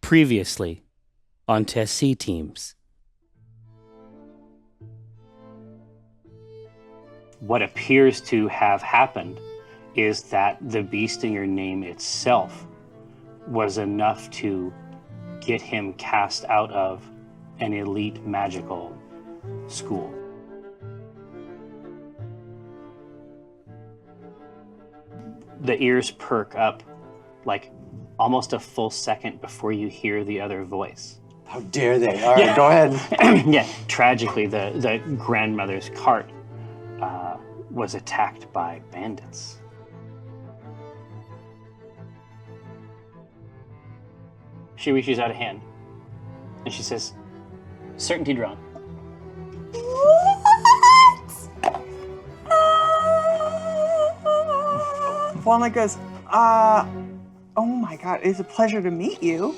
Previously on TSC Teams. What appears to have happened is that the Beastinger name itself was enough to get him cast out of an elite magical school. The ears perk up like almost a full second before you hear the other voice. How dare they? All right, go ahead. Yeah, tragically, the grandmother's cart was attacked by bandits. She reaches out a hand and she says, "Certainty drawn." Walnut goes, oh my God, it's a pleasure to meet you.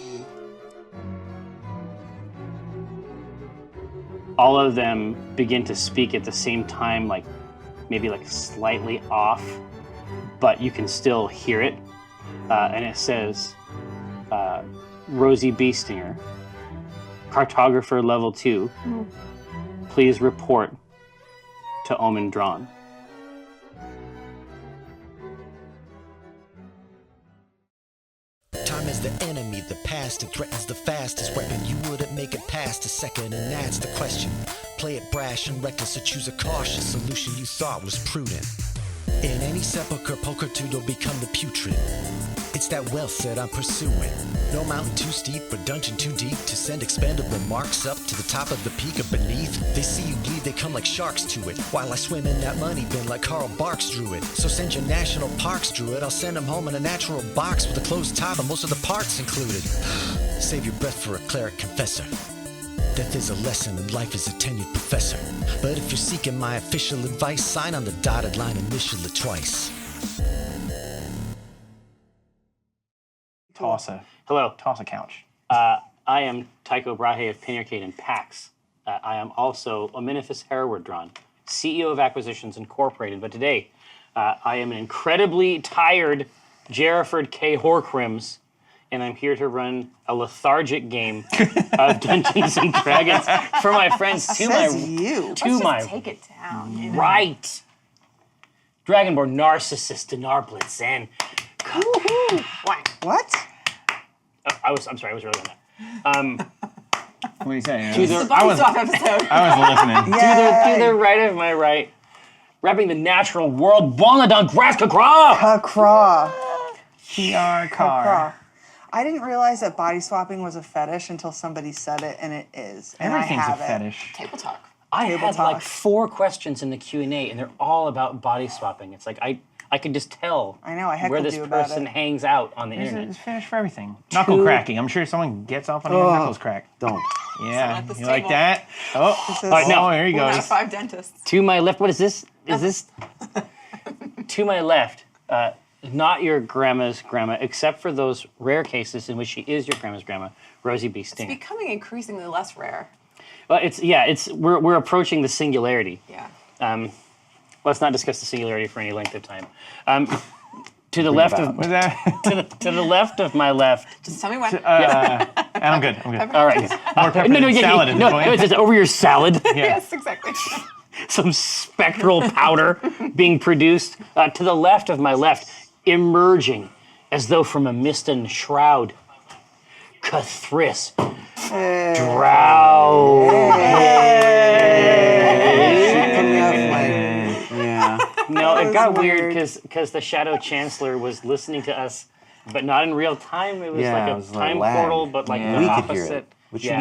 All of them begin to speak at the same time, like maybe like slightly off, but you can still hear it. And it says, Rosie Beastinger, cartographer level 2, please report to Omen Dran. Time is the enemy, the past, it threatens the fastest weapon. You wouldn't make it past a second, and that's the question. Play it brash and reckless, or choose a cautious solution you thought was prudent. In any sepulcher, pulchritude will become the putrid. It's that wealth that I'm pursuing. No mountain too steep or dungeon too deep to send expendable marks up to the top of the peak or beneath. They see you bleed, they come like sharks to it, while I swim in that money bin like Carl Barks drew it. So send your national parks druid, I'll send him home in a natural box with a closed top and most of the parts included. Save your breath for a cleric confessor. Death is a lesson and life is a tenured professor. But if you're seeking my official advice, sign on the dotted line, initial it twice. Hello. Toss a couch. I am Tycho Brahe of Pinarcade and PAX. I am also Omenifus Hereward Dran, CEO of Acquisitions Incorporated. But today, I am an incredibly tired Jerriford K. Horcrims, and I'm here to run a lethargic game of Dungeons and Dragons for my friends. Let's just take it down. You know? Right. Dragonborn narcissist Dinar Blitzen. What? I'm sorry, I was really on that. What do you say? It's the body swap episode. I was listening. To the right of my right, repping the natural world, Bonadon Graskakra! Kakra. Car. I didn't realize that body swapping was a fetish until somebody said it, and it is. And Everything's I a have it. fetish. Table talk. I Table had talk. like 4 questions in the Q&A, and they're all about body swapping. It's like, I could just tell I know, I where heckled this you about person it. hangs out on the There's internet. a fetish for everything. Knuckle cracking. I'm sure someone gets off on your knuckles crack. Don't. Yeah. at this You like table. that? Oh. This is- All right, now, Oh, here he One out of goes. 5 dentists. to my left, what is this? Is this? To my left, not your grandma's grandma, except for those rare cases in which she is your grandma's grandma, Rosie B. It's Stinger. becoming increasingly less rare. Well, we're approaching the singularity. Yeah. Let's not discuss the singularity for any length of time. To the left of What's that? to the left of my left. Just tell me when. I'm good. All right. More pepper than salad at this point. it's just over your salad. Yes, exactly. Some spectral powder being produced. To the left of my left, emerging as though from a mist and shroud. Cathris. Drow. No, it got weird because the Shadow Chancellor was listening to us, but not in real time. It was Yeah, like it a was like time lag. portal, but like the We opposite. could hear it.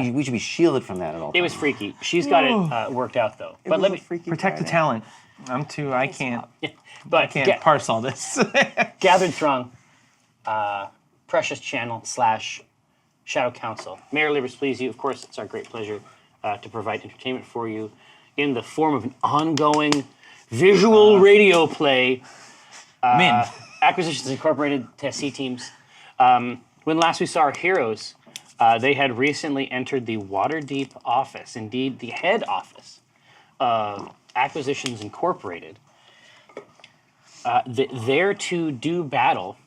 Yeah. We should be shielded from that at all It was times. freaky. She's got it worked out though. It But was let a me. freaky Protect the Friday. talent. I can't But parse all this. Gathered Throng, Precious Channel / Shadow Council. May our labors please you. Of course, it's our great pleasure to provide entertainment for you in the form of an ongoing visual radio play. Min. Acquisitions Incorporated TSC Teams. When last we saw our heroes, they had recently entered the Waterdeep office, indeed the head office of Acquisitions Incorporated, there to do battle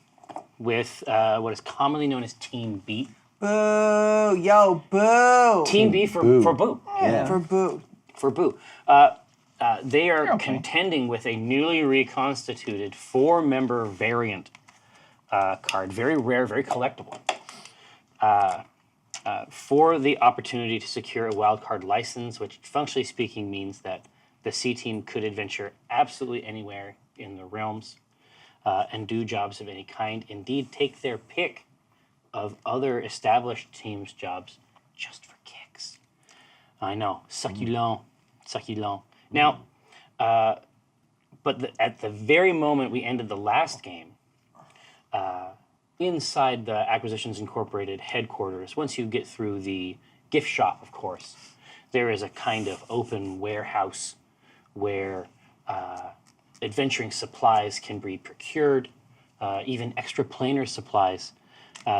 with what is commonly known as Team Beat. Boo. Yo, boo. Team B for Boo. Yeah. For boo. For Boo. They are contending with a newly reconstituted 4-member variant card. Very rare, very collectible. For the opportunity to secure a wildcard license, which functionally speaking means that the C team could adventure absolutely anywhere in the realms and do jobs of any kind. Indeed, take their pick of other established teams' jobs just for kicks. I know, succulent. Now, but at the very moment we ended the last game, inside the Acquisitions Incorporated headquarters, once you get through the gift shop, of course, there is a kind of open warehouse where adventuring supplies can be procured, even extra planar supplies.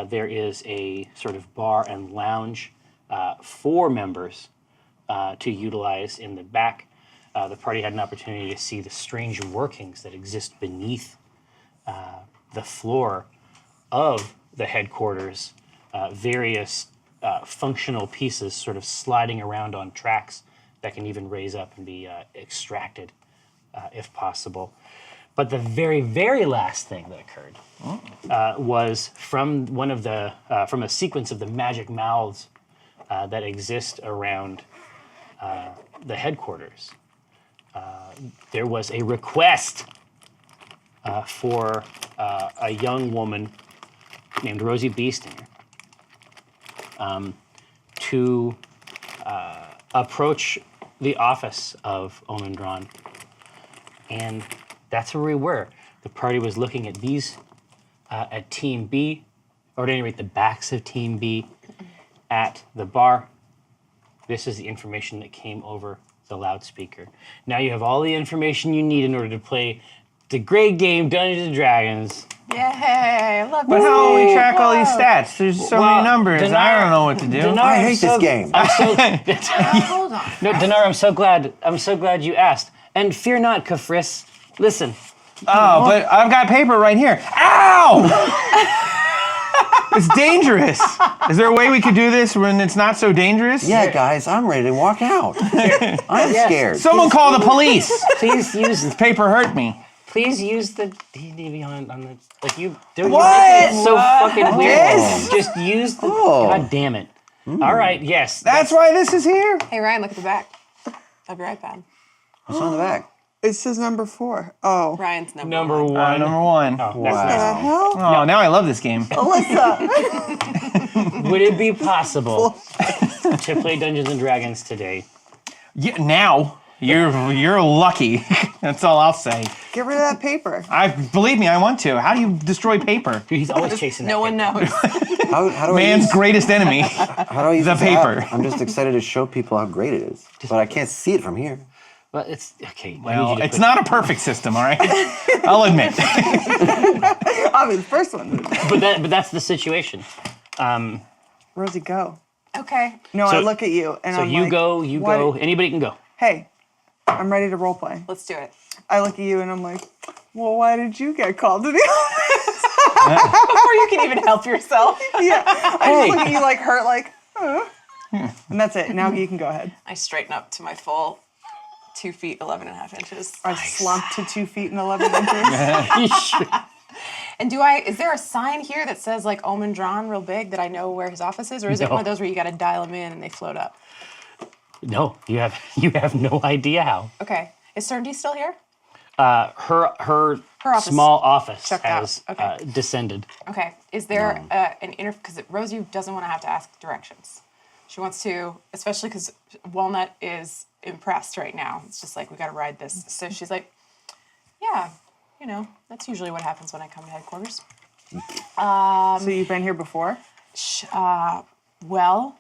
There is a sort of bar and lounge for members to utilize in the back. The party had an opportunity to see the strange workings that exist beneath the floor of the headquarters, various functional pieces sort of sliding around on tracks that can even raise up and be extracted if possible. But the very, very last thing that occurred was from from a sequence of the magic mouths that exist around the headquarters. There was a request for a young woman named Rosie Beestinger to approach the office of Omen Dran. And that's where we were. The party was looking at these, at Team B, or at any rate, the backs of Team B at the bar. This is the information that came over the loudspeaker. Now you have all the information you need in order to play the great game Dungeons and Dragons. Yay! I love But this how will we game. track all these stats? There's so Well, many numbers. Dinar- I don't know what to do. Dinar, I I'm hate this game. I'm so, Hold on. no, Dinar, I'm so glad you asked. And fear not, Kafris. Listen, Oh, but I've got paper right here. Ow! It's dangerous. Is there a way we could do this when it's not so dangerous? Yeah, guys, I'm ready to walk out. I'm Yes. scared. Someone call the police. please use Paper hurt me. the D&D on the like you do. What? It's so fucking weird. Yes. Just use the. Oh. God damn it! All right, yes. That's why this is here. Hey Ryan, look at the back of your iPad. What's on the back? It says number 4. Oh. Ryan's number number one. one. Number one. Oh, The that's hell? Oh, now I love this game. Alyssa. nice. Would it be possible to play Dungeons and Dragons today? Yeah, now you're lucky. That's all I'll say. Get rid of that paper. Believe me, I want to. How do you destroy paper? Dude, he's always chasing that. No one paper. knows. How do I Man's use, greatest enemy. how do I use the this app? paper. I'm just excited to show people how great it is, but I can't see it from here. Well, it's okay. I need Well, you to it's put- not a perfect system, all right? I'll admit. I mean, the first one. But that's the situation. Rosie, go. Okay. No, So- I look at you and So I'm you like, go. "What- Anybody can go. Hey, I'm ready to role play. Let's do it. I look at you and I'm like, well, why did you get called to the office? Before you can even help yourself. Yeah. I Hey. just look at you like hurt, like, and that's it. Now you can go ahead. I straighten up to my full 2 feet 11 and a half inches. I slumped to 2 feet and 11 inches. And is there a sign here that says like Omen Dran real big that I know where his office is? Or is it No. one of those where you got to dial them in and they float up? No, you have no idea how. Okay. Is Certainty still here? Her office small office checked out. has Okay. descended. Okay. Is there because Rosie doesn't want to have to ask directions. She wants to, especially because Walnut is impressed right now. It's just like, we got to ride this. So she's like, yeah, that's usually what happens when I come to headquarters. So you've been here before? Well,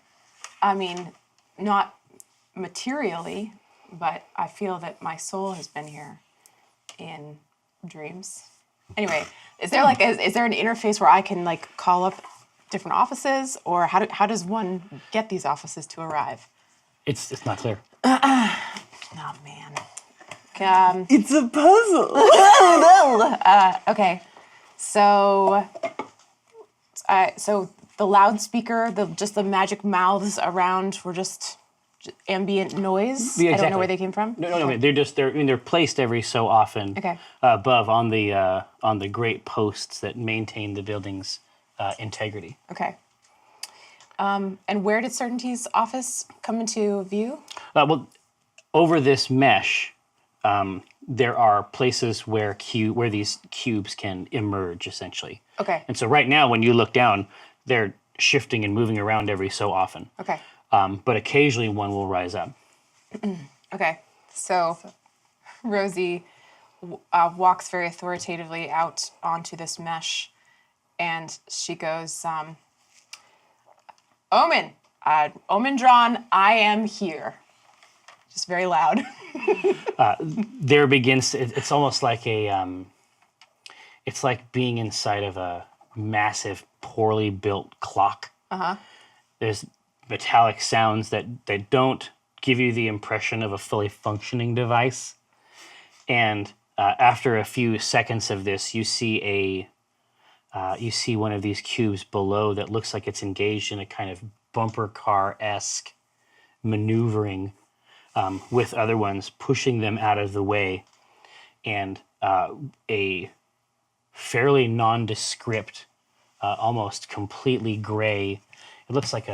I mean, not materially, but I feel that my soul has been here in dreams. Anyway, is there is there an interface where I can like call up different offices, or how does one get these offices to arrive? It's not clear. Oh man. It's a puzzle. Okay. So the loudspeaker, just the magic mouths around were just ambient noise. Yeah, I don't know exactly. where they came from. No. They're placed every so often Okay. above on the great posts that maintain the building's integrity. Okay. And where did Certainty's office come into view? Well, over this mesh, there are places where these cubes can emerge, essentially. Okay. And so right now, when you look down, they're shifting and moving around every so often. Okay. But occasionally one will rise up. Okay. So Rosie walks very authoritatively out onto this mesh, and she goes, Omen Dran, I am here. Just very loud. There begins. It's almost like it's like being inside of a massive, poorly built clock. There's metallic sounds that don't give you the impression of a fully functioning device. And after a few seconds of this, you see one of these cubes below that looks like it's engaged in a kind of bumper car-esque maneuvering with other ones pushing them out of the way. And a fairly nondescript, almost completely gray, it looks like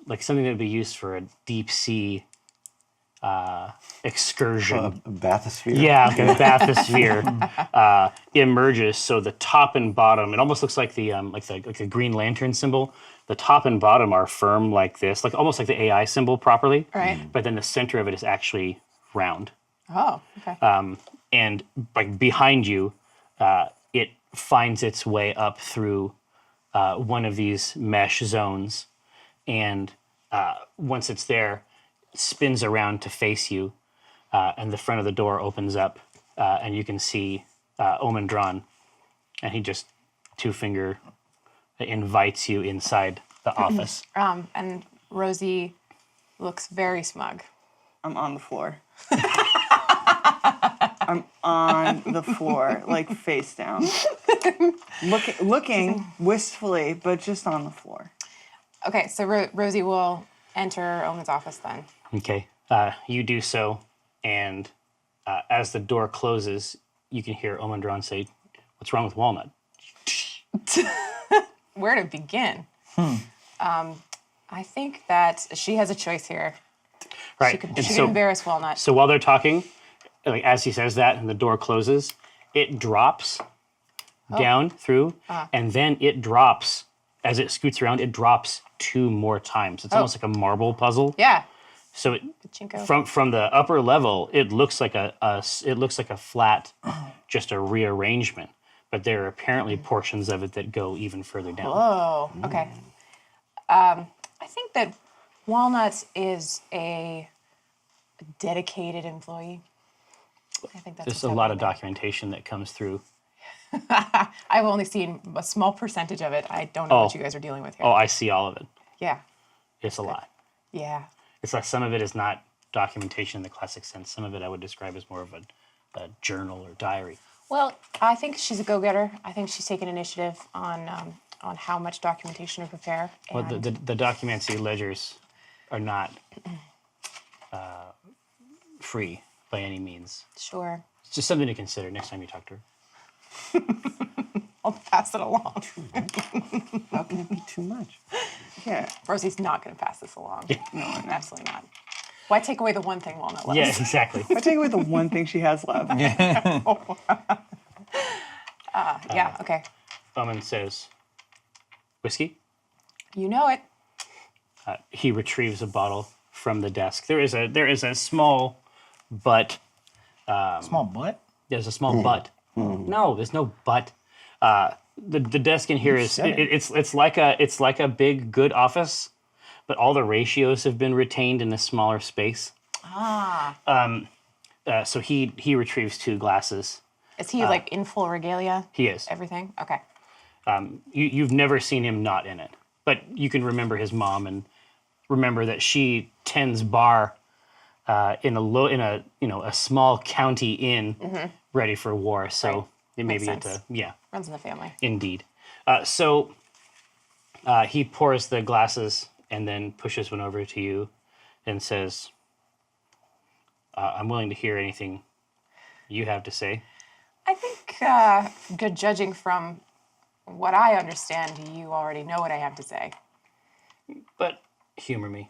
like something that would be used for a deep sea excursion. A bathysphere. Yeah, like a bathysphere emerges. So the top and bottom, it almost looks like the Green Lantern symbol. The top and bottom are firm like this, like almost like the AI symbol properly. Right. But then the center of it is actually round. Oh, okay. And like behind you, it finds its way up through one of these mesh zones, and once it's there, spins around to face you, and the front of the door opens up, and you can see Omen Dran, and he just two-finger invites you inside the office. And Rosie looks very smug. I'm on the floor. I'm on the floor, like face down. Looking wistfully, but just on the floor. Okay, so Rosie will enter Omen's office then. Okay, you do so, and as the door closes, you can hear Omen Dran say, "What's wrong with Walnut?" Where to begin? I think that she has a choice here. Right. She could And embarrass Walnut. So while they're talking, like as he says that and the door closes, it drops down through, and then it drops as it scoots around. It drops 2 more times. It's almost like a marble puzzle. Yeah. So Pachinko. from the upper level, it looks like a flat, just a rearrangement. But there are apparently portions of it that go even further down. Oh, okay. I think that Walnut is a dedicated employee. I think that's There's what's a lot of happening documentation that comes through. there. I've only seen a small percentage of it. I don't know what you guys are dealing with here. Oh, I see all of it. Yeah. It's a lot. Yeah. It's like some of it is not documentation in the classic sense. Some of it I would describe as more of a journal or diary. Well, I think she's a go-getter. I think she's taken initiative on how much documentation to prepare. Well, And the documenty ledgers are not free by any means. sure, It's just something to consider next time you talk to her. I'll pass it along. How can it be too much? Yeah. Rosie's not going to pass this along. No, absolutely not. Why take away the one thing Walnut loves? Yeah, exactly. I take away the one thing she has left. Yeah, okay. Omen says, "Whiskey?" You know it. He retrieves a bottle from the desk. There is a small butt. Small butt? There's a small butt. No, there's no butt. The desk in here is it's like a big good office, but all the ratios have been retained in a smaller space. So he retrieves 2 glasses. Is he like in full regalia? He is. Everything? Okay. You've never seen him not in it, but you can remember his mom and remember that she tends bar in a small county inn, ready for war. So it may Makes be sense. yeah. Runs in the family. Indeed. So he pours the glasses and then pushes one over to you and says, I'm willing to hear anything you have to say. I think, good judging from what I understand, you already know what I have to say. But humor me.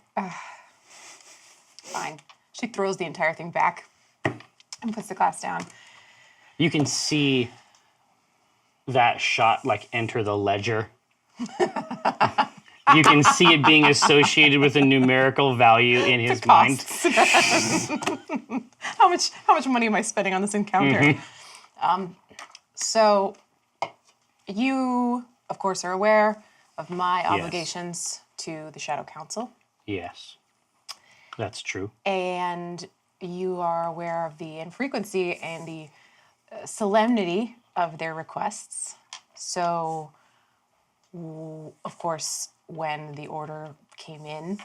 Fine. She throws the entire thing back and puts the glass down. You can see that shot like enter the ledger. You can see it being associated with a numerical value in his mind. How much money am I spending on this encounter? So you, of course, are aware of my obligations to the Shadow Council. Yes, that's true. And you are aware of the infrequency and the solemnity of their requests. So, of course, when the order came in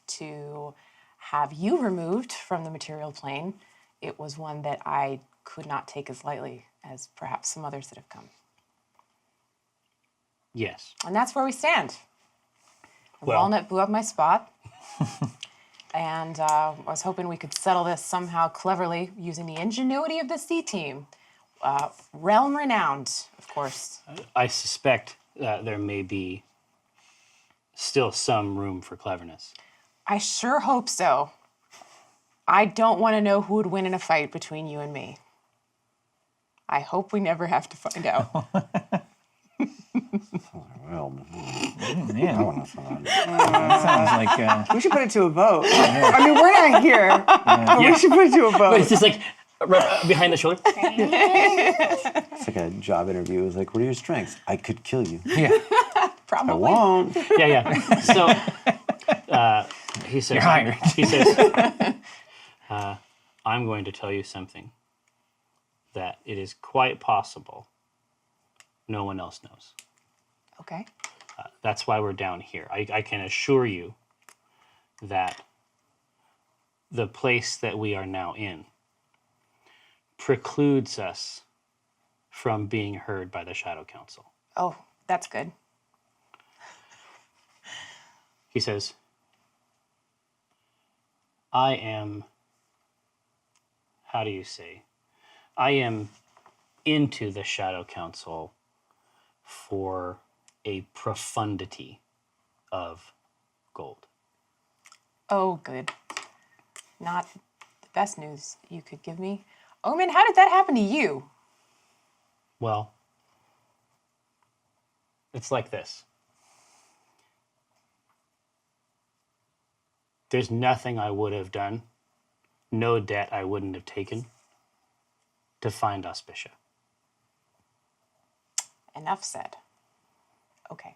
to have you removed from the material plane, it was one that I could not take as lightly as perhaps some others that have come. Yes. And that's where we stand. Well- Walnut blew up my spot. And I was hoping we could settle this somehow cleverly using the ingenuity of the C team. Realm renowned, of course. I suspect there may be still some room for cleverness. I sure hope so. I don't want to know who would win in a fight between you and me. I hope we never have to find out. Well, Man, I want to find out. that sounds like We should put it to a vote. I mean, we're not here, but we should put it to a But it's vote. just like behind the shoulder. It's like a job interview. It's like, what are your strengths? I could kill you. yeah. I Probably. won't. Yeah. So he says, You're hired. He says, I'm going to tell you something that it is quite possible no one else knows. Okay. That's why we're down here. I can assure you that the place that we are now in precludes us from being heard by the Shadow Council. Oh, that's good. He says, I am, how do you say, I am into the Shadow Council for a profundity of gold. Oh, good. Not the best news you could give me. Omen, how did that happen to you? Well, it's like this. There's nothing I would have done, no debt I wouldn't have taken to find Auspicia. Enough said. Okay.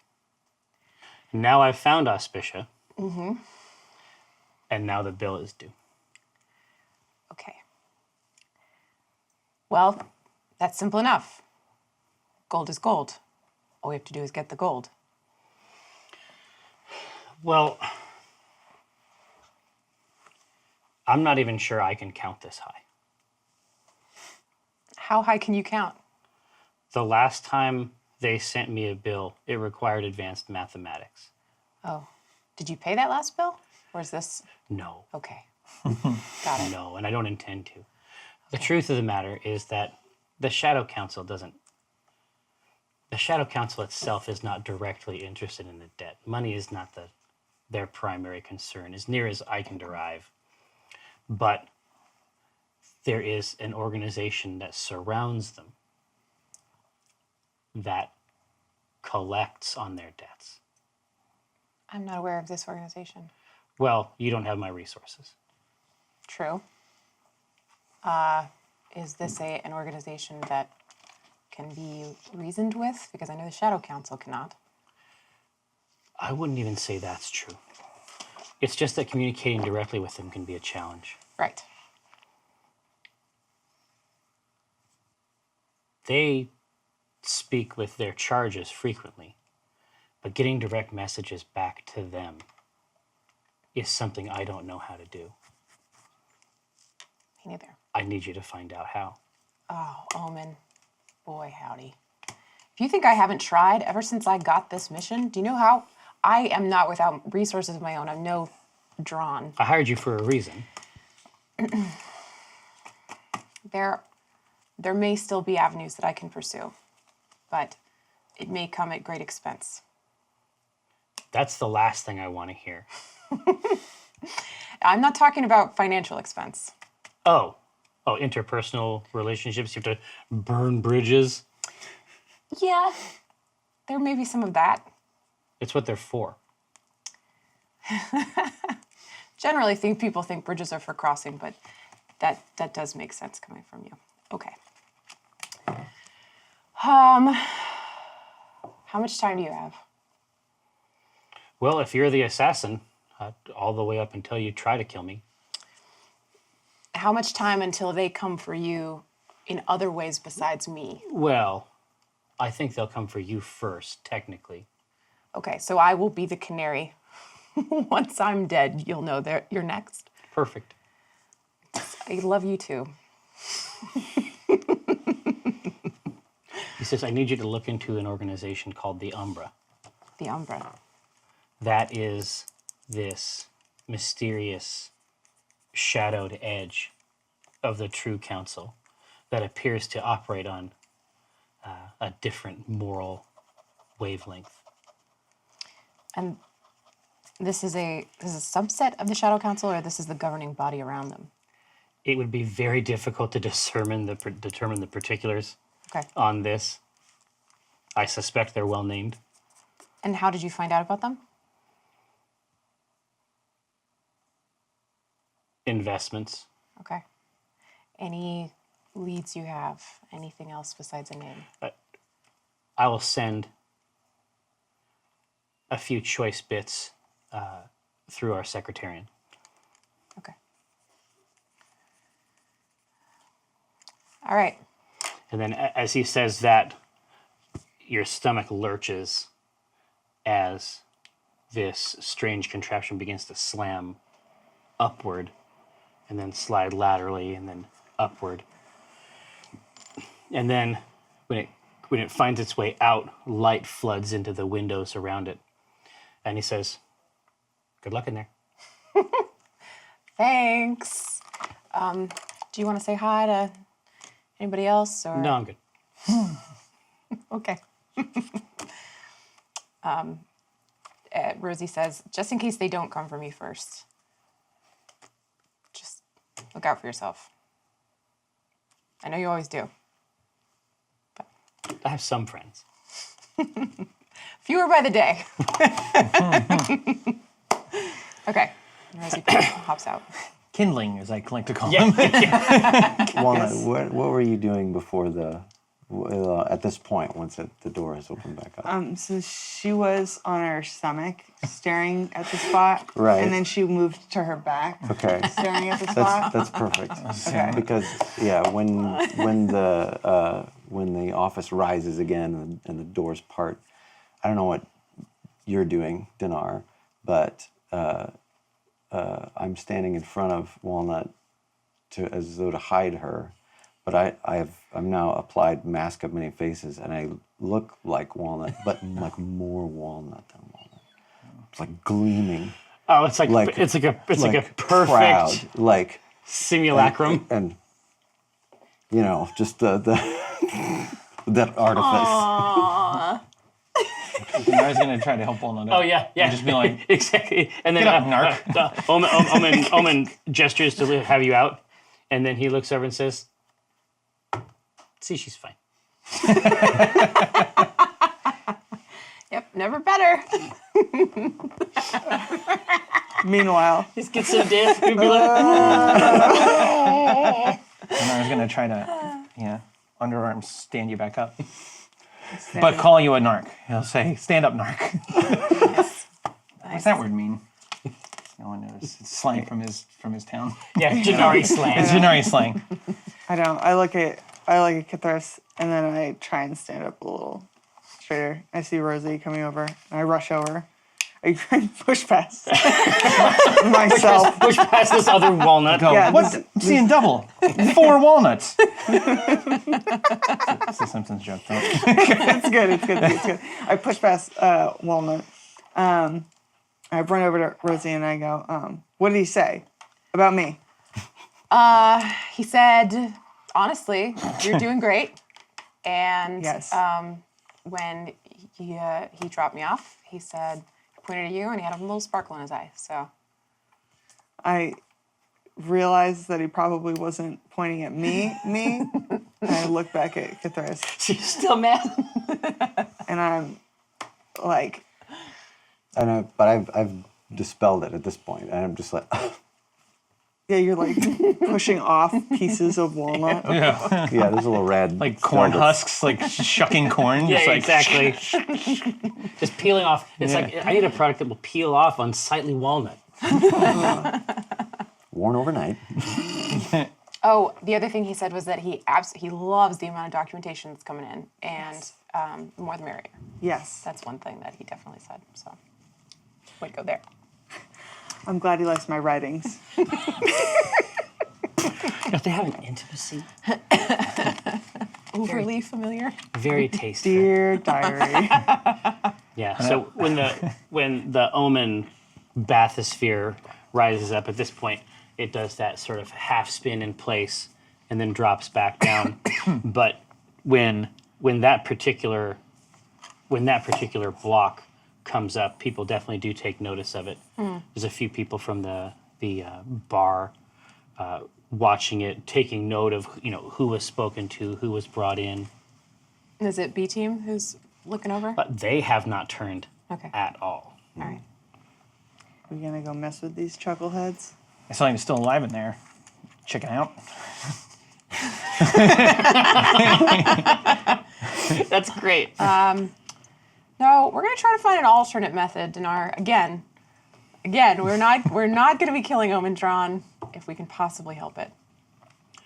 Now I've found Auspicia, and now the bill is due. Okay. Well, that's simple enough. Gold is gold. All we have to do is get the gold. Well, I'm not even sure I can count this high. How high can you count? The last time they sent me a bill, it required advanced mathematics. Oh, did you pay that last bill? Or is this... No, Okay. Got it. no, and I don't intend to. The truth of the matter is that the Shadow Council doesn't... The Shadow Council itself is not directly interested in the debt. Money is not their primary concern, as near as I can derive. But there is an organization that surrounds them that collects on their debts. I'm not aware of this organization. Well, you don't have my resources. True. Is this an organization that can be reasoned with? Because I know the Shadow Council cannot. I wouldn't even say that's true. It's just that communicating directly with them can be a challenge. Right. They speak with their charges frequently, but getting direct messages back to them is something I don't know how to do. Me neither. I need you to find out how. Oh, Omen. Boy, howdy. If If you think I haven't tried ever since I got this mission, do you know how I am not without resources of my own? I'm no Dran. I hired you for a reason. There may still be avenues that I can pursue, but it may come at great expense. That's the last thing I want to hear. I'm not talking about financial expense. Oh, interpersonal relationships. You have to burn bridges. Yeah, there may be some of that. It's what they're for. Generally, people think bridges are for crossing, but that does make sense coming from you. Okay. How much time do you have? Well, if you're the assassin, all the way up until you try to kill me. How much time until they come for you in other ways besides me? Well, I think they'll come for you first, technically. Okay, so I will be the canary. Once I'm dead, you'll know that you're next. Perfect. I love you too. He says, I need you to look into an organization called the Umbra. The Umbra. That is this mysterious, shadowed edge of the true council that appears to operate on a different moral wavelength. And this is a subset of the Shadow Council, or this is the governing body around them? It would be very difficult to determine the particulars Okay. on this. I suspect they're well named. And how did you find out about them? Investments. Okay. Any leads you have? Anything else besides a name? I will send a few choice bits through our secretarian. Okay. All right. And then as he says that, your stomach lurches as this strange contraption begins to slam upward and then slide laterally and then upward. And then when it finds its way out, light floods into the windows around it. And he says, good luck in there. Thanks. Do you want to say hi to anybody else? Or? No, I'm good. Okay. Rosie says, just in case they don't come for me first, just look out for yourself. I know you always do. I have some friends. Fewer by the day. Okay. And Rosie hops out. Kindling, as I like to call Yeah. them. Walnut, what were you doing before at this point, once the door has opened back up? So she was on her stomach, staring at the spot. Right. And then she moved to her back, Okay. staring at the spot. That's perfect. Okay. Because when the office rises again and the doors part, I don't know what you're doing, Dinar, but I'm standing in front of Walnut as though to hide her. But I'm now applied Mask of Many Faces, and I look like Walnut, but like more Walnut than Walnut. It's like gleaming. Oh, it's like a perfect proud, like simulacrum. and just the that artifice. I was going to try to help Walnut. Oh yeah. And just be like, exactly. And then get up, narc. Omen gestures to have you out, and then he looks over and says, "See, she's fine." Yep, never better. Meanwhile, Just get some dance. We'd be like, And I was going to try to, underarms stand you back up. But call you a narc. He'll say, stand up, narc. What's that word mean? No one knows. It's slang from his town. yeah, Janari slang. It's Janari slang. I don't. I look at Kithras, and then I try and stand up a little straighter. I see Rosie coming over, and I rush over. I push past myself. Push past this other walnut. Go. Yeah, What? this- I'm seeing double. 4 walnuts. It's a Simpsons joke, though. It's good. It's good. It's good. I push past Walnut. I run over to Rosie and I go, "What did he say about me?" He said, honestly, you're doing great. And Yes. when he dropped me off, he said, he pointed at you and he had a little sparkle in his eye. So I realized that he probably wasn't pointing at me. And I look back at Cathris She's still mad. and I'm like, I know, but I've dispelled it at this point, and I'm just like, yeah, you're like pushing off pieces of walnut. Yeah. yeah, there's a little red. Like corn still that's- husks, like shucking corn. Yeah, just like, exactly. Just peeling off. It's Yeah. like, I need a product that will peel off unsightly walnut. Worn overnight. Oh, the other thing he said was that he loves the amount of documentation that's coming in, and the more the merrier. Yes. That's one thing that he definitely said. So, way to go there. I'm glad he likes my writings. If they have an intimacy, Overly familiar. very tasteful. Dear diary. Yeah. So when the Omen bathysphere rises up, at this point, it does that sort of half spin in place and then drops back down. But when that particular block comes up, people definitely do take notice of it. There's a few people from the bar watching it, taking note of who was spoken to, who was brought in. Is it B team who's looking over? But they have not turned Okay. at all. All right. We gonna go mess with these chuckleheads? I saw him still alive in there. Checking out. That's great. No, we're gonna try to find an alternate method, Dinar. Again, we're not gonna be killing Omen Dran if we can possibly help it.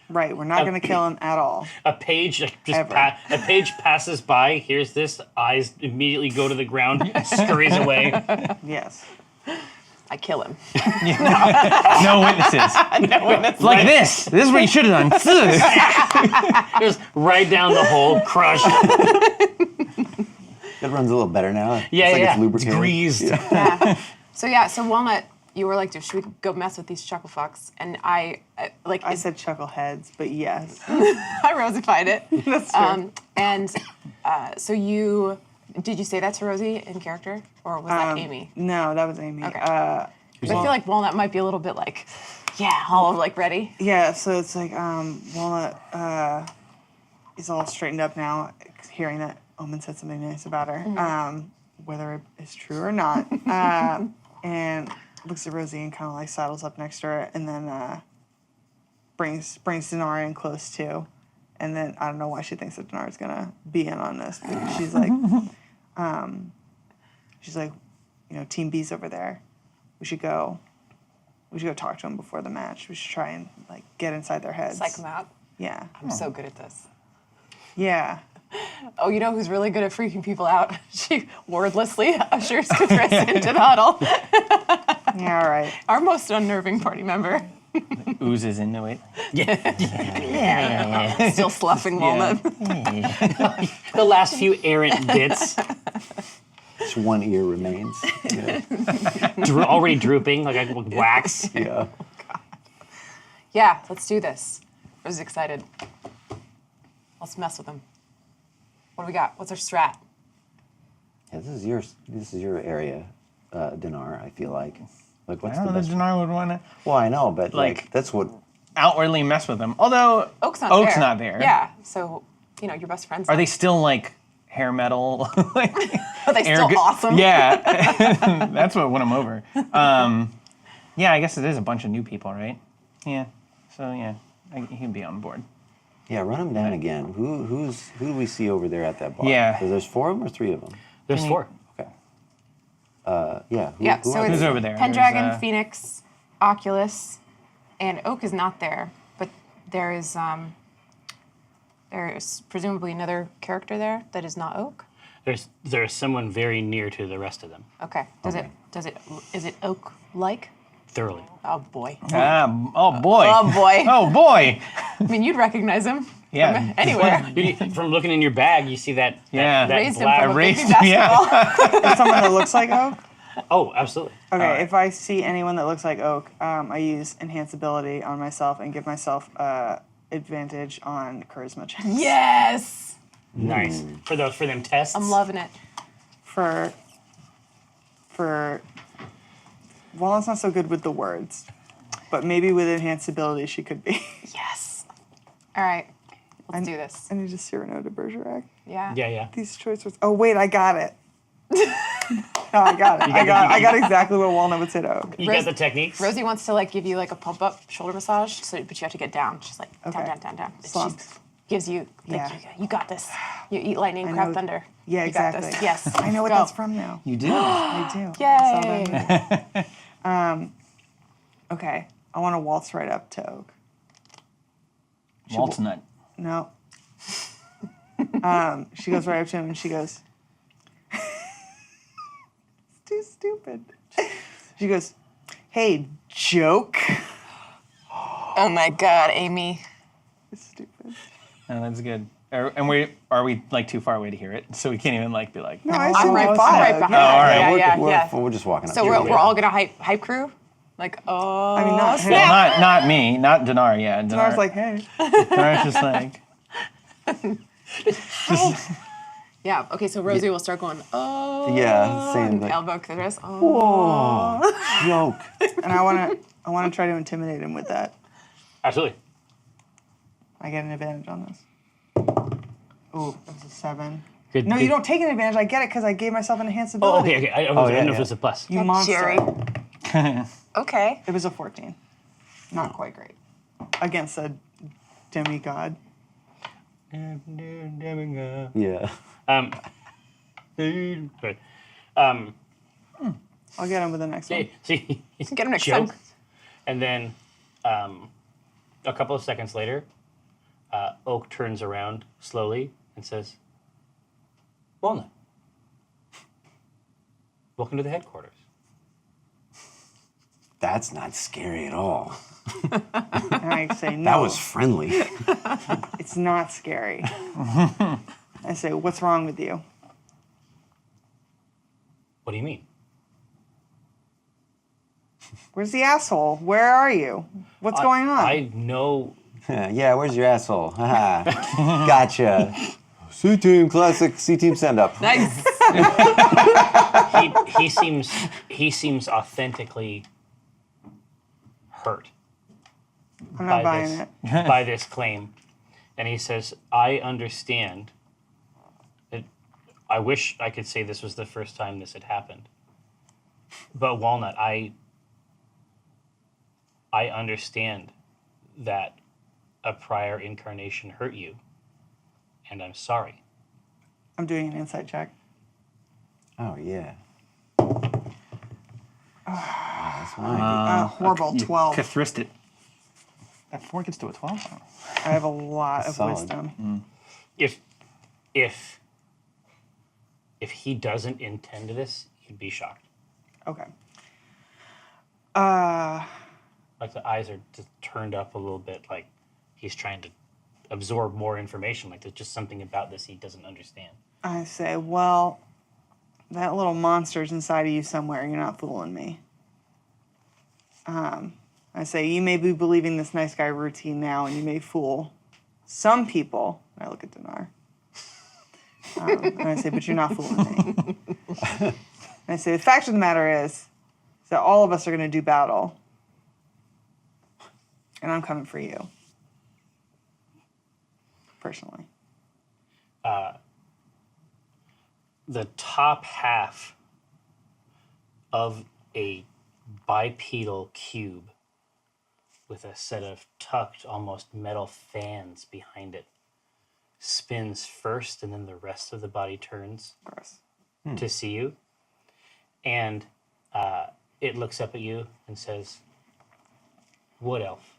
Right, we're not gonna kill him at all. A page just Ever. a page passes by. Here's this. Eyes immediately go to the ground. Scurries away. Yes. I kill him. No witnesses. No witness. Like this. This is what you should have done. Just right down the hole. Crushed. It runs a little better now. Yeah, it's like yeah. It's lubricated. greased. Yeah. So Walnut, you were like, should we go mess with these chuckle fucks? And I said chuckleheads, but yes. I rosified it. That's true. So did you say that to Rosie in character, or was that Amy? No, that was Amy. Okay. 'Cause I feel like Walnut might be a little bit like, all of like ready. Yeah, so it's like Walnut is all straightened up now, hearing that Omen said something nice about her, whether it's true or not, and looks at Rosie and kind of like saddles up next to her, and then brings Dinar in close too, and then I don't know why she thinks that Dinar's gonna be in on this, but she's like, Team B's over there. We should go talk to them before the match. We should try and like get inside their heads. Psych them out. Yeah. I'm so good at this. Yeah. Oh, you know who's really good at freaking people out? She wordlessly ushers Cathris into the huddle. Yeah, all right. Our most unnerving party member. Oozes into it. Still sloughing Walnut. The last few errant bits. Just one ear remains. Yeah. Already drooping like wax. Yeah. Yeah, let's do this. Rosie's excited. Let's mess with him. What do we got? What's our strat? Yeah, this is your area, Dinar. I feel like I what's don't the know that best? Dinar would want to Well, I know, but Like- that's what. outwardly mess with them. Although Oak's not there. there. Yeah, so, your best friends. Are they still like hair metal? Like, Are they still awesome? Yeah. That's what won them over. Yeah, I guess it is a bunch of new people, right? Yeah. So yeah, he'd be on board. Yeah, run them down again. Who do we see over there at that bar? Yeah. So there's 4 of them or 3 of them? There's 4. Okay. Yeah. Yeah, who so are it's Who's they? over there? Pendragon, There's, Phoenix, Oculus, and Oak is not there, but there is presumably another character there that is not Oak. There's someone very near to the rest of them. Okay. Is it oak like? Thoroughly. Oh boy. Oh boy. Oh boy. Oh boy. I mean, you'd recognize him. Yeah. From anywhere. From looking in your bag, you see that. Yeah. That Raised him black. from a baby Erased- basketball. Is someone that looks like Oak? Oh, absolutely. Okay, if I see anyone that looks like Oak, I use enhance ability on myself and give myself advantage on charisma checks. Yes. Nice. For them tests. I'm loving it. For Wallen's not so good with the words, but maybe with enhanced ability she could be. Yes. All right. Let's do this. I need to Cyrano de Bergerac. Yeah. Yeah. These choice words. Oh wait, I got it. No, I got it. I got exactly what Walnut would say to Oak. You got the techniques. Rosie wants to give you a pump up shoulder massage, but you have to get down. She's like Okay. down. Slumped. She gives you Yeah. you got this. You eat lightning, crab know- thunder. Yeah, You got exactly. this. Yes. I know what Go. that's from now. You do. I do. Yay. I saw that. Okay, I want to waltz right up to Oak. Waltz nut. No. She goes right up to him and she goes, it's too stupid. She goes, hey, joke. Oh my God, Amy. It's stupid. Oh, that's good. Are we too far away to hear it? So we can't even be like. No, I I'm saw right it. behind. Oh, all right. Yeah. We're just walking up. So to we're all gonna hype crew. Oh. I mean, not him. Well, not me, not Dinar. Yeah, Dinar. I was like, hey. Dinar's just like. Yeah. Okay. So Rosie will start going. Oh. Yeah, same and thing. elbow to the wrist. Oh. Joke. And I want to try to intimidate him with that. Absolutely. I get an advantage on this. Ooh, that's a 7. Good, No, good. you don't take an advantage. I get it because I gave myself an enhanced Oh, ability. okay. I yeah, didn't know if yeah. it was a plus. You monster. Jerry. Okay. It was a 14. Not quite great. Against a demigod. Yeah. Good. I'll get him with the next one. See, Get him next joke. time. And then a couple of seconds later, Oak turns around slowly and says, Walnut, welcome to the headquarters. That's not scary at all. And I say, no, That was friendly. it's not scary. I say, what's wrong with you? What do you mean? Where's the asshole? Where are you? What's going on? I know. Yeah, where's your asshole? Haha. Gotcha. C-Team, classic C-Team stand-up. Nice. He seems authentically hurt I'm not by buying this it. by this claim, and he says, "I understand. I wish I could say this was the first time this had happened, but Walnut, I understand that a prior incarnation hurt you, and I'm sorry." I'm doing an insight check. Oh, yeah. That's mine. Horrible, 12. Cathrist it. That 4 gets to a 12? I have a lot of Solid. wisdom. If he doesn't intend this, you'd be shocked. Okay. Like the eyes are just turned up a little bit, like he's trying to absorb more information. Like there's just something about this he doesn't understand. I say, well, that little monster's inside of you somewhere. You're not fooling me. I say, you may be believing this nice guy routine now, and you may fool some people. I look at Dinar. And I say, but you're not fooling me. And I say, the fact of the matter is that all of us are going to do battle. And I'm coming for you. Personally. The top half of a bipedal cube with a set of tucked, almost metal fans behind it spins first, and then the rest of the body turns Gross. to see you. And it looks up at you and says, Wood Elf,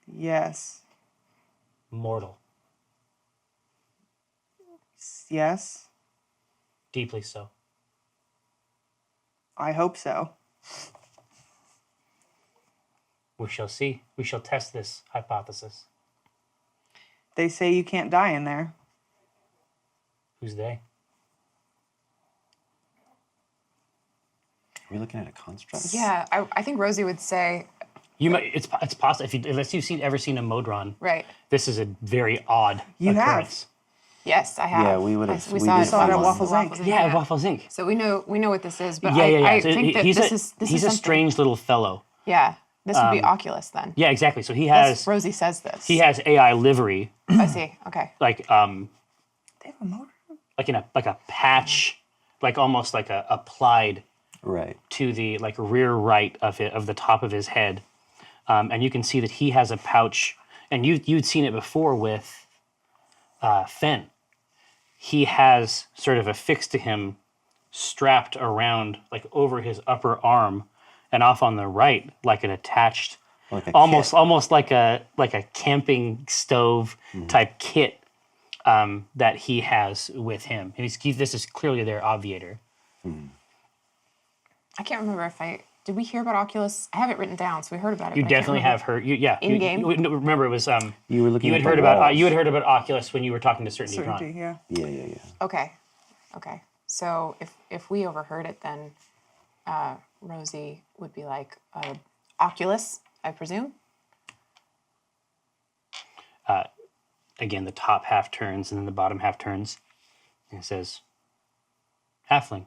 Yes. mortal. Yes, Deeply so. I hope so. We shall see. We shall test this hypothesis. They say you can't die in there. Who's they? Are we looking at a construct? Yeah, I think Rosie would say, You might. It's possible. Unless you've ever seen a Modron, right. this is a very odd You have. occurrence. Yes, I have. Yeah, we would've- We we saw did it saw it at at Waffles Inc. Yeah, Waffles Inc. So we know what this is, but Yeah, yeah, yeah. I So think that he's this a, is he's a something- strange little fellow. Yeah, this would be Oculus then. Yeah, exactly. So he That's- has Rosie says this. he has AI livery, I see. Okay. like They have a motor. like in a patch, like almost like a applied Right. to the like rear right of the top of his head, and you can see that he has a pouch. And you'd seen it before with Fen. He has sort of affixed to him, strapped around like over his upper arm, and off on the right, like an attached, Like a almost kit. almost like a camping stove type kit that he has with him. And this is clearly their obviator. I can't remember if did we hear about Oculus? I have it written down, so we heard about it. You but I can't definitely remember. have heard. Yeah. In-game? No, remember, it was You were looking you at had the heard about walls. you had heard about Oculus when you were talking to Certainty Certainty, Dran. yeah. Yeah. Okay. So if we overheard it, then Rosie would be like, Oculus, I presume. Again, the top half turns and then the bottom half turns, and it says, "Halfling,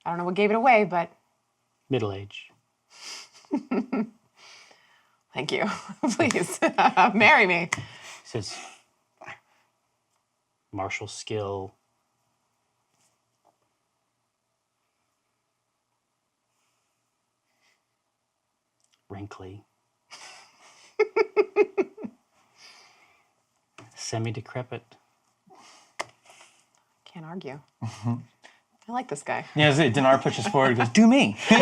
I don't know what gave it away, but middle age." thank you. Please marry me. It says, "Martial skill." Wrinkly. Semi-decrepit. Can't argue. I like this guy. Yeah, that's it. Dinar pushes forward and goes, do me. Do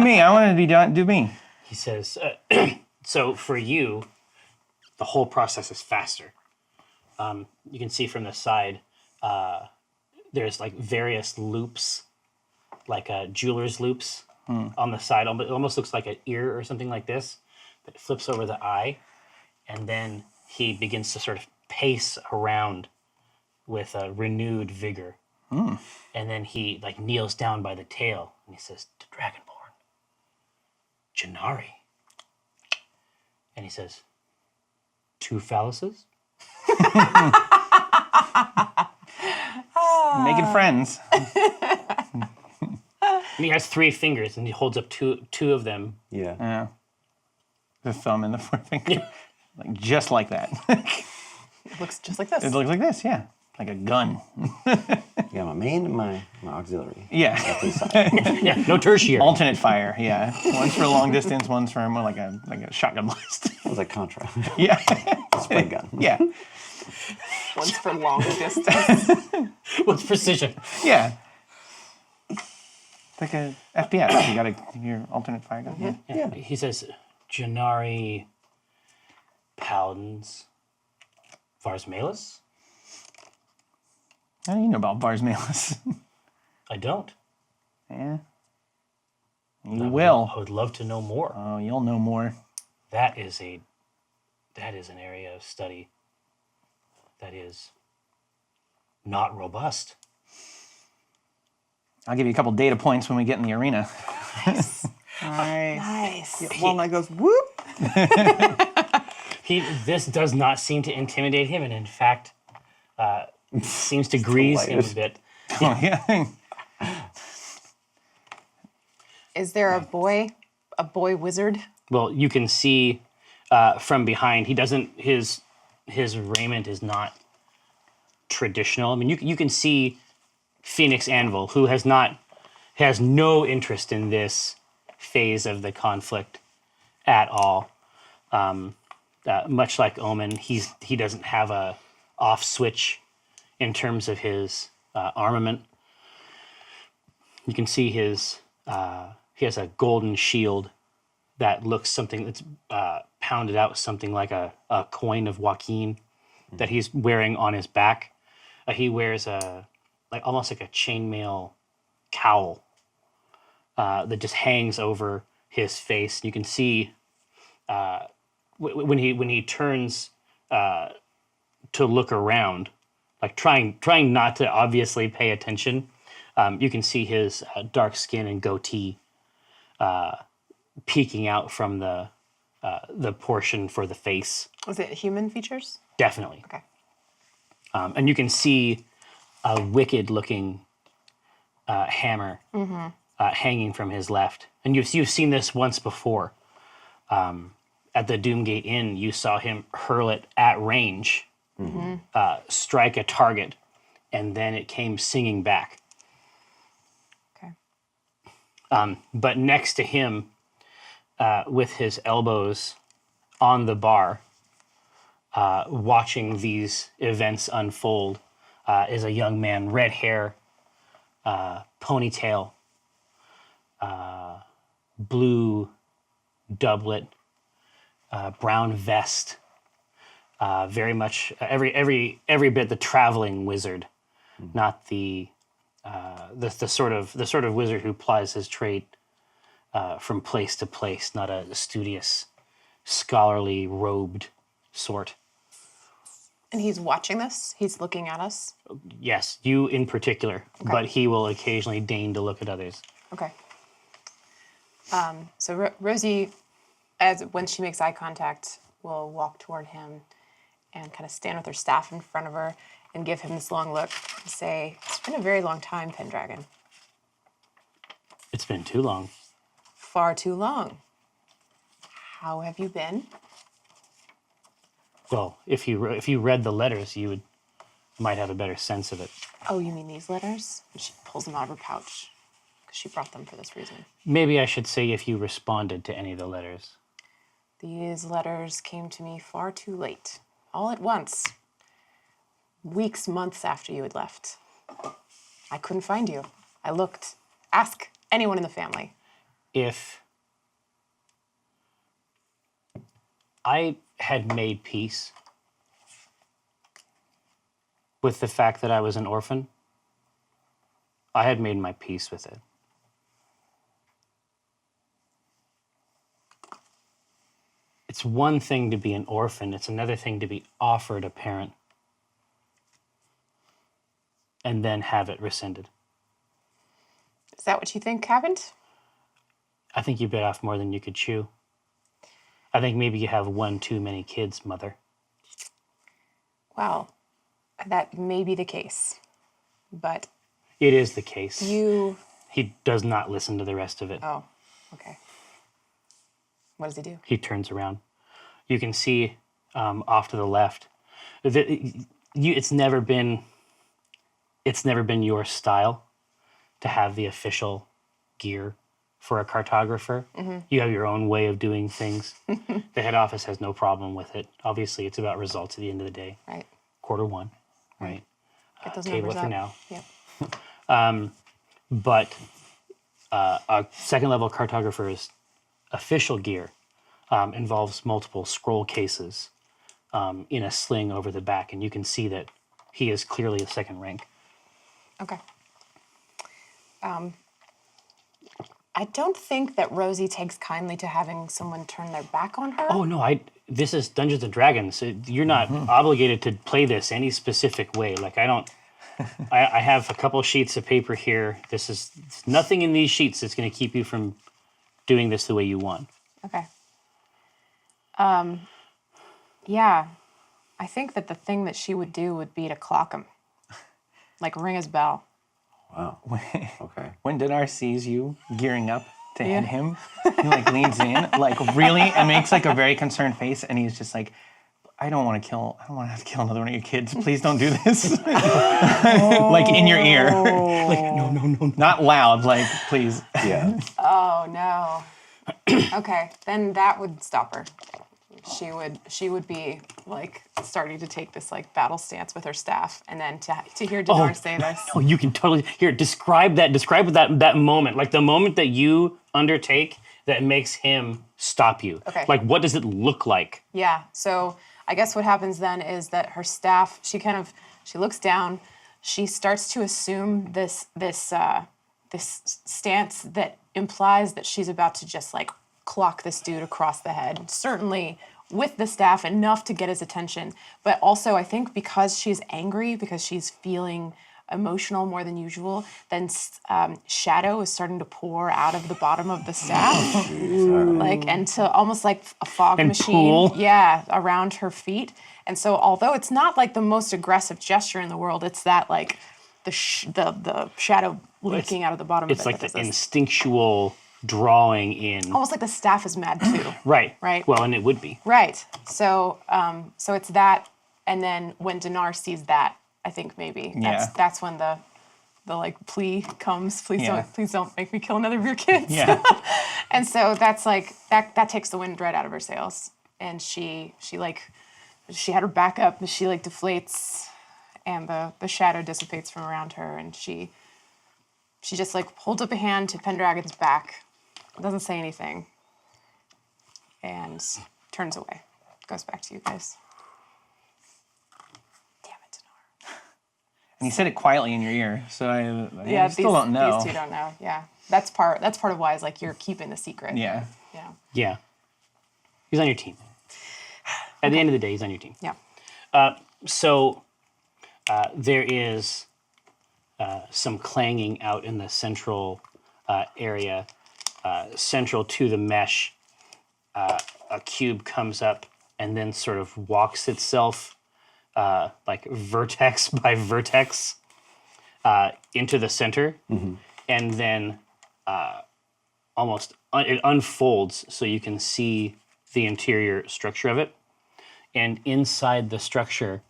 me. I want to be done. Do me. He says, so for you, the whole process is faster. You can see from the side, there's like various loops, like jeweler's loops on the side. It almost looks like an ear or something like this, but it flips over the eye. And then he begins to sort of pace around with renewed vigor. And then he like kneels down by the tail and he says, "To Dragonborn, Janari." And he says, "Two phalluses?" Making friends. And he has 3 fingers and he holds up two of them. Yeah. Yeah. The thumb and the forefinger. Like just like that. It looks just like this. It looks like this, yeah. Like a gun. Yeah, my main and my auxiliary. Yeah. Yeah, no tertiary. Alternate fire, yeah. One's for long distance, one's for more like a shotgun blast. It was like Contra. Yeah. Spray gun. Yeah. One's for long distance. What's precision? Yeah. It's like a FPS. You got your alternate fire gun. Yeah. He says, "Janari Paladins Vars Malus?" How do you know about Vars Malus? I don't. Yeah. You will. I would love to know more. Oh, you'll know more. That is an area of study that is not robust. I'll give you a couple data points when we get in the arena. Nice. Nice. Walnut goes, whoop. This does not seem to intimidate him, and in fact, seems to grease him a delighted. bit. Oh, yeah. Is there a boy wizard? Well, you can see from behind. He doesn't. His raiment is not traditional. I mean, you can see Phoenix Anvil, who has no interest in this phase of the conflict at all. Much like Omen, he doesn't have a off switch in terms of his armament. You can see he has a golden shield that looks something that's pounded out with something like a coin of Joaquin that he's wearing on his back. He wears almost like a chainmail cowl that just hangs over his face. You can see when he turns to look around, like trying not to obviously pay attention. You can see his dark skin and goatee peeking out from the portion for the face. Was it human features? Definitely. Okay. And you can see a wicked-looking hammer hanging from his left. And you've seen this once before. At the Doomgate Inn, you saw him hurl it at range, strike a target, and then it came singing back. Okay. But next to him, with his elbows on the bar, watching these events unfold, is a young man, red hair, ponytail, blue doublet, brown vest, very much every bit the traveling wizard, not the sort of wizard who plies his trade from place to place, not a studious, scholarly robed sort. And he's watching this? He's looking at us? Yes, you in particular, but he will occasionally deign to look at others. Okay. So Rosie, when she makes eye contact, will walk toward him and kind of stand with her staff in front of her and give him this long look and say, "It's been a very long time, Pendragon. It's been too long. Far too long. How have you been?" Well, if you read the letters, you might have a better sense of it. Oh, you mean these letters? And she pulls them out of her pouch because she brought them for this reason. Maybe I should say if you responded to any of the letters. These letters came to me far too late, all at once. Weeks, months after you had left. I couldn't find you. I looked. Ask anyone in the family. If I had made peace with the fact that I was an orphan, I had made my peace with it. It's one thing to be an orphan, it's another thing to be offered a parent and then have it rescinded. Is that what you think happened? I think you bit off more than you could chew. I think maybe you have one too many kids, Mother. Well, that may be the case. But It is the case. you... He does not listen to the rest of it. Oh, okay. What does he do? He turns around. You can see off to the left. It's never been your style to have the official gear for a cartographer. You have your own way of doing things. The head office has no problem with it. Obviously, it's about results at the end of the day. Right. Q1, right? Get those Table numbers it for up. now. Yep. But a second level cartographer's official gear involves multiple scroll cases in a sling over the back, and you can see that he is clearly a second rank. Okay. I don't think that Rosie takes kindly to having someone turn their back on her. Oh no, this is Dungeons and Dragons. You're not obligated to play this any specific way. Like I have a couple sheets of paper here. There's nothing in these sheets that's going to keep you from doing this the way you want. Okay. Yeah. I think that the thing that she would do would be to clock him. Like ring his bell. Wow. Okay. When Dinar sees you gearing up to hit him, he like leans in, like really, and makes like a very concerned face, and he's just like, I don't want to have to kill another one of your kids. Please don't do this. Like in your ear. Like, no. Not loud, like, please. Yeah. Oh no. Okay, then that would stop her. She would be like starting to take this like battle stance with her staff, and then to hear Dinar say this. Oh, you can totally describe that moment, like the moment that you undertake that makes him stop you. Okay. Like, what does it look like? Yeah. So I guess what happens then is that her staff, she looks down, she starts to assume this stance that implies that she's about to just like clock this dude across the head. Certainly with the staff enough to get his attention, but also I think because she's angry, because she's feeling emotional more than usual, then shadow is starting to pour out of the bottom of the staff, like into almost like a fog And machine. pool. Yeah, around her feet. And so, although it's not like the most aggressive gesture in the world, it's that like the shadow leaking out of the bottom of it. It's like that the does this. instinctual drawing in. Almost like the staff is mad too. Right. Right. Well, and it would be. Right. So, so it's that, and then when Dinar sees that, I think maybe that's when the like plea comes. Please don't make me kill another of your kids. Yeah. And so that's like that takes the wind right out of her sails, and she had her back up, and she like deflates, and the shadow dissipates from around her, and she just like holds up a hand to Pendragon's back, doesn't say anything, and turns away. Goes back to you guys. Damn it, Dinar. And he said it quietly in your ear, so I still don't know. These two don't know. Yeah, that's part of why is like you're keeping the secret. Yeah. Yeah. Yeah. He's on your team. At the end of the day, he's on your team. Yeah. So there is some clanging out in the central area, central to the mesh. A cube comes up and then sort of walks itself like vertex by vertex into the center, and then it unfolds so you can see the interior structure of it. And inside the structure,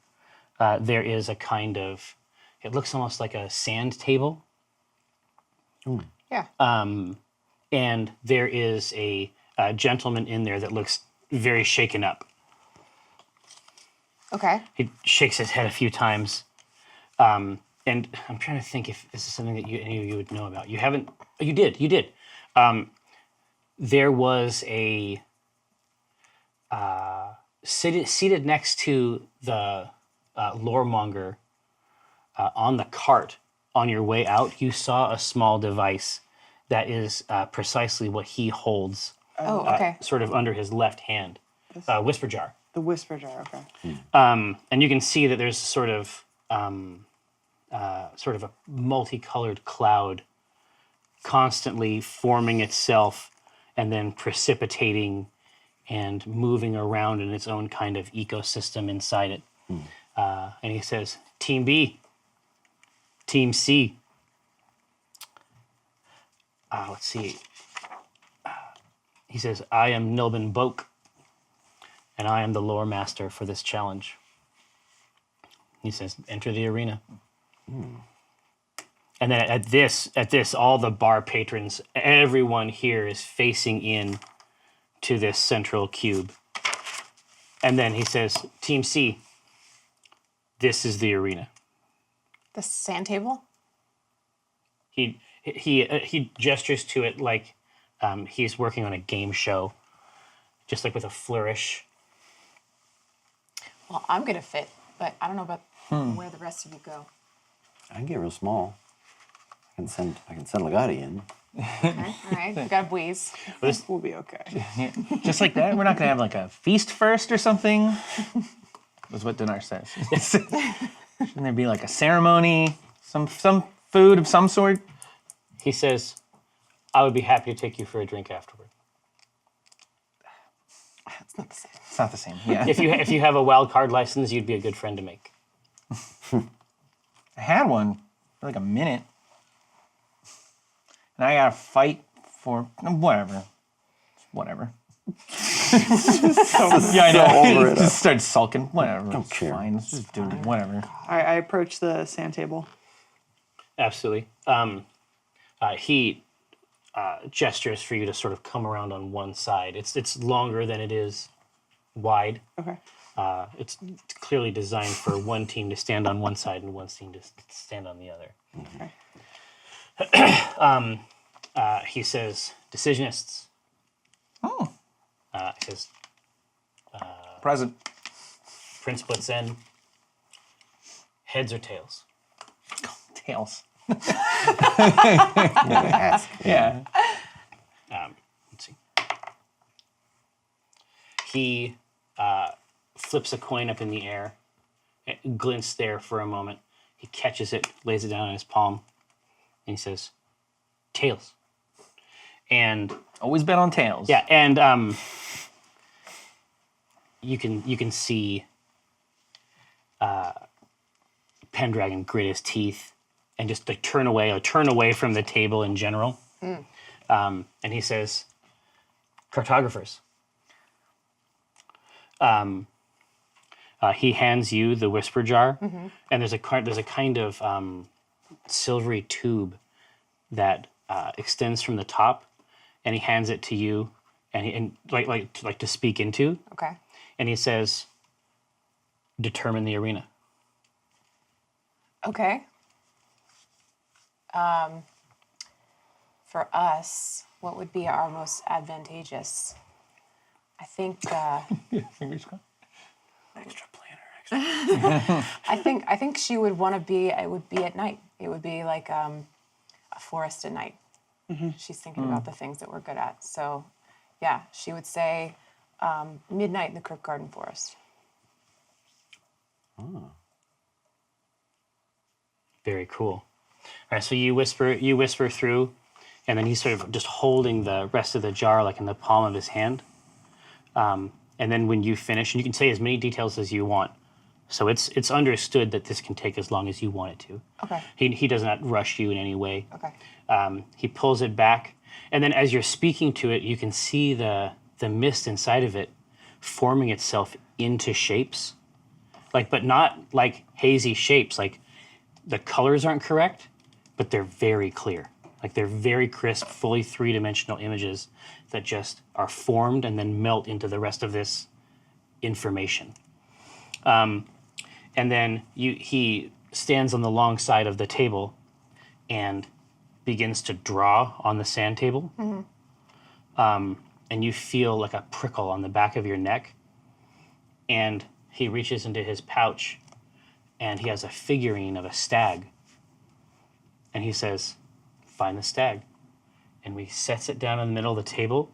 there is a kind of, it looks almost like a sand table. Yeah. And there is a gentleman in there that looks very shaken up. Okay. He shakes his head a few times. And I'm trying to think if this is something that any of you would know about. You haven't, you did. There was a, seated next to the loremonger on the cart on your way out, you saw a small device that is precisely what he holds Oh, okay. sort of under his left hand. Whisper jar. The whisper jar. Okay. And you can see that there's sort of a multicolored cloud constantly forming itself and then precipitating and moving around in its own kind of ecosystem inside it. And he says, Team B, Team C. Let's see. He says, I am Nilbin Boak, and I am the lore master for this challenge. He says, enter the arena. And then at this, all the bar patrons, everyone here is facing in to this central cube. And then he says, Team C, this is the arena. The sand table? He gestures to it like he's working on a game show, just like with a flourish. Well, I'm going to fit, but I don't know about where the rest of you go. I can get real small. I can send Legati in. Okay, all right. We've got a wheeze. We'll be okay. Yeah. Just like that? We're not going to have like a feast first or something? That's what Dinar says. Shouldn't there be like a ceremony? Some food of some sort? He says, I would be happy to take you for a drink afterward. It's not the same. It's not the same. Yeah. If you have a wild card license, you'd be a good friend to make. I had one for like a minute. And I got to fight for whatever. Whatever. Yeah, I know. over it Just start sulking. Whatever. Don't It's care. fine. Let's just do it. Whatever. I approach the sand table. Absolutely. He gestures for you to sort of come around on one side. It's longer than it is wide. Okay. It's clearly designed for one team to stand on one side and one team to stand on the other. Okay. He says, decisionists. Oh. He says, Present. Prince puts in heads or tails. Tails. Ask. Yeah. Let's see. He flips a coin up in the air. It glints there for a moment. He catches it, lays it down in his palm, and he says, "Tails." And Always bet on tails. yeah, and you can see Pendragon grit his teeth and just like turn away from the table in general. And he says, "Cartographers." He hands you the whisper jar, and there's a kind of silvery tube that extends from the top, and he hands it to you, and like to speak into, Okay. and he says, "Determine the arena." Okay. For us, what would be our most advantageous? I think. Fingers crossed. Extra planner. I think she would want to be. It would be at night. It would be like a forest at night. She's thinking about the things that we're good at. So, yeah, she would say midnight in the Crypt Garden Forest. Very cool. All right, so you whisper through, and then he's sort of just holding the rest of the jar like in the palm of his hand. And then when you finish, and you can say as many details as you want. So it's understood that this can take as long as you want it to. Okay. He does not rush you in any way. Okay. He pulls it back, and then as you're speaking to it, you can see the mist inside of it forming itself into shapes, but not like hazy shapes. Like the colors aren't correct, but they're very clear. Like they're very crisp, fully three-dimensional images that just are formed and then melt into the rest of this information. And then he stands on the long side of the table and begins to draw on the sand table. And you feel like a prickle on the back of your neck. And he reaches into his pouch and he has a figurine of a stag. And he says, "Find the stag." And he sets it down in the middle of the table.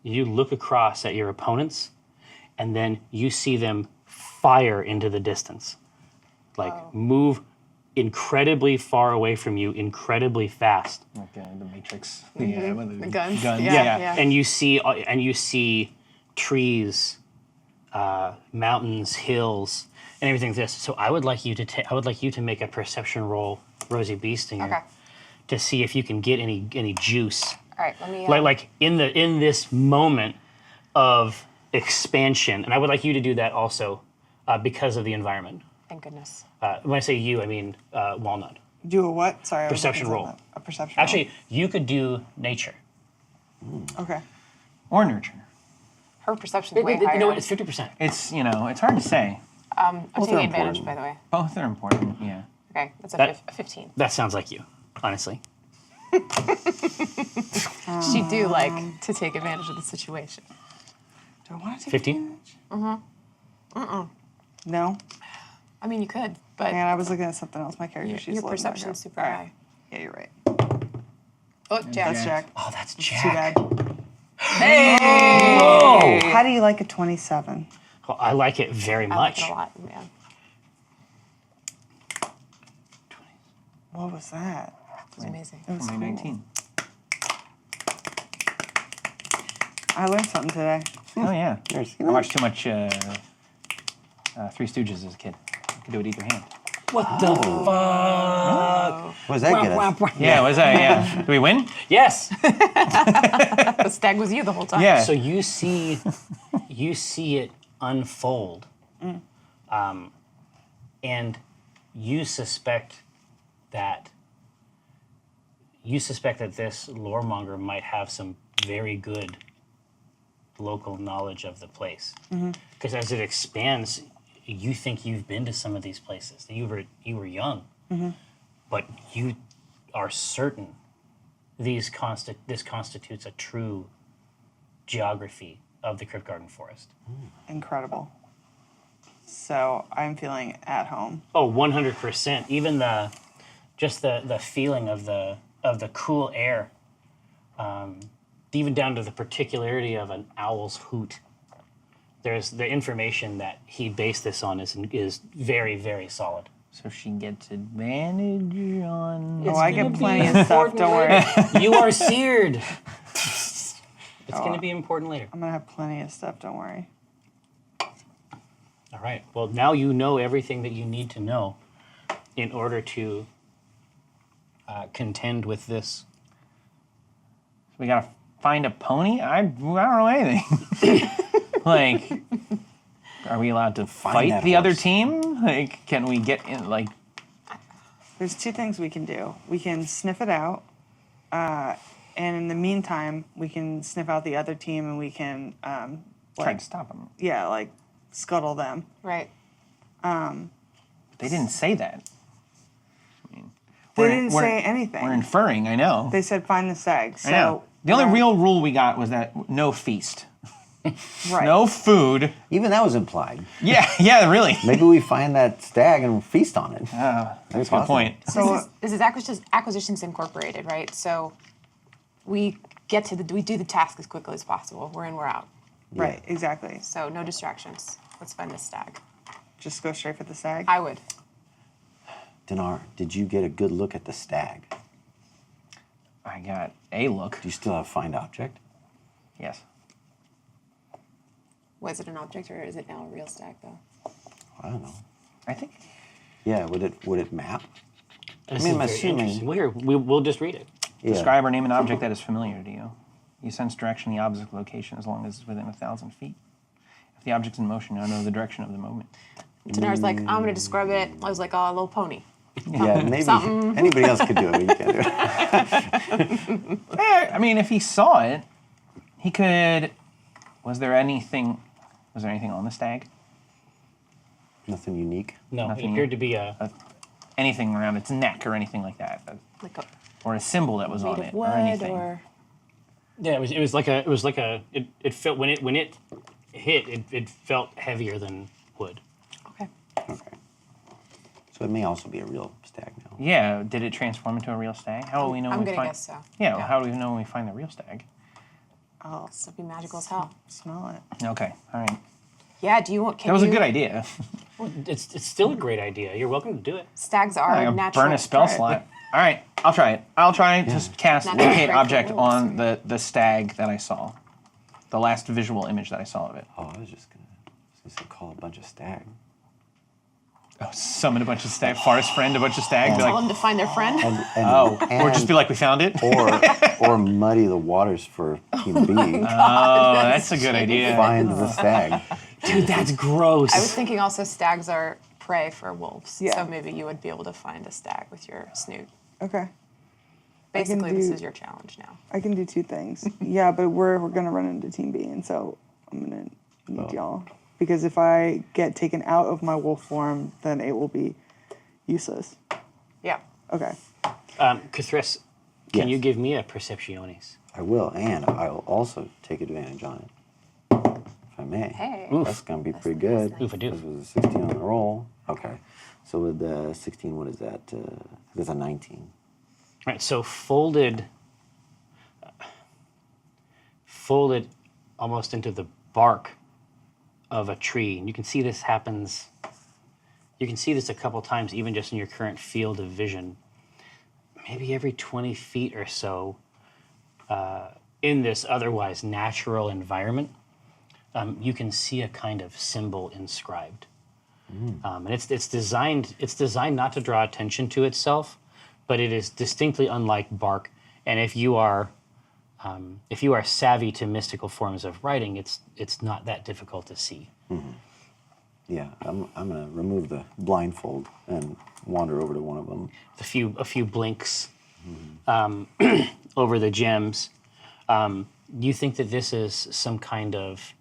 You look across at your opponents, and then you see them fire into the distance. Move incredibly far away from you, incredibly fast. Like the Matrix. Yeah, The guns. Guns. Yeah. And you see trees, mountains, hills, and everything. This. So I would like you to make a perception roll, Rosie Beestinger, Okay. to see if you can get any juice. All right. Let me. Like in this moment of expansion, and I would like you to do that also because of the environment. Thank goodness. When I say you, I mean Walnut. Do a what? Sorry. I was Perception looking roll. at that. A perception roll. Actually, you could do nature. Okay. Or nurture. Her perception's way higher. No, it's 50%. It's it's hard to say. I'm taking are advantage, important. by the way. Both are important. Yeah. Okay, that's That- a 15. That sounds like you, honestly. She do like to take advantage of the situation. Do I want to take 15? advantage? No. I mean, you could, but Man, I was looking at something else. My character she's your loading back perception's up. super All right. high. Yeah, you're right. Oh, Jack. That's Jack. Oh, that's Too Jack. bad. Hey! How do you like a 27? Well, I like it very I like much. it a lot, yeah. What was that? It was amazing. It was cool. 2019. I learned something today. Oh yeah. There's- I watched too much Three Stooges as a kid. You could do it with either hand. What the fuck? What was that good at? Yeah, was that? Yeah. Did we win? Yes. The stag was you the whole time. Yeah. So you see it unfold, and you suspect that this loremonger might have some very good local knowledge of the place. Because as it expands, you think you've been to some of these places. You were young, but you are certain this constitutes a true geography of the Crypt Garden Forest. Incredible. So I'm feeling at home. Oh, 100%. Even the feeling of the cool air, even down to the particularity of an owl's hoot. There's the information that he based this on is very, very solid. So she gets advantage on. Oh, I get plenty of stuff. Don't worry. You are seared. It's going to be important later. I'm gonna have plenty of stuff. Don't worry. All right. Well, now you know everything that you need to know in order to contend with this. We gotta find a pony. I don't know anything. Like, are we allowed to fight that the other horse. team? Like, can we get in? Like, There's two things we can do. We can sniff it out, and in the meantime, we can sniff out the other team, and we can try to stop them. yeah, like scuttle them. Right. They didn't say that. I mean, They didn't say anything. We're inferring. I know. They said find the stag. So I know. The only real rule we got was that no feast, right. no food. Even that was implied. Yeah, really. Maybe we find that stag and feast on it. That's a good point. So This is Acquisitions Incorporated, right? So we do the task as quickly as possible. We're in, we're out. right, exactly. So no distractions. Let's find this stag. Just go straight for the stag. I would. Dinar, did you get a good look at the stag? I got a look. Do you still have find object? Yes. Was it an object or is it now a real stag though? I don't know. I think. Yeah, would it map? This mean, is I'm very assuming- interesting. Well, here, we'll just read it. Yeah. Describe or name an object that is familiar to you. You sense direction, the object's location, as long as it's within 1,000 feet. If the object's in motion, you'll know the direction of the movement. Tanar's like, I'm gonna describe it. I was like, oh, a little pony. Yeah, maybe Something. anybody else could do it, but you can't do it. I mean, if he saw it, he could. Was there anything on the stag? Nothing unique. No, Nothing it appeared to be a. Anything around its neck or anything like that, Like a or a symbol that was made on of it, wood or anything. or Yeah, it felt when it hit, it felt heavier than wood. okay. Okay. So it may also be a real stag now. Yeah, did it transform into a real stag? How will we know I'm when we gonna find? guess so. Yeah, well, how do we know when we find the real stag? I'll This will be magical as hell. smell it. Okay, all right. Yeah. Do you want? That was a good idea. It's still a great idea. You're welcome to do it. Stags are I natural. burn a spell prey. slot. All right, I'll try it. I'll try to cast Natural locate prey for object wolves, on the stag that I saw. The last visual image that I saw of it. Oh, I was just gonna say call a bunch of stag. Oh, summon a bunch of stag. Forest friend a bunch of stag. Be Tell like, them to find their friend. or just be like, we found it. or muddy the waters for Team B. Oh, that's a good idea. Find the stag. Dude, that's gross. I was thinking also stags are prey for wolves. Yeah. So maybe you would be able to find a stag with your snoot. Okay. Basically, this do- is your challenge now. I can do two things. Yeah, but we're gonna run into Team B, and so I'm gonna need Oh. y'all because if I get taken out of my wolf form, then it will be useless. Yeah. Okay. Cthulhu, can Yes. you give me a Perceptionis? I will, and I'll also take advantage on it. If I may. Hey. That's gonna be pretty good. Oof, I do. This was a 16 on the roll. Okay. So with the 16, what is that? That's a 19. All right, so folded almost into the bark of a tree, and you can see this happens. You can see this a couple times, even just in your current field of vision. Maybe every 20 feet or so, in this otherwise natural environment, you can see a kind of symbol inscribed, and it's designed not to draw attention to itself, but it is distinctly unlike bark. And if you are savvy to mystical forms of writing, it's not that difficult to see. Yeah, I'm gonna remove the blindfold and wander over to one of them. A few blinks over the gems. You think that this is some kind of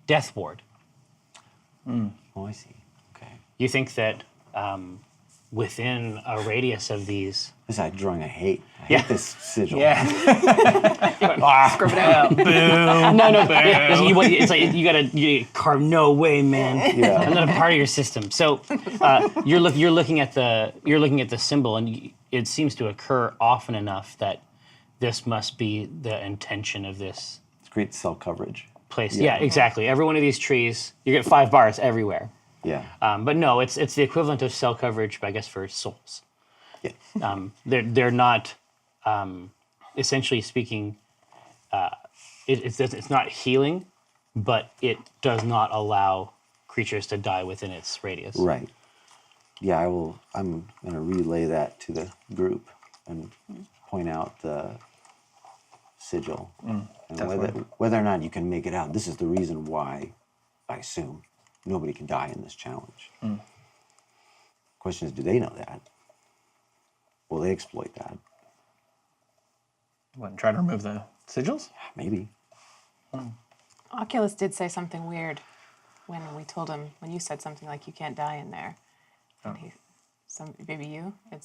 death ward. Oh, I see. Okay. You think that within a radius of these. Besides drawing, I hate Yeah. this sigil. Yeah. Scribble it out. No, yeah, it's like you gotta carve. No way, man. Yeah. I'm not a part of your system. So you're looking at the symbol, and it seems to occur often enough that this must be the intention of this It's great cell coverage. place. Yeah, exactly. Every one of these trees, you get 5 bars everywhere. Yeah. But no, it's the equivalent of cell coverage, I guess, for souls. Yeah. They're not, essentially speaking, it's not healing, but it does not allow creatures to die within its radius. Right. Yeah, I'm going to relay that to the group and point out the sigil. And definitely. whether or not you can make it out, this is the reason why I assume nobody can die in this challenge. Question is, do they know that? Will they exploit that? What, try to remove the sigils? Maybe. Oculus did say something weird when we told him, when you said something like you can't die in there. And maybe you, it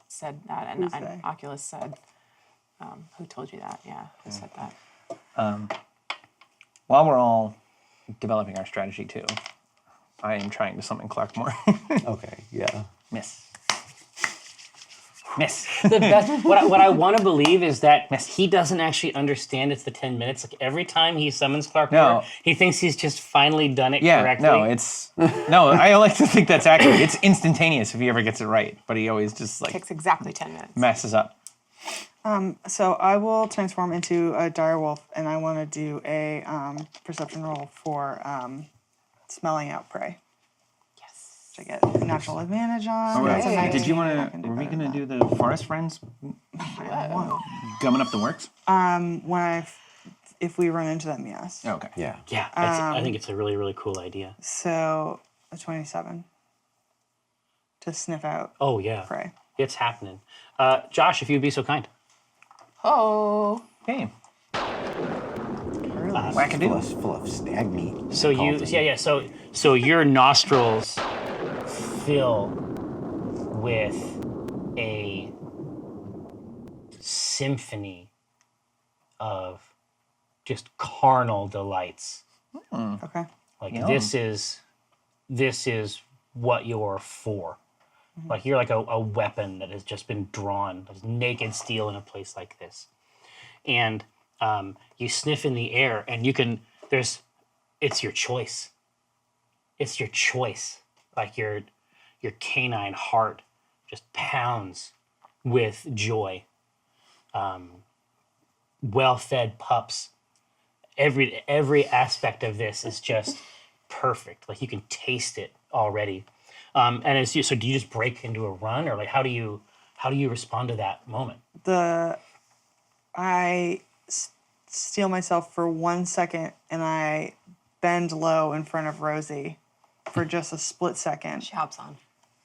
said that, and, Who's they? and Oculus said, who told you that? Yeah, who said that? While we're all developing our strategy too, I am trying to summon Clark more. Okay, yeah. Miss. The best, what I want to believe is that he doesn't actually understand it's the 10 minutes. Like every time he summons Clark, No. he thinks he's just finally done it Yeah, correctly. no, I like to think that's accurate. It's instantaneous if he ever gets it right, but he always just like Takes exactly 10 minutes. messes up. So I will transform into a direwolf, and I want to do a perception roll for smelling out prey. Yes. Which I get natural advantage on. Alright, That's a 19. did you want I to? can Were we better gonna than do the forest friends gumming up the works? that. If we run into them, yes. Okay. Yeah. Yeah, I think it's a really, really cool idea. So a 27 to sniff out Oh, yeah. prey. It's happening. Josh, if you'd be so kind. Oh. Okay. Really? Wackadoo. Full of stag meat. So I called it. So your nostrils fill with a symphony of just carnal delights. Okay. Like Yum. this is what you're for. Like you're like a weapon that has just been drawn, like naked steel in a place like this. And you sniff in the air and it's your choice. It's your choice. Like your canine heart just pounds with joy. Well-fed pups. Every aspect of this is just perfect. Like you can taste it already. And so do you just break into a run, or like how do you respond to that moment? I steal myself for 1 second and I bend low in front of Rosie for just a split second, She hops on.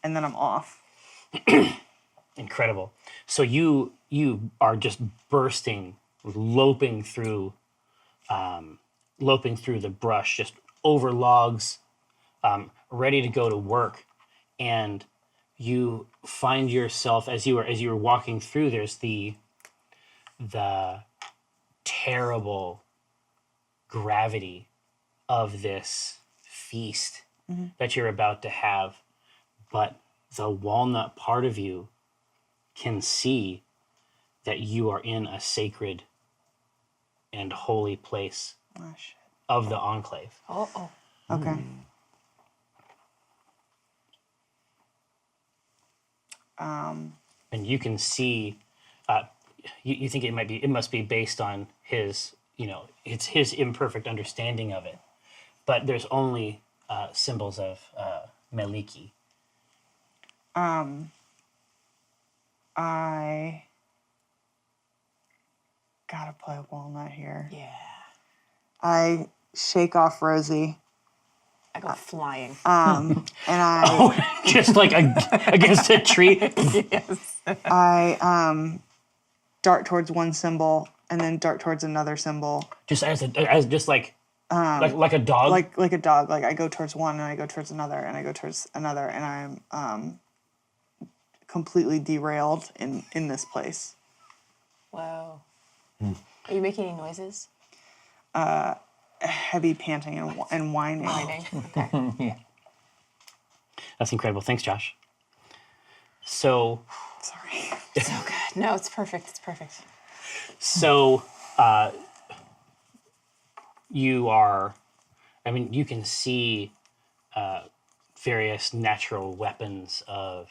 and then I'm off. Incredible. So you are just bursting, loping through the brush, just over logs, ready to go to work, and you find yourself as you were walking through. There's the terrible gravity of this feast that you're about to have, but the walnut part of you can see that you are in a sacred and holy place Oh, shit. of the Enclave. Oh. Okay. And you can see, you think it must be based on his, it's his imperfect understanding of it, but there's only symbols of Meliki. I gotta play walnut here. Yeah. I shake off Rosie, I go flying. and I Just like against a tree. Yes. I dart towards one symbol and then dart towards another symbol, Just like a dog. like a dog. Like I go towards one and I go towards another and I go towards another, and I'm completely derailed in this place. Whoa. Are you making any noises? Heavy panting and whining. Whining. Okay. Yeah. That's incredible. Thanks, Josh. So, Sorry. So good. No, it's perfect. It's perfect. so you are, I mean, you can see various natural weapons of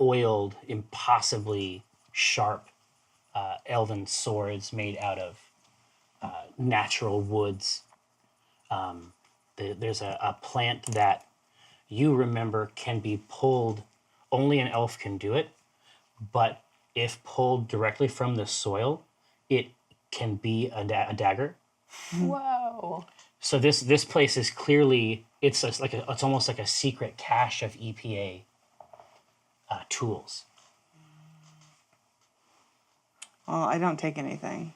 oiled, impossibly sharp elven swords made out of natural woods. There's a plant that you remember can be pulled, only an elf can do it, but if pulled directly from the soil, it can be a dagger. Whoa. So this place is clearly, it's almost like a secret cache of EPA tools. Well, I don't take anything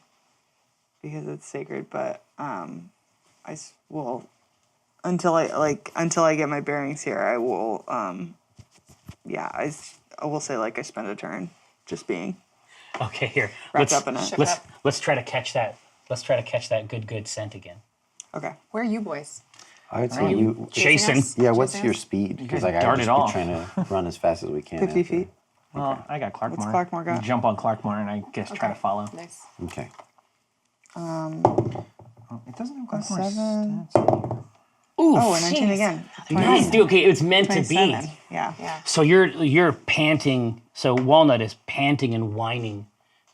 because it's sacred, but will until I get my bearings here. I will I will say like I spend a turn just being Okay, here. wrapped up in it. Let's try to catch that. Let's try to catch that good scent again. Okay. Where are you boys? I would say you. Chasing. us? Yeah, what's Chasing your us? speed? Because guys like I dart would it just be off. trying to run as fast as we can. 50 after. feet. Well, I got Clarkmore. What's Clarkmore got? You jump on Clarkmore and I guess try to follow. Nice. Okay. It doesn't have Clarkmore's 7. stats. Ooh, Oh, and 19 jeez. again. nice. Dude, okay, it's meant to be. 27. Yeah. Yeah. So you're panting. So Walnut is panting and whining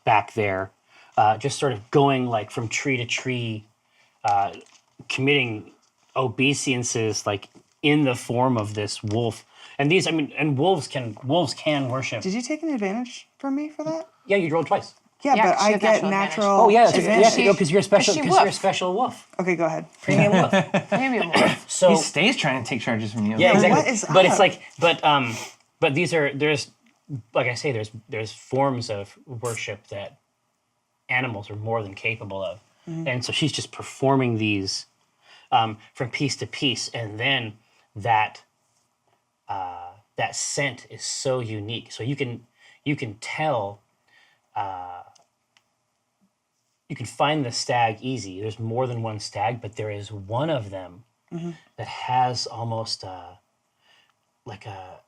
back there, just sort of going like from tree to tree, committing obeisances like in the form of this wolf. And these, I mean, and wolves can worship. Did you take an advantage from me for that? Yeah, you rolled twice. Yeah, Yeah, but she I has get natural natural. Oh yeah, advantage. because you're a special. she Because you're a wolf. special wolf. Okay, go ahead. Premium wolf. Premium wolf. So He stays trying to take charges from you. yeah, exactly. What is but it's up? like, but there's like I say, there's forms of worship that animals are more than capable of, and so she's just performing these from piece to piece, and then that scent is so unique. So you can tell. You can find the stag easy. There's more than one stag, but there is one of them that has almost like a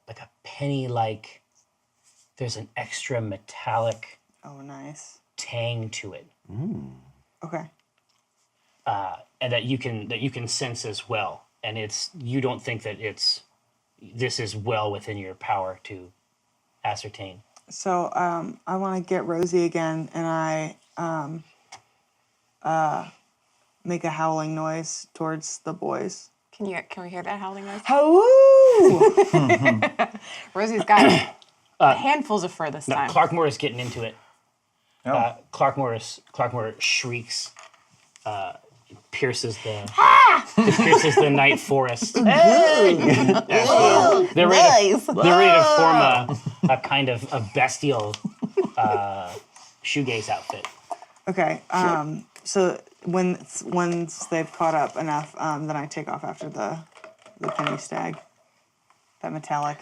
penny like. There's an extra metallic Oh, nice. tang to it, Okay. and that you can sense as well. And you don't think that this is well within your power to ascertain. So I want to get Rosie again, and I make a howling noise towards the boys. Can we hear that howling noise? Howoo! Rosie's got handfuls of fur this No, time. Clarkmore is getting into it. Oh. Clarkmore shrieks, pierces the night forest. They're ready to form a kind of a bestial shoegaze outfit. Okay. So once they've caught up enough, then I take off after the penny stag. That metallic,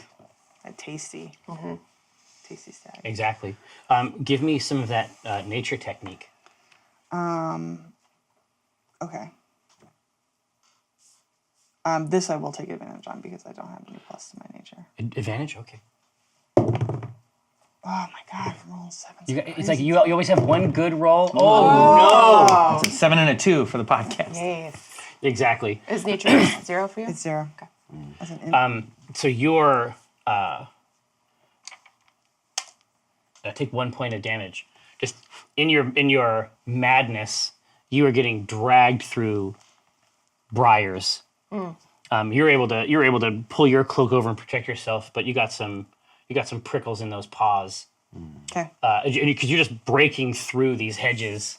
that tasty stag. Exactly. Give me some of that nature technique. Okay. This I will take advantage on because I don't have any plus to my nature. Advantage? Okay. Oh my god, I'm rolling 7. It's like you always have one good roll. Oh, It's a 7 and a 2 for the podcast. Yes. no! Exactly. Is nature 0 for you? It's 0. Okay. That's an So you're take 1 point of damage. Just in your madness, you are getting dragged through briars. You're able to pull your cloak over and protect yourself, but you got some prickles in those paws. Okay. Because you're just breaking through these hedges,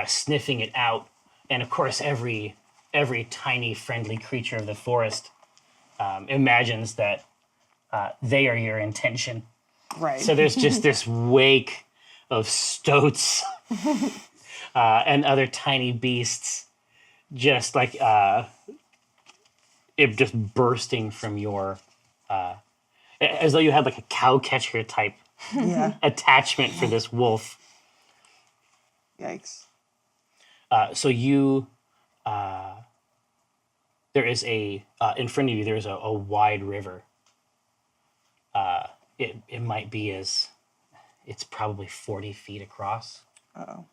sniffing it out, and of course every tiny friendly creature of the forest imagines that they are your intention. Right. So there's just this wake of stoats and other tiny beasts, just like it just bursting from your as though you had like a cow catcher type Yeah. attachment for this wolf. Yikes. So you, there is in front of you, there's a wide river. It might be it's probably 40 feet across. Uh-oh.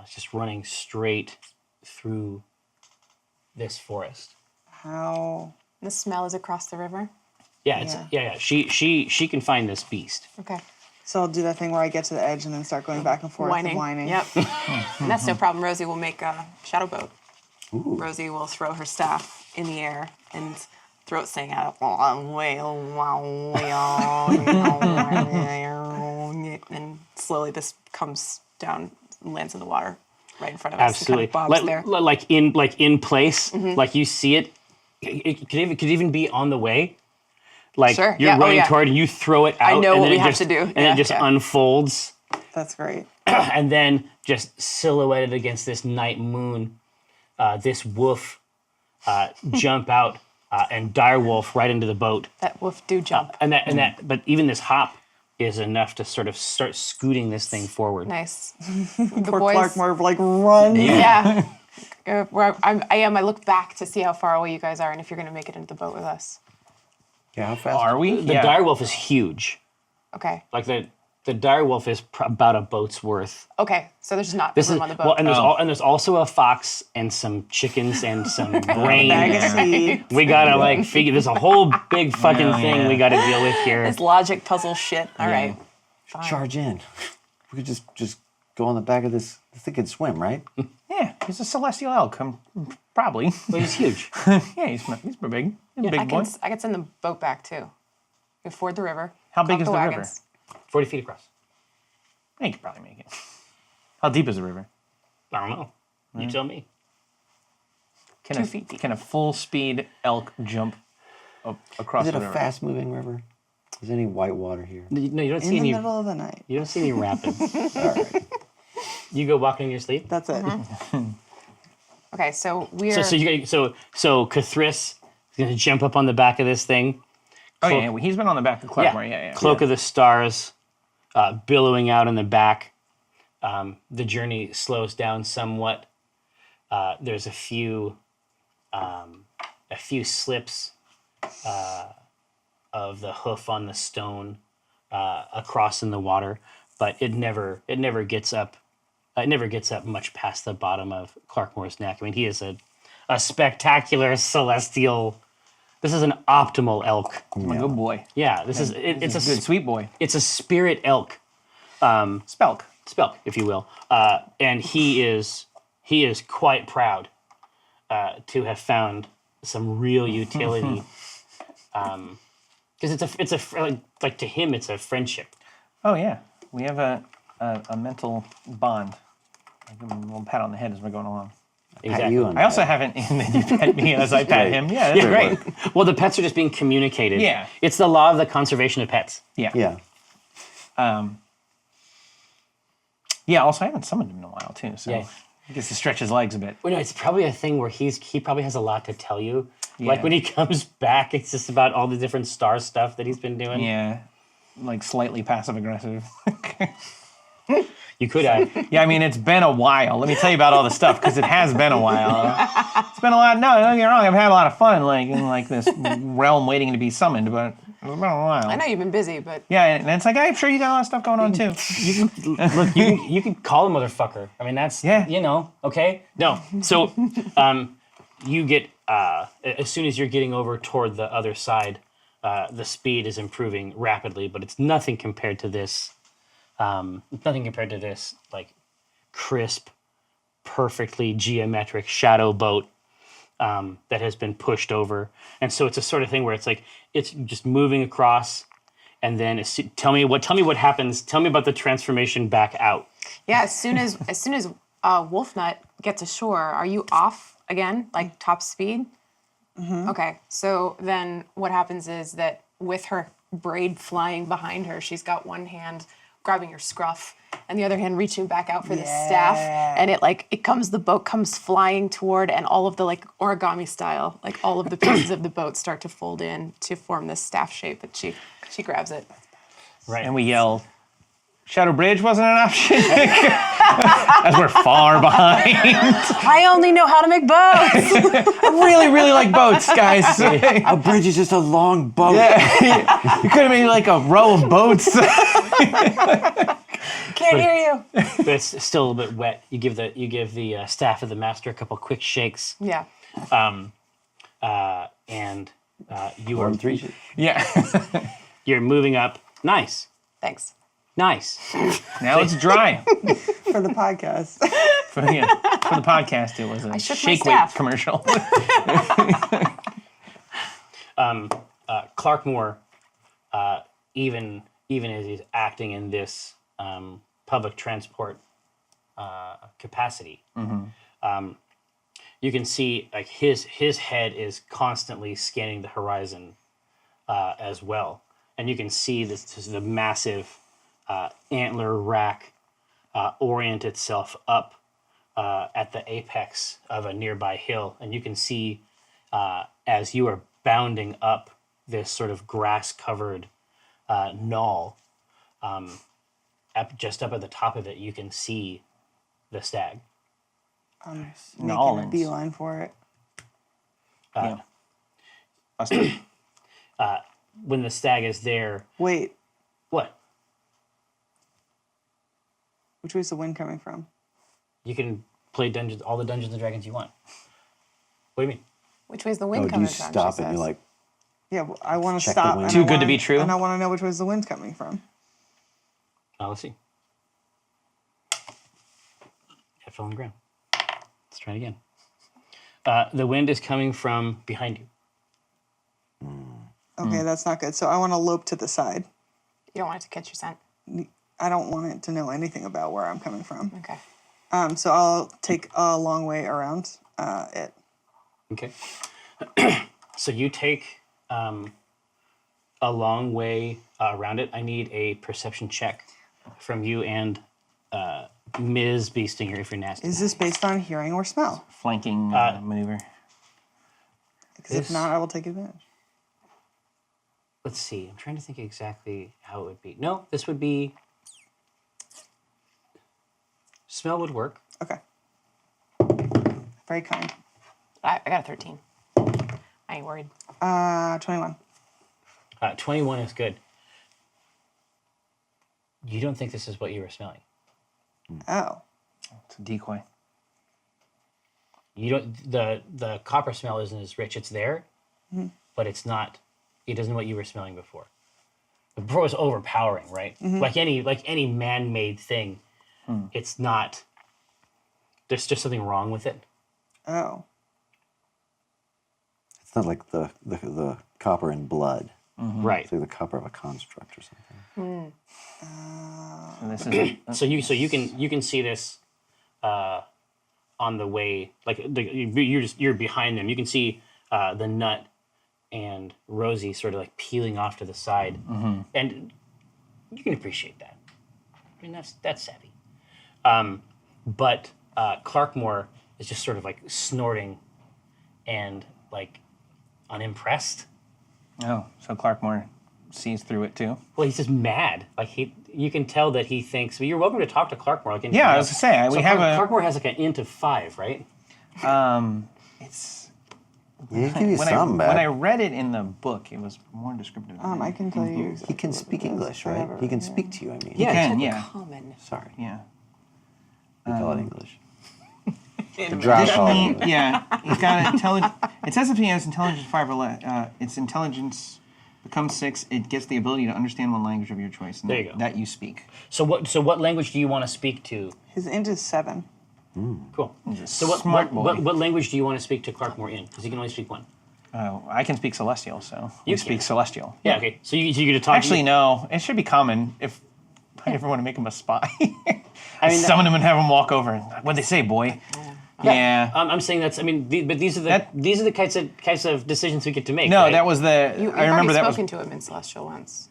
It's just running straight through this forest. How? The smell is across the river. Yeah, yeah. She can find this beast. Okay. So I'll do that thing where I get to the edge and then start going back and forth and whining. Yep. And that's no problem. Rosie will make a shadow boat. Ooh. Rosie will throw her staff in the air and throw it saying out, and slowly this comes down and lands in the water right in front of us. Absolutely. And kind of bobs there. Like in place, like you see it. It could even be on the way. Like Sure, you're yeah, running toward and you throw it out. I know and what then we it have just, to do. And Yeah, it just yeah. unfolds. That's great. And then just silhouetted against this night moon, this wolf jump out and dire wolf right into the boat. That wolf do jump. But even this hop is enough to sort of start scooting this thing forward. Nice. The Poor boys. Clark more like run. Yeah. I look back to see how far away you guys are and if you're going to make it into the boat with us. Yeah, how fast? Are we? The dire wolf is huge. Okay. Like the dire wolf is about a boat's worth. Okay. So there's not This room is on the boat. well, and there's also a fox and some chickens and some grain. Bag of there. seed. We gotta like figure. There's a whole big fucking thing we gotta deal with here. It's logic puzzle shit. All right. Charge in. We could just go on the back of this. This thing can swim, right? Yeah, he's a celestial elk. Probably. Well, he's huge. Yeah, he's big. He's a big boy. I can send the boat back too. We ford the river. How big conk is the river? wagons. 40 feet across. He could probably make it. How deep is the river? I don't know. You tell me. Can 2 feet deep. Can a full speed elk jump across Is it the a river? fast moving river? Is there any white water here? No, you don't In see the any. middle of the night. You don't see any rapids. All right. You go walking in your sleep. That's it. Okay, so we're. So Cathris is gonna jump up on the back of this thing. Oh yeah, he's been on the back of Clarkmore. Yeah. Cloak of the Stars, billowing out in the back. The journey slows down somewhat. There's a few slips of the hoof on the stone across in the water, but it never gets up. It never gets up much past the bottom of Clarkmore's neck. I mean, he is a spectacular celestial. This is an optimal elk. I'm a good boy. Yeah, it's a Good sweet boy. It's a spirit elk. Spelk. Spelk, if you will, and he is quite proud to have found some real utility, because it's like to him it's a friendship. Oh yeah, we have a mental bond. I give him a little pat on the head as we're going along. Exactly. You on I also that. haven't. And then you pet me as I pet him. Yeah, that's great. Well, the pets are just being communicated. Yeah. It's the law of the conservation of pets. Yeah. Yeah. Yeah. Also, I haven't summoned him in a while too, so Yeah. he gets to stretch his legs a bit. Well, no, it's probably a thing where he probably has a lot to tell you. Yeah. Like when he comes back, it's just about all the different star stuff that he's been doing. Yeah, like slightly passive aggressive. You could have. Yeah, I mean, it's been a while. Let me tell you about all the stuff, because it has been a while. It's been a lot. No, don't get me wrong. I've had a lot of fun, like in like this realm waiting to be summoned, but it's been a while. I know you've been busy, but Yeah, and it's like, I'm sure you got a lot of stuff going on too. You can call him motherfucker. I mean, that's Yeah. okay. No, so you get as soon as you're getting over toward the other side, the speed is improving rapidly, but it's nothing compared to this. Like crisp, perfectly geometric shadow boat that has been pushed over, and so it's a sort of thing where it's like it's just moving across, and then tell me what happens. Tell me about the transformation back out. yeah, as soon as Wolfnut gets ashore, are you off again, like top speed? Mm-hmm. Okay, so then what happens is that with her braid flying behind her, she's got one hand grabbing your scruff, and the other hand reaching back out for the staff, and the boat comes flying toward, and all of the like origami style, like all of the pieces of the boat start to fold in to form this staff shape, and she grabs it. Right. And we yell, Shadow Bridge wasn't an option? As we're far behind. I only know how to make boats. I really, really like boats, guys. A bridge is just a long boat. You could have made like a row of boats. Can't hear you. But it's still a little bit wet. You give the staff of the master a couple quick shakes, Yeah. and you are Yeah. you're moving up. Nice. Thanks. Nice. Now it's dry. For the podcast. For the podcast, it was a shook my shake weight staff. commercial. Clarkmore, even as he's acting in this public transport capacity, you can see like his head is constantly scanning the horizon as well, and you can see the massive antler rack orient itself up at the apex of a nearby hill, and you can see as you are bounding up this sort of grass-covered knoll, just up at the top of it, you can see the stag. Making a Nolans. beeline for it. Yeah. When the stag is there, Wait, what? which way's the wind coming from? You can play all the Dungeons and Dragons you want. What do you mean? Which way's the wind Oh, do coming you from? stop she and you're says. like, Yeah, well, I want to Check the stop. wind. and Too I good to wanna- be true? And I want to know which way's the wind coming from. Let's see. At fallen ground. Let's try it again. The wind is coming from behind you. Okay, that's not good. So I want to lope to the side. You don't want it to catch your scent. I don't want it to know anything about where I'm coming from. Okay. So I'll take a long way around it. Okay. So you take a long way around it. I need a perception check from you and Ms. Beestinger if you're nasty. Is this based on hearing or smell? Flanking maneuver. Because if not, I will take advantage. Let's see. I'm trying to think exactly how it would be. No, this would be... Smell would work. Okay. Very kind. I got a 13. I ain't worried. 21. 21 is good. You don't think this is what you were smelling. Oh. It's a decoy. You don't. The copper smell isn't as rich. It's there, but it's not. It isn't what you were smelling before. Before was overpowering, right? Like any man-made thing, it's not. There's just something wrong with it. Oh. it's not like the copper in blood. Right. It's like the copper of a construct or something. So this is So you can see this on the way, like you're behind them. You can see the nut and Rosie sort of like peeling off to the side, and you can appreciate that. I mean that's savvy. But Clarkmore is just sort of like snorting and like unimpressed. oh, so Clarkmore sees through it too. Well, he's just mad. Like you can tell that he thinks. Well, you're welcome to talk to Clarkmore. Like Yeah, I was gonna say we have Clarkmore has like an int of 5, right? It's Yeah, give you when some I back. read it in the book, it was more descriptive. I can tell you. He can speak English, right? He can speak to you, I mean. Yeah, can, exactly. yeah, Common. Sorry. yeah. We call it English. Additionally, yeah, it's got intelligence. It says if he has intelligence 5 or less, its intelligence becomes 6. It gets the ability to understand one language of your choice. And There you go. That you speak. So what language do you want to speak to? His int is 7. Cool. a So smart boy. what language do you want to speak to Clarkmore in? Because he can only speak one. Oh, I can speak Celestial, so You we speak can. Celestial. Yeah. Okay. So you get to talk. Actually, no. It should be common if I ever want to make him a spy. I mean, Summon him and have him walk over. What'd they say, boy? Yeah. I'm saying that's. I mean, but these are the kinds of decisions we get to make. No, right? that was the. You've I remember already that was. spoken to him in Celestial once.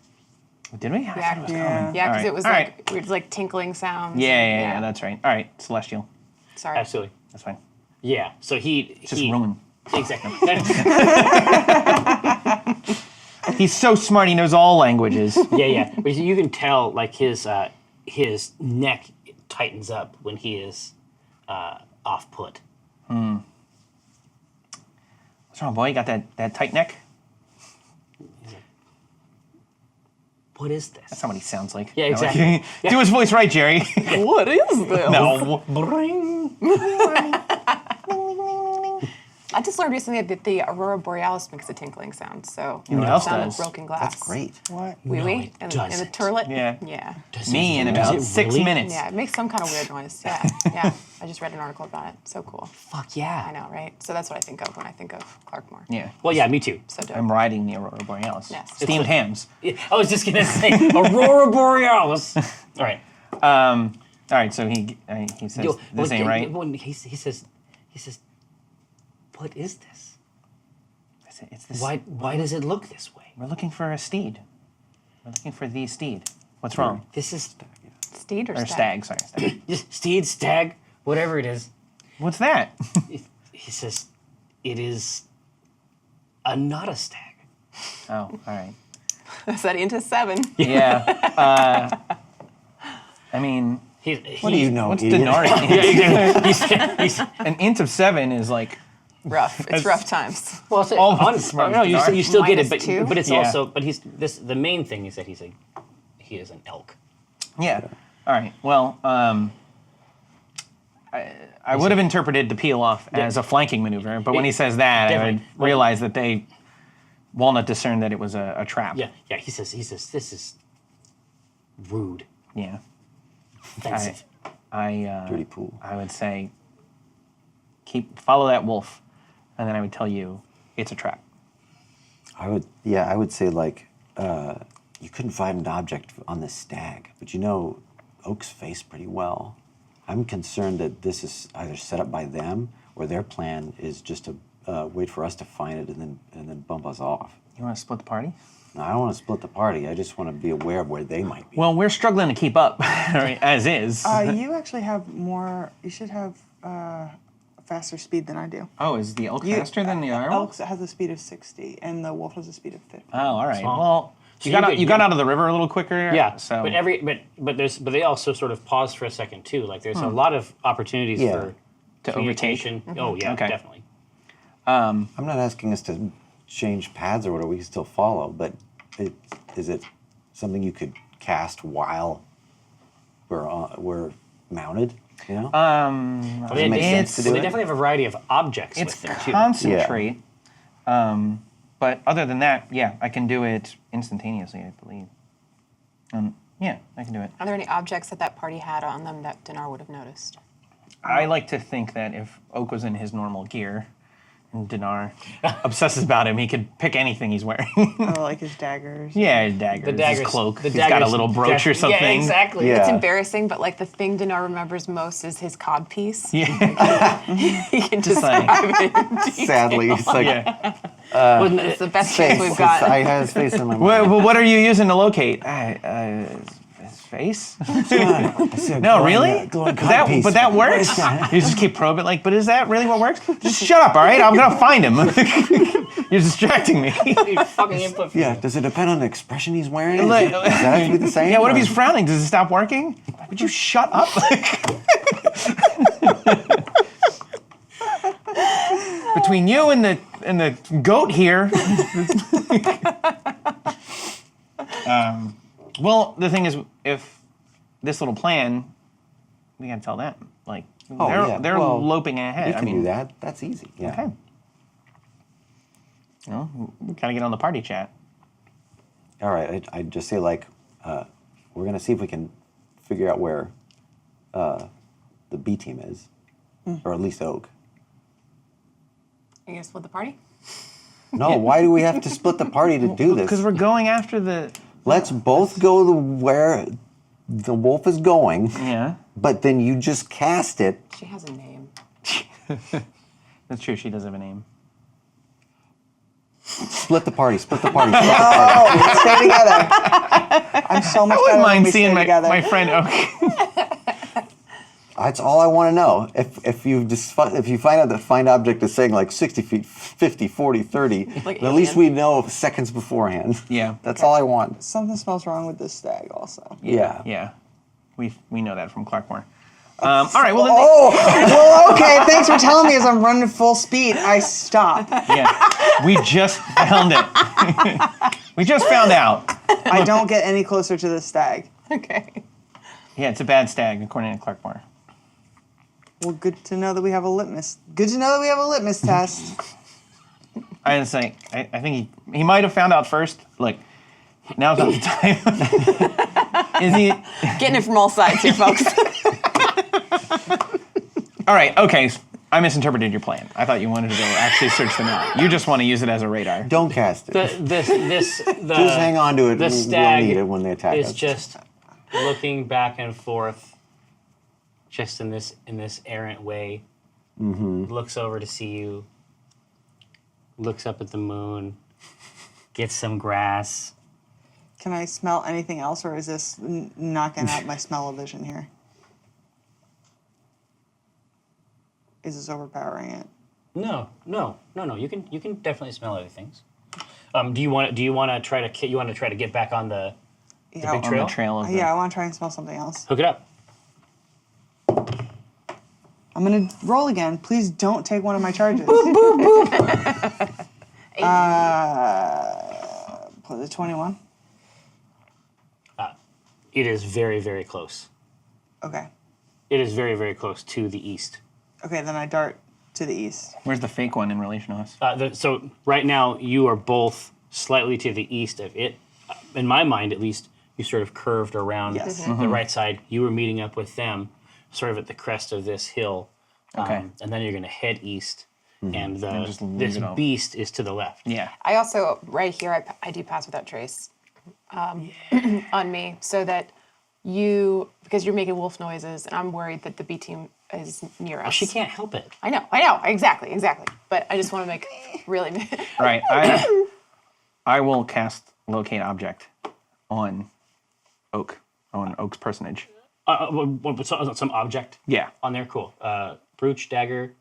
Did we? I thought it was Yeah. common. Yeah, because All it was right. like weird, like tinkling sounds. Yeah, that's right. All right, Celestial. Sorry. Absolutely. That's fine. Yeah. So It's just Roman. Exactly. He's so smart. He knows all languages. Yeah. But you can tell, like his neck tightens up when he is off put. What's wrong, boy? You got that tight neck? What is this? That's not what he sounds like. Yeah, No, exactly. Do his voice right, Jerry. What is this? No. I just learned recently that the Aurora Borealis makes a tinkling sound. So know what else sound of does? broken glass. That's great. What? Wee No, wee it in the doesn't. turlet. Yeah. Yeah. Me in Does about it 6 really? minutes. Yeah, it makes some kind of weird noise. Yeah, yeah. I just read an article about it. So cool. Fuck yeah. I know, right? So that's what I think of when I think of Clarkmore. Yeah. Well, yeah, me too. So dope. I'm riding the Aurora Borealis. Yes. Steamed hams. Yeah, I was just gonna say Aurora Borealis. All right. All right, so he says, Yo, this ain't right. He says, what is this? It's this. Why does it look this way? We're looking for a steed. We're looking for the steed. What's wrong? This is Steed or Or stag? stag, sorry, stag. steed, stag, whatever it is. What's that? He says, it is not a stag. Oh, all right. Is that into 7? Yeah. I mean, What do you know, what's idiot? Denari? He's An int of 7 is like, Rough. It's rough times. well, it's Almost as smart no, as you, Denari. you still get it, -2? but it's Yeah. also the main thing is that he is an elk. yeah. All right. Well, I would have interpreted the peel off as a flanking maneuver, but when he says that, I would Definitely. realize that Walnut discerned that it was a trap. Yeah. He says this is rude, Yeah. offensive. Dirty pool. I would say follow that wolf, and then I would tell you it's a trap. I would say like you couldn't find an object on this stag, but you know Oak's face pretty well. I'm concerned that this is either set up by them or their plan is just to wait for us to find it and then bump us off. You want to split the party? No, I don't want to split the party. I just want to be aware of where they might be. Well, we're struggling to keep up, as is. You actually have more. You should have faster speed than I do. Oh, is the elk You- faster than the other one? Elk has a speed of 60, and the wolf has a speed of 50. Oh, all right. Small. Well, So you got out of the river a little quicker. Yeah, So but they also sort of pause for a second too. Like there's a lot of opportunities Yeah. for To communication. Oh yeah, Okay. definitely. I'm not asking us to change paths or whatever. We can still follow, but is it something you could cast while we're mounted? You know? Well, it make sense to do they it? definitely have a variety of objects it's with them too. concentrate. But other than that, yeah, I can do it instantaneously, I believe. Yeah, I can do it. Are there any objects that party had on them that Dinar would have noticed? I like to think that if Oak was in his normal gear, and Dinar obsesses about him, he could pick anything he's wearing. Oh, like his daggers. Yeah, his daggers, daggers- his cloak. the He's got a daggers little brooch or something. Yeah, exactly. Yeah. It's embarrassing, but like the thing Dinar remembers most is his cod piece. Yeah. He can Just describe like, it in detail. Sadly, it's like yeah. It's the best chance face. we've got. I had his face in my mind. What are you using to locate? His face? No, really? But that works? You just keep probing, like, but is that really what works? Just shut up, all right? I'm gonna find him. You're distracting me. Fucking input. From Yeah, you. does it depend on the expression he's wearing? Does Like- that have to be the same? Yeah, what if or- he's frowning? Does it stop working? Would you shut up? Between you and the goat here. Well, the thing is, if this little plan, we gotta tell them. Like, Oh, they're Well, loping ahead. We I can mean, do that. That's easy. Yeah. Okay. You know, we gotta get on the party chat. All right. I'd just say like, we're gonna see if we can figure out where the B team is, or at least Oak. Are you gonna split the party? No, why do we have to split the party to do this? Because we're going after the. Let's both go to where the wolf is going, Yeah, but then you just cast it. She has a name. that's true. She does have a name. Split the party. Split the party. Oh, stay together. I'm so much I better wouldn't when mind we seeing stay together. my friend Oak. That's all I want to know. If you find out that find object is saying like 60 feet, 50, 40, 30, Like at least alien. we know seconds beforehand. Yeah. That's all I want. Something smells wrong with this stag also. Yeah. Yeah. We know that from Clarkmore. All right, well, then Well, okay, thanks for telling me as I'm running full speed. I stop. yeah. We just found it. We just found out. I don't get any closer to the stag. Okay. Yeah, it's a bad stag, according to Clarkmore. Well, good to know that we have a litmus. Good to know that we have a litmus test. I was like, I think he might have found out first. Like, now's not the time. Is he? Getting it from all sides here, folks. All right, okay. I misinterpreted your plan. I thought you wanted to go actually search them out. You just want to use it as a radar. Don't cast it. Just Just hang on to it. The We'll stag need it when they attack is us. just looking back and forth, just in this errant way. Looks over to see you. Looks up at the moon. Gets some grass. Can I smell anything else, or is this knocking out my smell-o-vision here? Is this overpowering it? No. You can definitely smell other things. Do you want to try to get back on the big On trail? the trail of the... Yeah, I want to try and smell something else. Hook it up. I'm gonna roll again. Please don't take one of my charges. Put the 21. It is very, very close. Okay. It is very, very close to the east. Okay, then I dart to the east. Where's the fake one in relation to us? So right now you are both slightly to the east of it. In my mind, at least, you sort of curved around Yes. the right side. You were meeting up with them, sort of at the crest of this hill. Okay. And then you're going to head east, and just leave this it all. beast is to the left. Yeah. I also, right here, I do pass without trace on me, so that because you're making wolf noises, and I'm worried that the B team is near us. She can't help it. I know, exactly. But I just want to make really. Right. I will cast locate object on Oak's personage. Some object Yeah. on there. Cool. Brooch, dagger.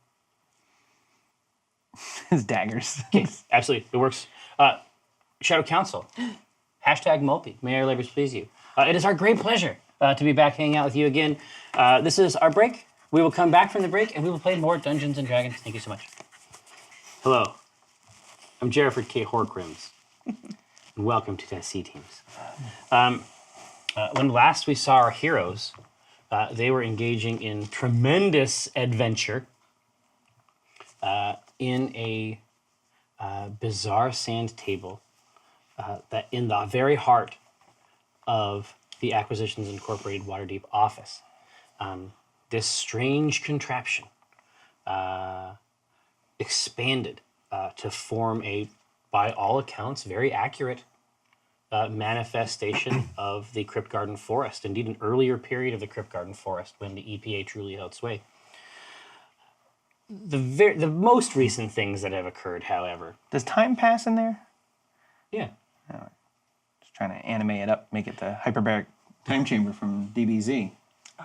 His daggers. Okay, absolutely, it works. Shadow Council. #Mulpy. May our labors please you. It is our great pleasure to be back hanging out with you again. This is our break. We will come back from the break and we will play more Dungeons and Dragons. Thank you so much. Hello. I'm Jerriford K. Horcrims. And welcome to SC Teams. When last we saw our heroes, they were engaging in tremendous adventure in a bizarre sand table that in the very heart of the Acquisitions Incorporated Waterdeep office. This strange contraption expanded to form a, by all accounts, very accurate manifestation of the Crypt Garden Forest, indeed an earlier period of the Crypt Garden Forest when the EPA truly held sway. The most recent things that have occurred, however, Does time pass in there? yeah, Just trying to animate it up, make it the hyperbaric time chamber from DBZ. Oh,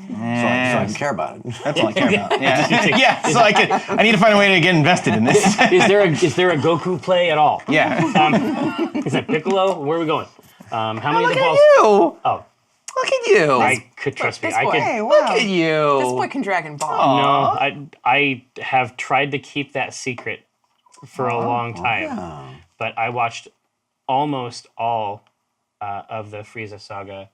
So I can care about it. That's all I care about. Yeah. Yeah. So I need to find a way to get invested in this. is there a Goku play at all? Yeah. Is that Piccolo? Where are we going? How many of the balls? you. Oh, Look at you. I could trust me. this I boy. could. Hey, wow. Look at you. This boy can Dragon Ball. No, I have tried to keep that secret for a long time, but I watched almost all of the Frieza saga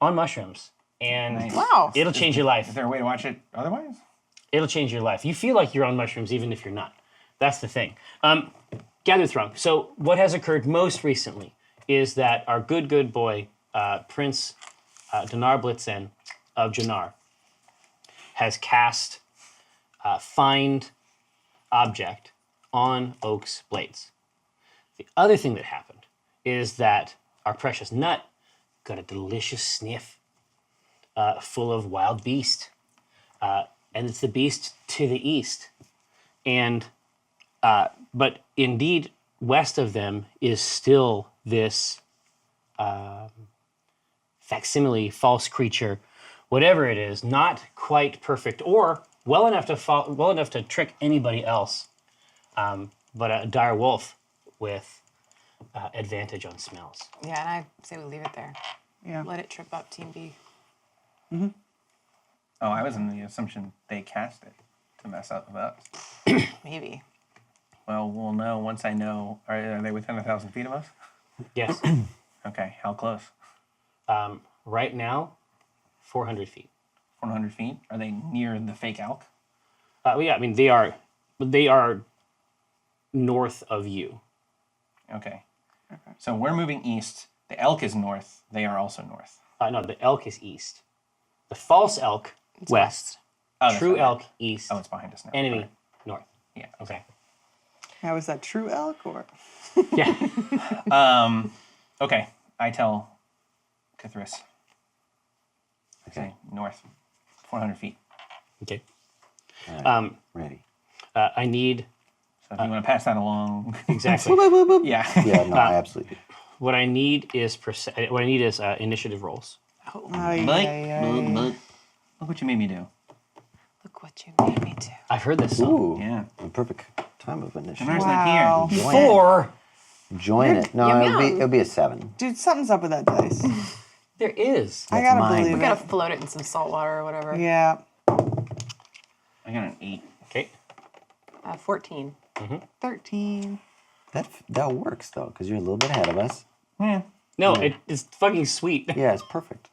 on mushrooms, and Nice. Wow. it'll change your Is life. there a way to watch it otherwise? It'll change your life. You feel like you're on mushrooms even if you're not. That's the thing. Gather Throng. So what has occurred most recently is that our good boy, Prince Dinar Blitzen of Jannar, has cast Find Object on Oak's blades. The other thing that happened is that our precious nut got a delicious sniff full of wild beast. And it's the beast to the east. And But indeed, west of them is still this facsimile, false creature, whatever it is, not quite perfect or well enough to trick anybody else, but a dire wolf with advantage on smells. Yeah, and I say we leave it there. Yeah. Let it trip up Team B. Oh, I was in the assumption they cast it to mess up with us. Maybe. Well, we'll know once I know. Are they within 1,000 feet of us? Yes. Okay, how close? Right now, 400 feet. 400 feet? Are they near the fake elk? Yeah, I mean they are north of you. Okay. So we're moving east. The elk is north. They are also north. No, the elk is east. The false elk west. Oh, that's True right. elk east. Oh, it's behind us now. Enemy Right. north. Yeah. Okay. Now, is that true elk or? Yeah. Okay. I tell Cthulhu. Okay. North. 400 feet. Okay. All right. Ready. I need So if you want to pass that along. exactly. Yeah. Yeah, no, I absolutely do. What I need is initiative rolls. Oh, Ay, Look ay, ay. what you made me do. look what you made me do. I've heard this song. Ooh, Yeah. the perfect time of initiative. Where's Wow. that here? Join Four. it. Join it. No, yum, it'll yum. be a 7. Dude, something's up with that dice. There is. I That's gotta mine. believe We it. gotta float it in some salt water or whatever. Yeah. I got an 8. Okay. 14. 13. That works though, because you're a little bit ahead of us. Yeah. No, it's fucking sweet. Yeah, it's perfect.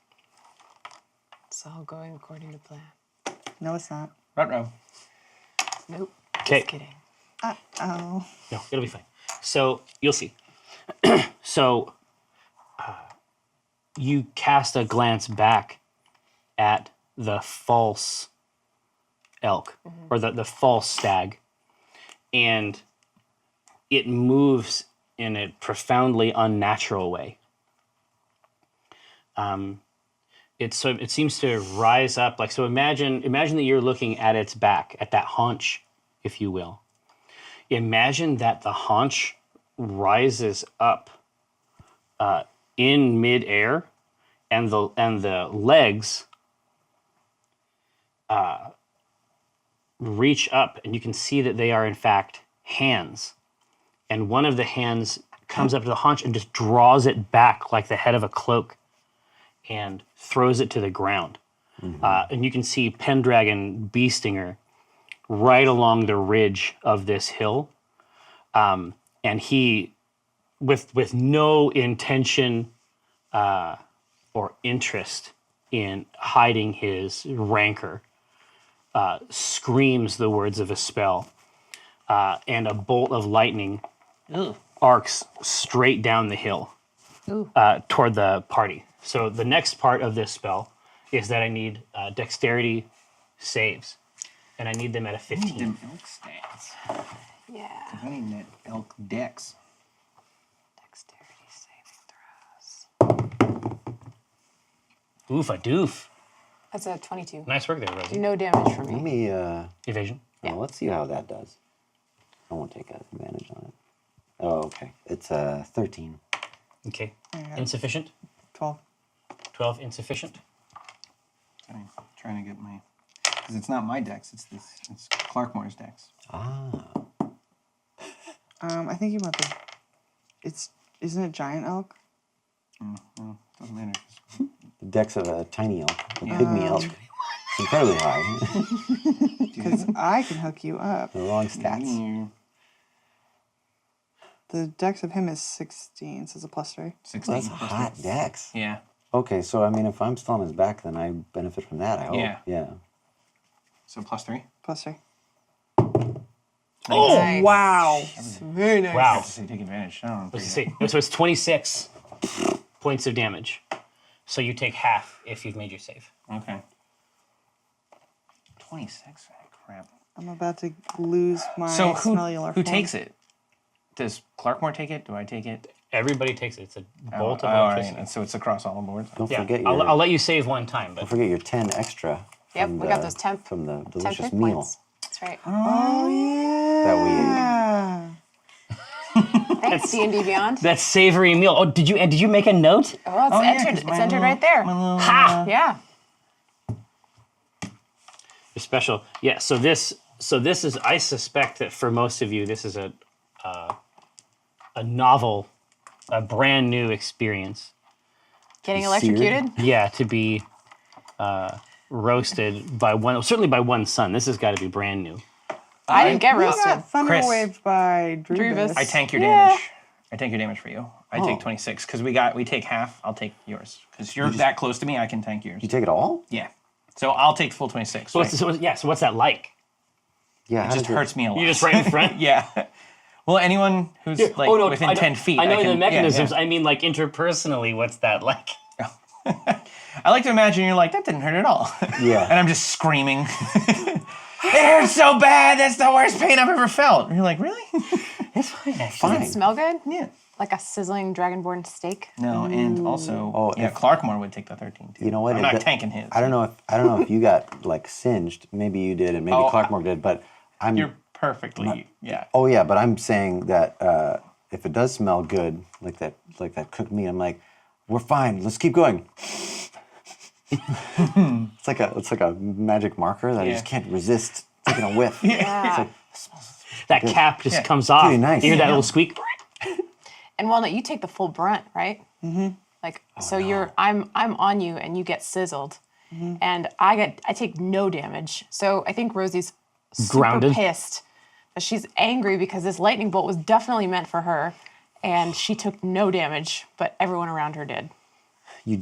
It's all going according to plan. No, it's not. Ruh-roh. Nope. Okay. Just kidding. Oh. No, it'll be fine. So you'll see. So you cast a glance back at the false elk or the false stag, and it moves in a profoundly unnatural way. It seems to rise up like so. Imagine that you're looking at its back, at that haunch, if you will. Imagine that the haunch rises up in midair, and the legs reach up, and you can see that they are in fact hands. And one of the hands comes up to the haunch and just draws it back like the head of a cloak, and throws it to the ground. And you can see Pendragon Beestinger right along the ridge of this hill. And he, with no intention or interest in hiding his rancor, screams the words of a spell, and a bolt of lightning arcs straight down the hill toward the party. So the next part of this spell is that I need dexterity saves, and I need them at a 15. Them elk stats. Yeah. I need that elk dex. Dexterity saving throws. Oof a doof. That's a 22. Nice work there, Rosie. No damage for Let me. me. Evasion. Let's see how that does. I won't take advantage on it. Oh, okay. It's 13. Okay. Yeah. Insufficient. 12. 12 insufficient. Sorry, trying to get my. Because it's not my dex, it's Clarkmore's dex. Ah. I think you want the. Isn't it giant elk? Well, doesn't matter. The dex of a tiny elk, a pygmy elk. It's incredibly high. Because I can hook you up. The wrong stats. The dex of him is 16, so it's a +3. 16. That's a hot dex. Yeah. Okay, so I mean, if I'm still on his back, then I benefit from that, I hope. Yeah. Yeah. So +3. +3. Oh, Nice. Wow. Very nice. wow. So you take advantage. I don't know. Let's see. So it's 26 points of damage. So you take half if you've made your save. Okay. 26. Crap. I'm about to lose my So cellular who form. takes it? Does Clarkmore take it? Do I take it? Everybody takes it. It's a bolt of all electricity. right. And so it's across all boards. Don't Yeah, forget your. I'll let you save one time, Don't but forget your 10 extra. Yep, from we got the- those 10 from the 10 delicious hit meal points. That's right. Oh, yeah. that we ate. Thanks, D&D Beyond. that savory meal. Oh, did you make a note? Oh, it's Oh, yeah, entered. 'cause It's my entered little- right there. Ha! Yeah. Your special. Yeah. So this is. I suspect that for most of you, this is a novel, a brand new experience. Getting Seared? electrocuted. Yeah, to be roasted by one, certainly by one son. This has got to be brand new. I didn't get We roasted. got thunder Chris. waved by Druvis. Druvis. I tank your Yeah. damage. I tank your damage for you. I take 26 because we take half. I'll take yours because you're that close to me. I can tank yours. You take it all? Yeah. So I'll take the full 26. So right? so what's that like? Yeah. It just hurts me a lot. You just right in front. Yeah. Well, anyone who's like within 10 feet. I know can, the mechanisms. Yeah, I mean, like interpersonally, what's that like? yeah. I like to imagine you're like, that didn't hurt at all. Yeah. And I'm just screaming. It hurts so bad. That's the worst pain I've ever felt. And you're like, really? It's fine. Does Fine. it smell good? Yeah. Like a sizzling dragonborn steak? No, and also, if- Clarkmore would take the 13 too. You know what? I'm It not d- tanking his. I don't know if you got like singed. Maybe you did, and maybe Oh, Clarkmore did. But I'm. You're perfectly, yeah. Oh yeah, but I'm saying that if it does smell good, like that cooked meat, I'm like, we're fine. Let's keep going. it's like a magic marker that I just can't resist taking a whiff. Yeah. That cap just Yeah. comes off. Pretty nice. You hear that Yeah. little squeak? And Walnut, you take the full brunt, right? Mm-hmm. Like, so I'm on you, and you get sizzled, and I take no damage. So I think Rosie's super Grounded. pissed. But she's angry because this lightning bolt was definitely meant for her, and she took no damage, but everyone around her did. You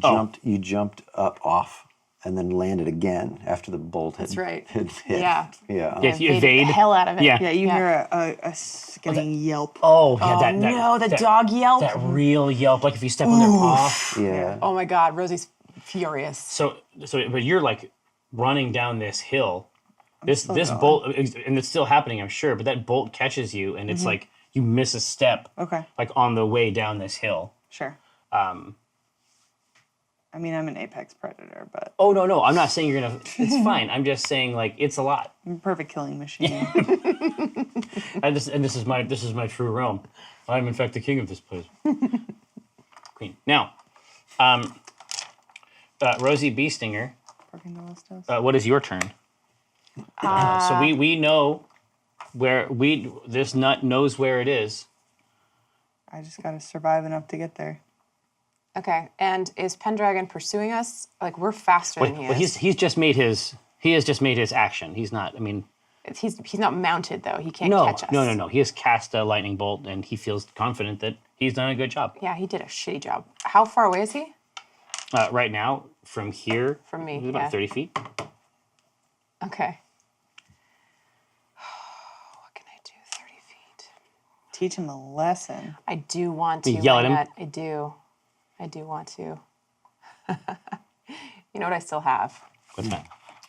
jumped up off and then landed again after the bolt had, That's right. had hit. Yeah. Yeah. Yes, you Evaded evade. the hell out of it. Yeah. Yeah, you hear a sickening yelp. Oh, yeah. Oh that no, the that, dog yelp. That real yelp, like if you step on their paw. Yeah. Oh my God, Rosie's furious. So, but you're like running down this hill. This bolt, and it's still happening, I'm sure. But that bolt catches you, and it's like you miss a step. Okay, Like on the way down this hill. sure. I mean, I'm an apex predator, but Oh no, I'm not saying you're gonna. It's fine. I'm just saying like it's a lot. I'm a perfect killing machine. And this is my true realm. I'm in fact the king of this place. Queen. Now, Rosie Beestinger, Fucking Delistos. what is your turn? So we know where this nut knows where it is. I just gotta survive enough to get there. Okay, and is Pendragon pursuing us? Like, we're faster than he Well, is. he has just made his action. He's not. I mean, He's not mounted though. He can't no, catch us. no. He has cast a lightning bolt, and he feels confident that he's done a good job. Yeah, he did a shitty job. How far away is he? Right now, from here, From me, he's about yeah. 30 feet. Okay. What can I do? 30 feet. Teach him a lesson. I do want to. You yell at him? Lynette. I do want to. You know what I still have? What's that?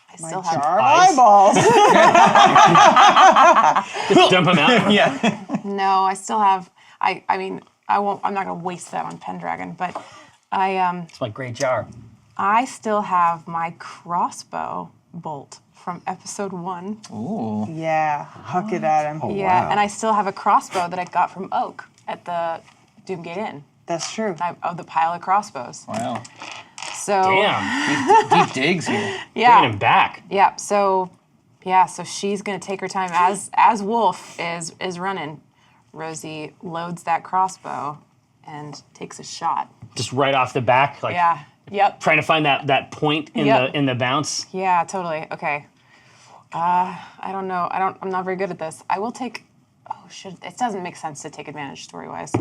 I My still have jar of eyes. eyeballs. Just dump him out. Yeah. No, I still have. I mean, I won't. I'm not gonna waste that on Pendragon, but It's my great jar. I still have my crossbow bolt from episode 1. Ooh. Yeah, huck it at him. Yeah, wow. and I still have a crossbow that I got from Oak at the Doomgate Inn. That's true. Of the pile of crossbows. Wow. So Damn, Deep digs here. yeah, bringing him back. yeah. So she's gonna take her time as Wolf is running. Rosie loads that crossbow and takes a shot. Just right off the back, like Yeah. Yep. trying to find that point in Yep. the bounce. Yeah. Totally. Okay. I don't know. I'm not very good at this. I will take. Oh shit! It doesn't make sense to take advantage story wise.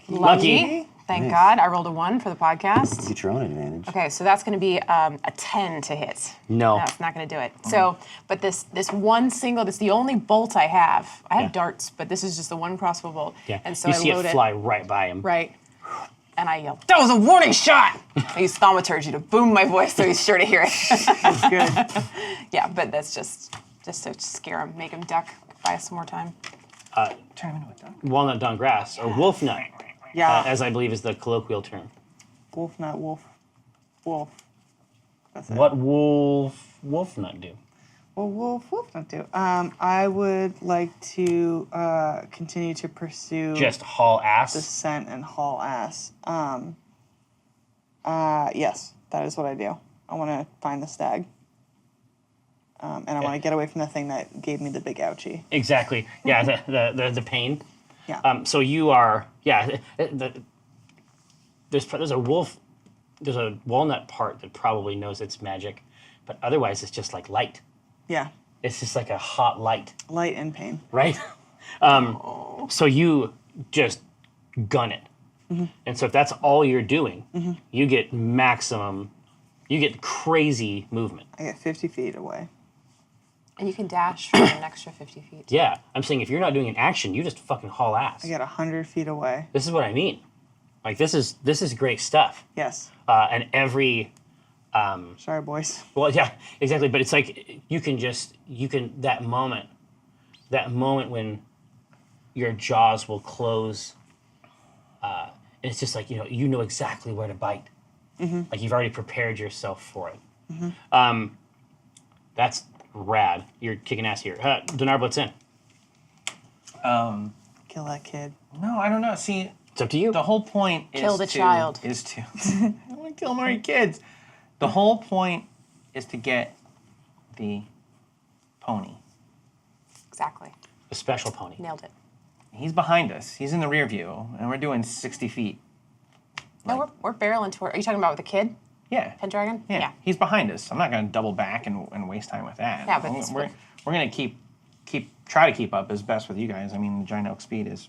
Lucky. Thank Nice. God. I rolled a 1 for the podcast. Get your own advantage. Okay, so that's going to be a 10 to hit. No. No, it's not going to do it. So, but this one single, this is the only bolt I have. I have Yeah. darts, but this is just the one crossbow bolt. Yeah, And so you I see load it fly right by him. Right. And I yell, "That was a warning shot!" I use thaumaturgy to boom my voice so he's sure to hear it. That's good. Yeah, but that's just to scare him, make him duck, buy us some more time. Turn him into a duck. Walnut Dawn Grass, or wolf nut, Yeah. as I believe is the colloquial term. Wolf, not wolf. Wolf. That's it. What wolf nut do? Wolf don't do. I would like to continue to pursue Just haul ass. the scent and haul ass. Yes, that is what I do. I want to find the stag. And I want to get away from the thing that gave me the big ouchie. Exactly. Yeah, the pain. Yeah. So you are, there's a wolf, there's a walnut part that probably knows it's magic, but otherwise it's just like light. Yeah. It's just like a hot light, Light and pain. right? So you just gun it. And so if that's all you're doing, you get crazy movement. I get 50 feet away. And you can dash for an extra 50 feet. Yeah, I'm saying if you're not doing an action, you just fucking haul ass. I get 100 feet away. This is what I mean. Like this is great stuff. Yes. And every Sorry, boys. well, yeah, exactly. But it's like you can that moment when your jaws will close, and it's just like you know exactly where to bite. Like you've already prepared yourself for it. That's rad. You're kicking ass here. Dinar, what's in? Kill that kid. No, I don't know. See, It's up to you. the whole point is Kill the to, child. Is to I don't want to kill more kids. The whole point is to get the pony. Exactly. A special pony. Nailed it. He's behind us. He's in the rear view, and we're doing 60 feet. No, we're barreling toward. Are you talking about with the kid? Yeah. Pendragon? Yeah. He's behind us. I'm not going to double back and waste time with that. Yeah, but it's we're going to try to keep up as best with you guys. I mean, the giant oak speed is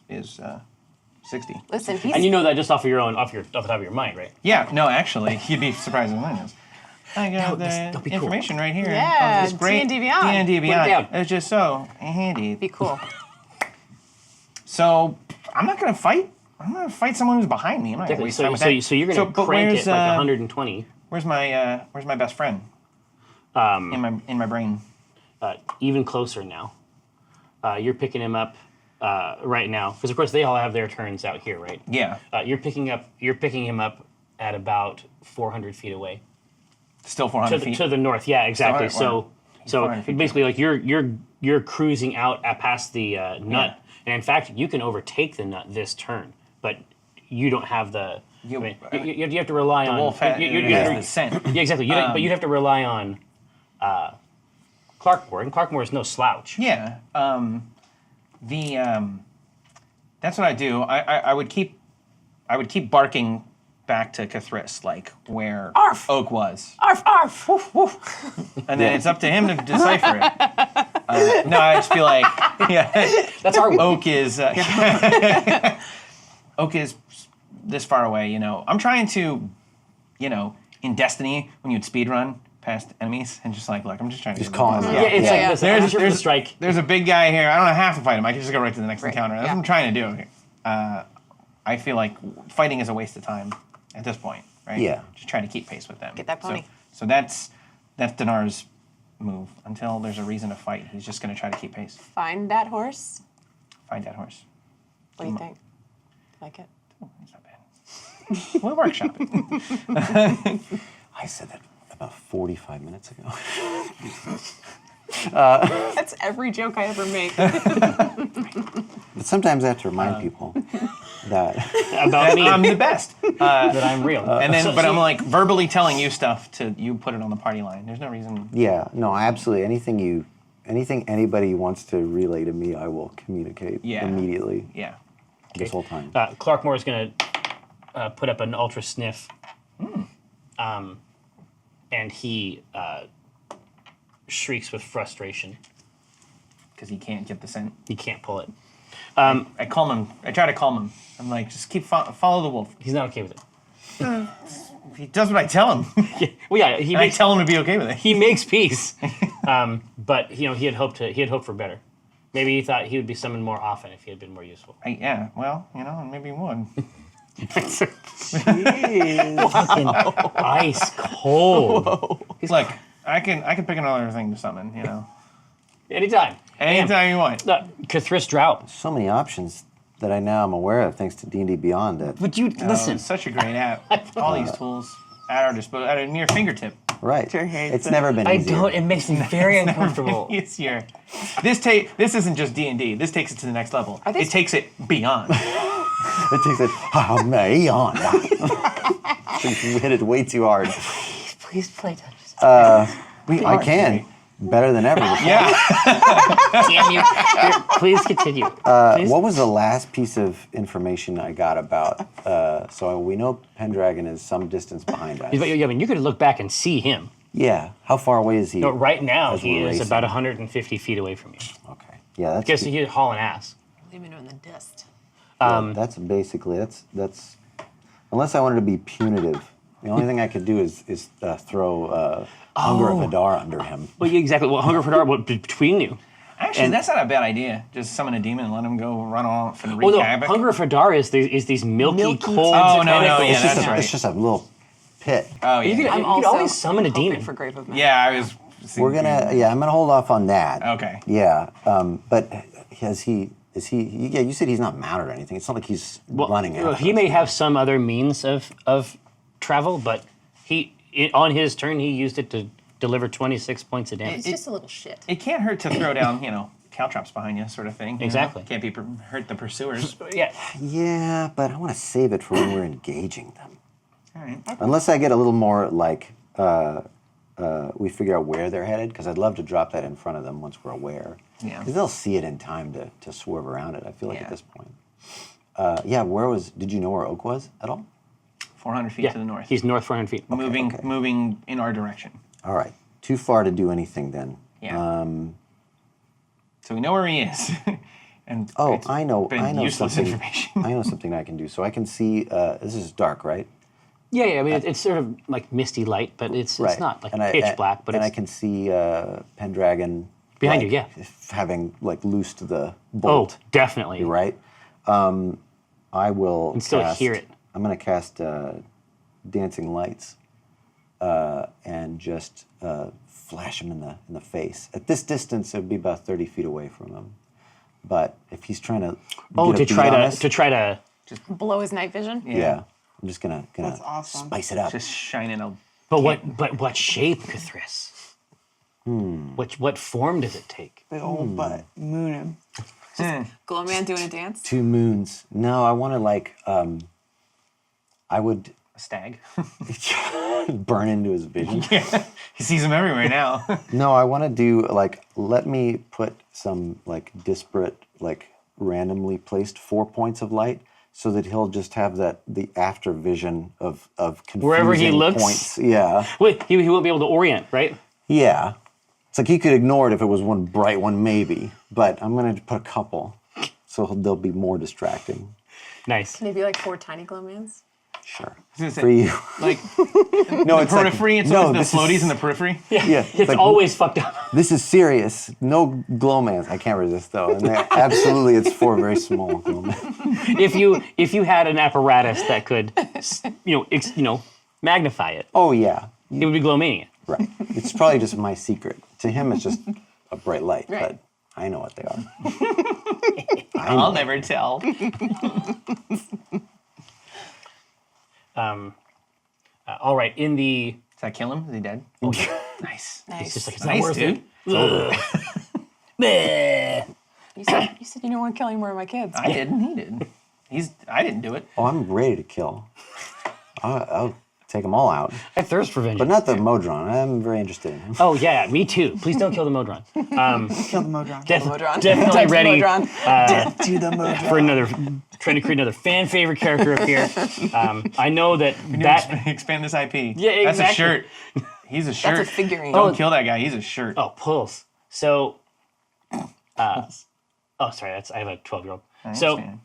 60. Listen, he's And you know that just off the top of your mind, right? Yeah, no, actually, you'd be surprised at mine is. I got that'll be the cool. information right here. Yeah, of this great D&D Beyond. D&D Put it Beyond. down. It's just so handy. be cool. So I'm not going to fight. I'm going to fight someone who's behind me. I'm not going to waste time with that. So you're going to but crank where's, it like 120. Where's my best friend? In my brain. Even closer now. You're picking him up right now because of course they all have their turns out here, right? Yeah. You're picking him up at about 400 feet away Still 400 feet. to the north. Yeah, exactly. Sorry, So 400 feet. basically, like you're cruising out past the nut, and in fact, you can overtake the nut this turn, but you don't have the. You- You have to rely on. wolf has the scent. Yeah, exactly. But you'd have to rely on Clarkmore, and Clarkmore is no slouch. Yeah. That's what I do. I would keep barking back to Cathris, like where Arf! Oak was. Arf, arf! Woof, woof. And then it's up to him to decipher it. No, I just feel like, yeah, That's our Oak is Oak is this far away. I'm trying to, in Destiny when you'd speed run past enemies and just like, look, I'm just trying to Just get call him the- out. Yeah, it's Yeah, like yeah. this. There's the strike. There's a big guy here. I don't have to fight him. I can just go right to the next encounter. That's yeah. what I'm trying to do. I feel like fighting is a waste of time at this point, right? Yeah. Just trying to keep pace with them. Get that pony. So that's Dinar's move. Until there's a reason to fight, he's just going to try to keep pace. Find that horse. Find that horse. What do you think? Like it? Oh, it's not bad. We'll workshop it. I said that about 45 minutes ago. That's every joke I ever make. But sometimes I have to remind people that. About me, I'm the best. that I'm real. And then, but I'm like verbally telling you stuff to you put it on the party line. There's no reason. Yeah, no, absolutely. Anything anybody wants to relay to me, I will communicate immediately. Yeah. This whole time. Clarkmore is going to put up an ultra sniff, and he shrieks with frustration. Because he can't get the scent. He can't pull it. I calm him. I try to calm him. I'm like, just keep follow the wolf. He's not okay with it. He does what I tell him. Well, yeah, he And I makes tell him to be okay with it. he makes peace, but he had hoped for better. Maybe he thought he would be summoned more often if he had been more useful. Yeah, well, maybe one. Fucking ice cold. He's like, I can pick another thing to summon, Anytime. Anytime you want. Cathris Drought. So many options that I now am aware of thanks to D&D Beyond. That Would you listen? It's such a great app. All these tools at our disposal, at a mere fingertip. Right. Sure hates It's it. never been I easier. don't. It makes me very uncomfortable. Easier. This isn't just D&D. This takes it to the next level. Are they- It takes it beyond. It takes it beyond. You hit it way too hard. Please play Dungeons. I can. Better than ever. Yeah. Damn you! Here, please continue. Please. What was the last piece of information I got about? So we know Pendragon is some distance behind us. But, yeah, I mean, you could look back and see him. Yeah. How far away is he? No, right now, As he we're is racing. about 150 feet away from you. Okay. Yeah. That's Guess he's hauling ass. Leaving him in the dust. that's basically that's unless I wanted to be punitive. The only thing I could do is throw Hunger of Hadar under him. Well, yeah, exactly. Well, Hunger for Dark, between you. Actually, that's not a bad idea. Just summon a demon and let him go run off and wreak Well, no, havoc. Hunger for Dar is these milky, cold. Oh, no, tentacles. yeah, It's just, that's a, right. it's just a little pit. Oh, yeah. You could, I'm you could also always summon a hoping demon. for Grave of Man. Yeah, I was... I'm gonna hold off on that. Okay. Yeah. But is he? Yeah. You said he's not mounted or anything. It's not like he's running Well, after he us. may have some other means of travel, but on his turn he used it to deliver 26 points of damage. It's just a little shit. It can't hurt to throw down, caltrops behind you, sort of thing. Exactly. Can't be hurt the pursuers. Yeah. Yeah, but I want to save it for when we're engaging them. All right. Unless I get a little more like we figure out where they're headed, because I'd love to drop that in front of them once we're aware. Yeah. Because they'll see it in time to swerve around it. I feel like Yeah. at this point. Did you know where Oak was at all? 400 feet Yeah. to the north. He's north 400 feet. Moving in our direction. All right. Too far to do anything then. Yeah. So we know where he is. And Oh, it's I know. been I know useless something. information. I know something I can do. So I can see. This is dark, right? Yeah, I mean, it's sort of like misty light, but it's not like pitch black, but and I it's can see Pendragon behind like, you, yeah. having like loosed the Oh, bolt. definitely. You're right. I will. can still hear it. I'm going to cast Dancing Lights and just flash him in the face. At this distance, it would be about 30 feet away from him. But if he's trying to Oh, get a to beat on us, try to Blow his night vision. yeah, I'm just gonna That's awesome. spice it up. Just shining a... But what shape, Cthulhu? What form does it take? Big old butt. Moon him. Glow Man doing a dance. 2 moons. No, I want to like. I would A stag. burn into his vision. He sees them everywhere now. No, I want to do like let me put some like disparate like randomly placed 4 points of light so that he'll just have the after vision of confusing Wherever he looks? points. Yeah. Wait, he won't be able to orient, right? Yeah. It's like he could ignore it if it was one bright one maybe, but I'm going to put a couple so they'll be more distracting. Nice. Maybe like 4 tiny glow mans. Sure. gonna say, For you. Like, No, it's periphery. It's no, always this the floaties is, in the periphery. Yeah. It's like, always fucked up. This is serious. No glowmans. I can't resist though. And absolutely, it's 4 very small glowmans. if you had an apparatus that could, magnify it, Oh yeah, it would be Glowmania. right. It's probably just my secret. To him, it's just a bright light, Right. but I know what they are. I'll never tell. All right, in the Does that kill him? Is he dead? Nice. it's just like it's Nice, not worth dude. it. Bleh. You said you didn't want to kill any more of my kids. I didn't. He did. I didn't do it. Oh, I'm ready to kill. I'll take them all out, I thirst for vengeance. but not the Modron. I'm very interested in him. Oh yeah, me too. Please don't kill the Modron. Kill the Modron. Modron. Definitely Death to ready Modron. To the Modron. for another. Trying to create another fan favorite character up here. I know that Expand this IP. Yeah, That's a exactly. shirt. He's a shirt. That's a figurine. Don't kill that guy. He's a shirt. Oh, Pulse. So, sorry, I have a 12-year-old. So, understand.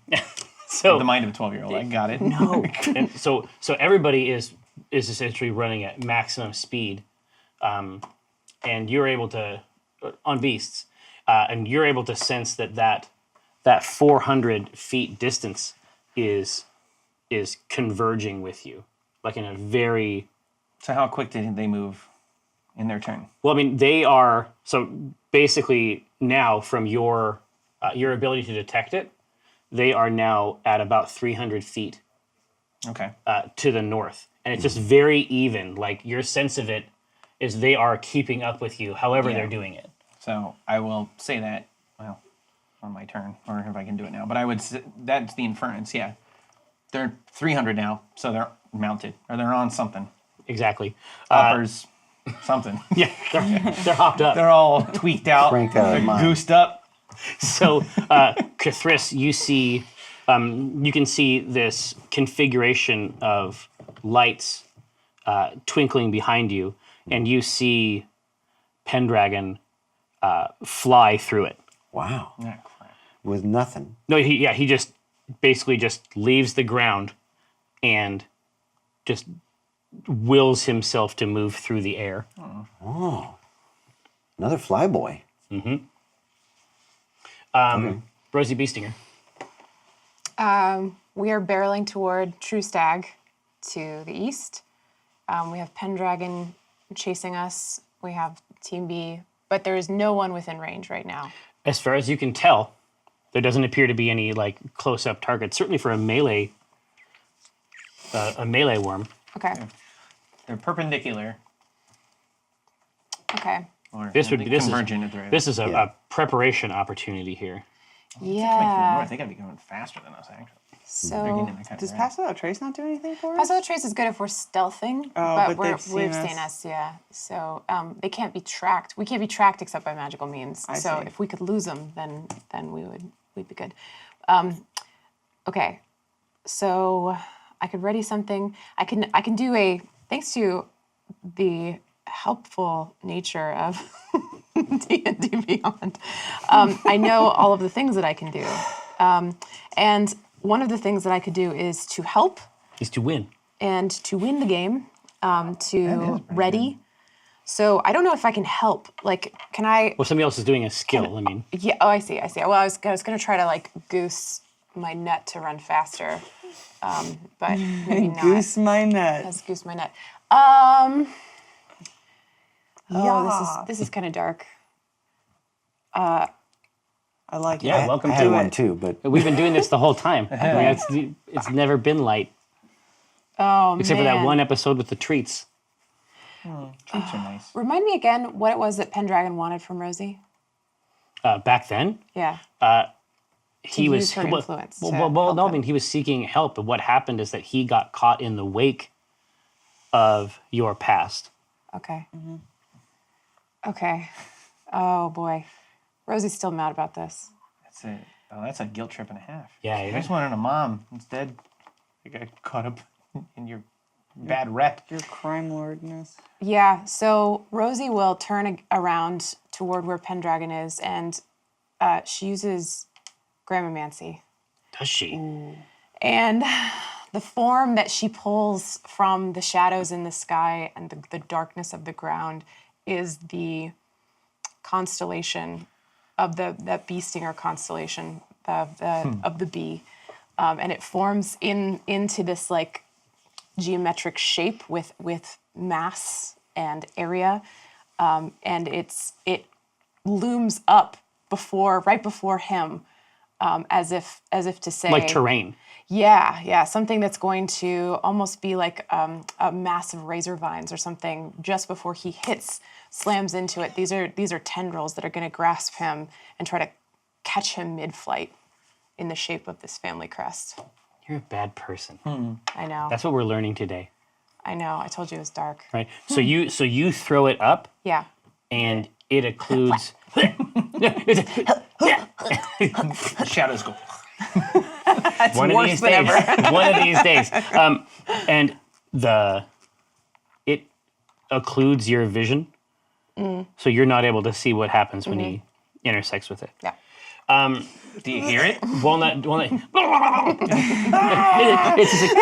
so The mind of a 12-year-old. I got it. no, and so everybody is essentially running at maximum speed, and you're able to on beasts, and you're able to sense that 400 feet distance is converging with you, like in a very So how quick did they move in their turn? well. I mean, they are so basically now from your ability to detect it, they are now at about 300 feet Okay. to the north, and it's just very even. Like your sense of it is they are keeping up with you, however Yeah. they're doing it. So I will say that, well, on my turn, or if I can do it now. But I would that's the inference, yeah. They're 300 now, so they're mounted, or they're on something. Exactly. Hoppers, something. Yeah, they're hopped up. They're all tweaked out. Crank out of They're mine. goosed up. So, Cthulhu, you see, you can see this configuration of lights twinkling behind you, and you see Pendragon fly through it. Wow. Ah, crap. With nothing. No, he just basically just leaves the ground and just wills himself to move through the air. Oh. Another flyboy. Rosie Beestinger. We are barreling toward True Stag to the east. We have Pendragon chasing us. We have Team B, but there is no one within range right now. As far as you can tell, there doesn't appear to be any like close-up targets. Certainly for a melee worm. Okay. They're perpendicular. Okay. Or This would be this convergent at the is right. this is a Yeah. preparation opportunity here. Yeah. They gotta be going faster than us, actually. They're So getting that kind Does of Pass Without Trace not do anything for us? Pass Without Trace is good if we're stealthing, but we've they've seen seen us. us, yeah. So they can't be tracked. We can't be tracked except by magical means. I So see. if we could lose them, then we'd be good. Okay, so I could ready something. I can do a, thanks to the helpful nature of D&D Beyond. I know all of the things that I can do, and one of the things that I could do is to help Is to win. and to win the game, to ready. So I don't know if I can help. Like, can I? Well, somebody else is doing a skill. I mean, Yeah. Oh, I see. Well, I was gonna try to like goose my net to run faster, but maybe not. Goose my nut. Let's goose my net. Yeah. This is kind of dark. I like yeah, it. welcome I had to one it. too, but We've been doing this the whole time. I mean, it's never been light, Oh except for that man. one episode with the treats. treats are nice. Remind me again what it was that Pendragon wanted from Rosie. Back then, Yeah. he use was her influence to well, help no, I him. mean he was seeking help, but what happened is that he got caught in the wake of your past. Okay. Okay. Oh boy. Rosie's still mad about this. That's a guilt trip and a half. Yeah, I yeah. just wanted a mom. Instead, I got caught up in your bad rep. Your crime lordness. Yeah, so Rosie will turn around toward where Pendragon is, and she uses Gramomancy. Does she? And the form that she pulls from the shadows in the sky and the darkness of the ground is the constellation of that bee stinger constellation of the bee. And it forms into this like geometric shape with mass and area. And it looms up right before him, as if to say, Like terrain. yeah, something that's going to almost be like a massive razor vines or something just before he slams into it. These are tendrils that are going to grasp him and try to catch him mid-flight in the shape of this family crest. You're a bad person. I know. That's what we're learning today, I know. I told you it was dark. right? So you throw it up, Yeah. and it occludes. Shadows go. One of these days. One of these days. And it occludes your vision, so you're not able to see what happens when he intersects with it. Yeah. Do you hear it? Walnut. It's just like,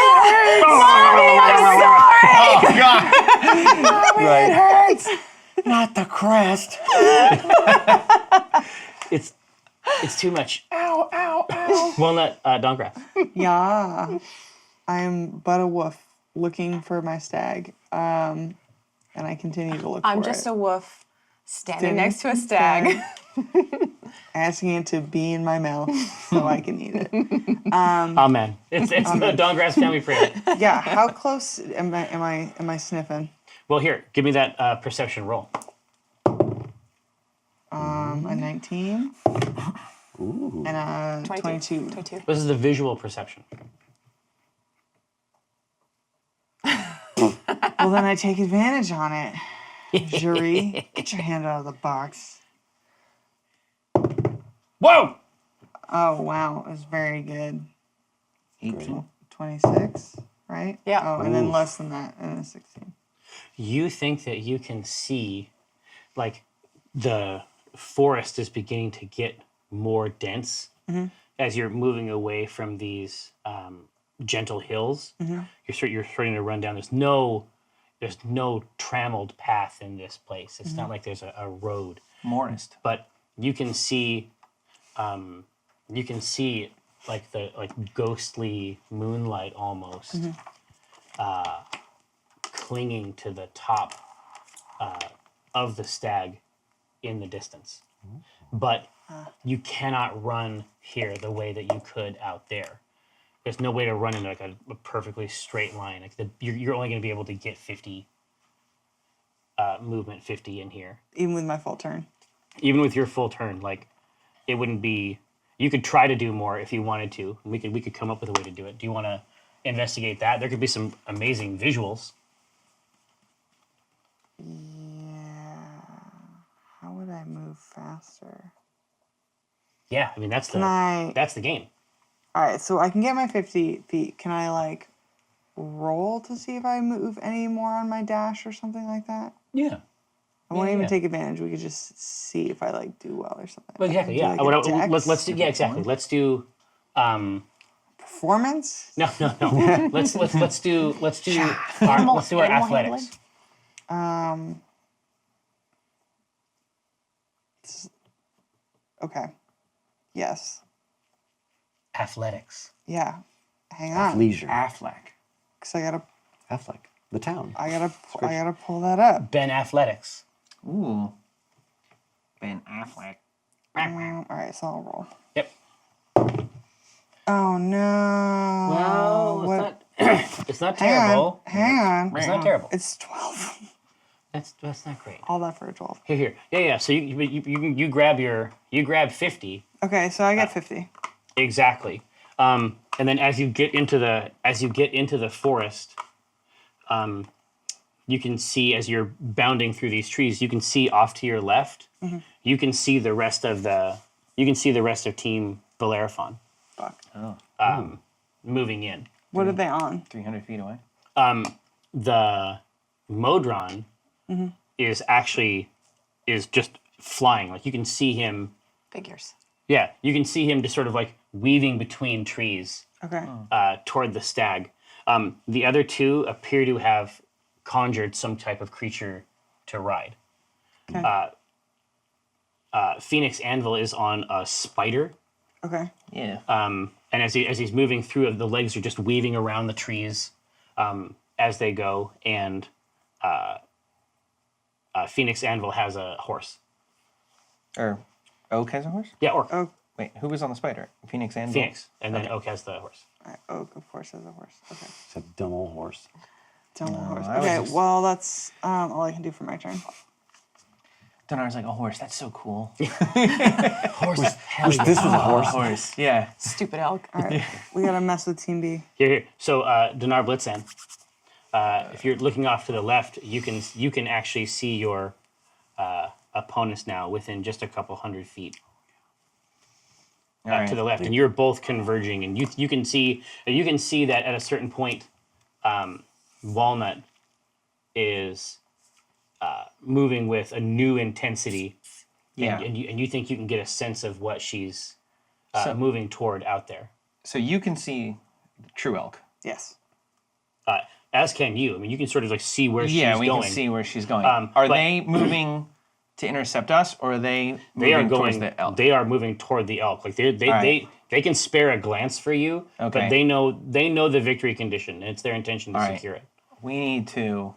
Oh God! right. Hurts. Not the crest. it's too much. Ow. Walnut, Dongrass. Yeah. I am but a wolf looking for my stag. And I continue to look I'm for just it. a wolf Standing next to a stag. Asking it to be in my mouth so I can eat it. Amen. It's the Dongrass family prayer. Yeah, how close am I sniffing? Well, here, give me that perception roll. A 19 Ooh. and a 22. 22. This is the visual perception. Well, then I take advantage on it. Jury, get your hand out of the box. Whoa! Oh, wow. It was very good. 18. 26, right? Yeah. Oh, and then Oof. less than that, and then 16. You think that you can see, like, the forest is beginning to get more dense as you're moving away from these gentle hills. You're starting to run down. There's no trammeled path in this place. It's not like there's a road, Morist. but you can see like the ghostly moonlight almost clinging to the top of the stag in the distance. But you cannot run here the way that you could out there. There's no way to run in like a perfectly straight line. Like you're only going to be able to get 50 movement, 50 in here. Even with my full turn. Even with your full turn, like it wouldn't be. You could try to do more if you wanted to. We could come up with a way to do it. Do you want to investigate that? There could be some amazing visuals. Yeah. How would I move faster? Yeah, I mean that's Can I... that's the game. All right, so I can get my 50 feet. Can I, like, roll to see if I move any more on my dash or something like that? Yeah. I won't even yeah. take advantage. We could just see if I, like, do well or something. Well, exactly. Do, Yeah. like, a dex? Let's do. Yeah, exactly. Let's do. Performance? No. let's do our Animal athletics. Okay. Yes. Athletics. Yeah. Hang on. Leisure. Affleck. Because I gotta The town. I gotta pull that up. Ben Athletics. Ooh. Ben Affleck. All right, so I'll roll. Yep. Oh no. Well, What? it's not Hang terrible. on. Hang on. It's not terrible. It's 12. That's not great. All that for a 12. Here. Yeah. So you grab 50. Okay, so I get 50. Exactly. And then as you get into the forest, you can see as you're bounding through these trees, you can see off to your left. You can see the rest of Team Bellerophon Oh. moving in. What are they on? 300 feet away. The Modron is just flying. Like you can see him. Figures. Yeah, you can see him just sort of like weaving between trees Okay. toward the stag. The other two appear to have conjured some type of creature to ride. Okay. Phoenix Anvil is on a spider, Okay. Yeah. and as he's moving through, the legs are just weaving around the trees as they go. And Phoenix Anvil has a horse. Or Oak has a horse? Yeah, or Oh, Wait, who was on the spider? Phoenix and Phoenix, and then Oak has the horse. all right. Oak, of course, has a horse. Okay. It's a dumb old horse. Dumb horse. I would Okay, just- well, that's all I can do for my turn. Donar's like, a horse, that's so cool. Horse. Wish this was a horse. Horse, yeah. Stupid elk. All right. We gotta mess with Team B. Here. So Dinar Blitzan, if you're looking off to the left, you can actually see your opponents now within just a couple hundred feet All right. to the left, and you're both converging, and you can see that at a certain point, Walnut is moving with a new intensity, Yeah. and you think you can get a sense of what she's So- moving toward out there. So you can see True Elk. Yes. As can you. I mean, you can sort of like see where Yeah, she's we going. can see where she's going. But Are they moving to intercept us, or are they moving They are towards going. the elk? They are moving toward the elk. Like they right. they can spare a glance for you, Okay. but they know the victory condition. And it's their intention to All right. secure it. We need to,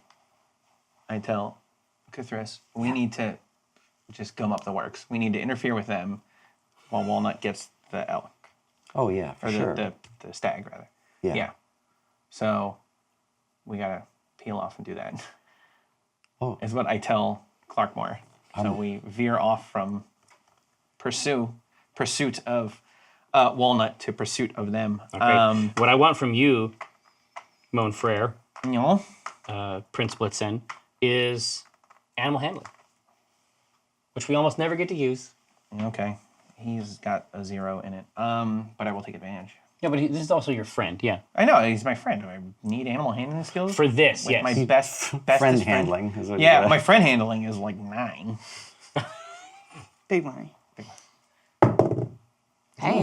I tell Cthulhu, we need to just gum up the works. We need to interfere with them while Walnut gets the elk. Oh yeah, for Or sure. the stag, rather. Yeah. So we got to peel off and do that. Oh. Is what I tell Clarkmore. So we veer off from pursuit of Walnut to pursuit of them. Okay. What I want from you, Mon Frere, No. Prince Blitzen, is animal handling, which we almost never get to use. Okay. He's got a 0 in it. But I will take advantage. Yeah, but this is also your friend. Yeah. I know, he's my friend. Do I need animal handling skills? For this, With yes. my bestest Friend handling is what you Yeah, got. my friend handling is like 9. Big money. Hey.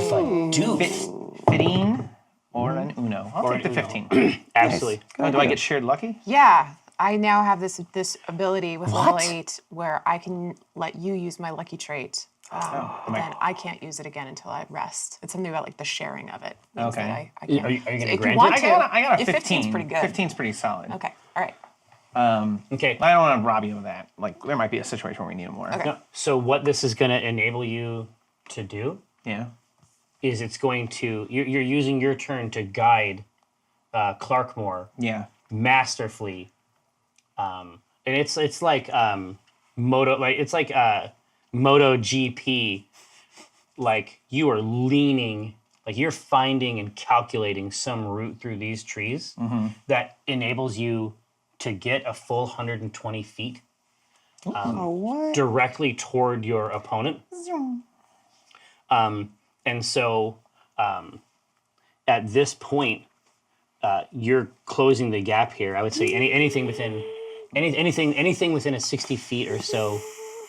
Dude. 15 or an Uno. I'll Or take the an Uno. 15. Absolutely. Oh, do I get shared lucky? Yeah, I now have this ability with level 8 where I can let you use my lucky trait. Then I can't use it again until I rest. It's something about like the sharing of it. Means Okay. that I can't. Are you going to If you grant want it? to. I got a If 15. 15's pretty good. 15's pretty solid. Okay. All right. Okay. I don't want to rob you of that. Like, there might be a situation where we need it more. Okay. No, so what this is going to enable you to do Yeah. is it's going to you're using your turn to guide Clarkmore Yeah. masterfully, and it's like Moto GP. Like you are leaning, like you're finding and calculating some route through these trees that enables you to get a full 120 feet Oh, what? directly toward your opponent. And so at this point, you're closing the gap here. I would say anything within a 60 feet or so,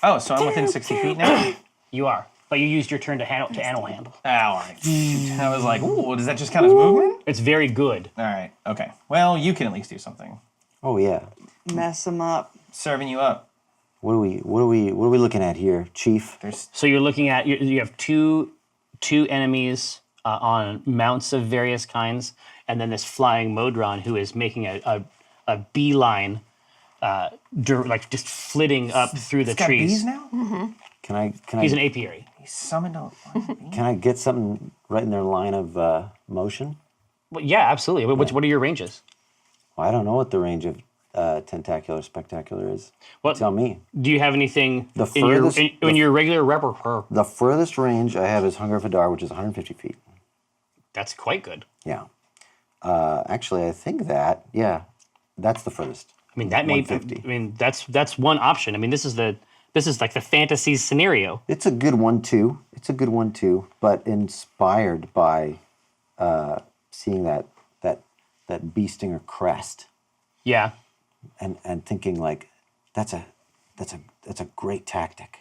Oh, so I'm within 60 feet now? you are. But you used your turn to animal handle. Oh, all right. Shoot. I was like, ooh, does that just count as movement? It's very good. All right. Okay. Well, you can at least do something. Oh yeah. Mess them up. Serving you up. What are we looking at here, Chief? There's So you're looking at you have two enemies on mounts of various kinds, and then this flying Modron who is making a beeline, like just flitting up through the got trees. bees now? Can He's an I apiary. He summoned a bee? can I get something right in their line of motion? Well, yeah, absolutely. What are your ranges? Well, I don't know what the range of tentacular spectacular is. Well, Tell me. Do you have anything The in your furthest- in your regular repertoire? The furthest range I have is Hunger of Hadar, which is 150 feet. That's quite good. Yeah. Actually, I think that's the furthest. I mean, that may. 150. I mean, that's one option. I mean, this is like the fantasy scenario. It's a good one too. But inspired by seeing that bee stinger crest Yeah. and thinking like that's a great tactic.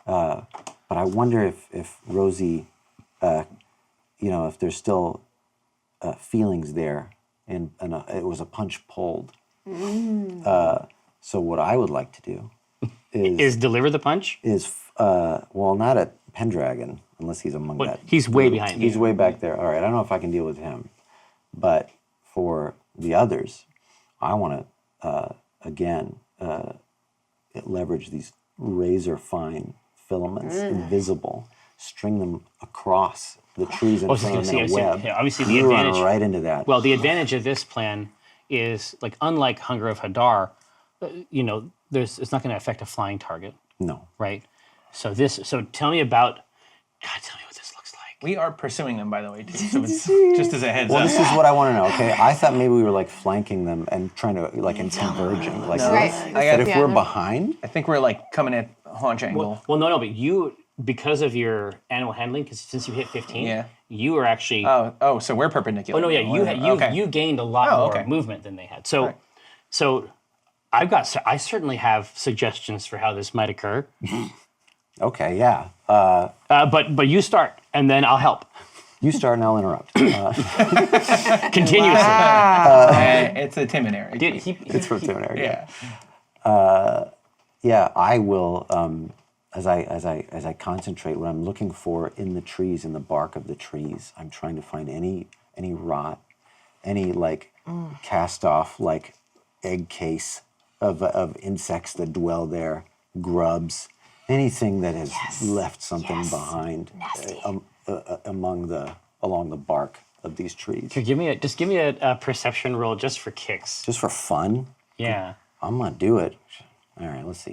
But I wonder if Rosie, if there's still feelings there, and it was a punch pulled. So what I would like to do Is deliver the punch? not at Pendragon unless he's among But that. he's way behind He's you. way back there. All right, I don't know if I can deal with him, but for the others, I want to leverage these razor fine filaments, invisible, string them across the trees in front of them in a web. Obviously, the You run advantage. right into that. Well, the advantage of this plan is like unlike Hunger of Hadar, it's not going to affect a flying target, no. right? So tell me about. God, tell me what this looks like. We are pursuing them, by the way, too. So it's just as a heads Well, up. this is what I want to know. Okay, I thought maybe we were like flanking them and trying to and converging like Right. this. I got- But if Yeah, we're they're- behind, I think we're like coming at haunch angle. Well, no, but you, because of your animal handling, because since you hit 15, Yeah. you are actually. So we're perpendicular. Oh no, yeah, Okay. you gained a lot Oh, more okay. movement than they had. So, Right. so I certainly have suggestions for how this might occur. okay, yeah. But you start, and then I'll help You start and I'll interrupt. continuously. It's a timid area. It's for seminary. Yeah. Yeah, I will. As I concentrate, what I'm looking for in the trees, in the bark of the trees, I'm trying to find any rot, any like cast off egg case of insects that dwell there, grubs, anything that has Yes. left something Yes. behind Nasty. along the bark of these trees. Here, give me a perception roll just for kicks. Just for fun, Yeah. I'm gonna do it. All right, let's see.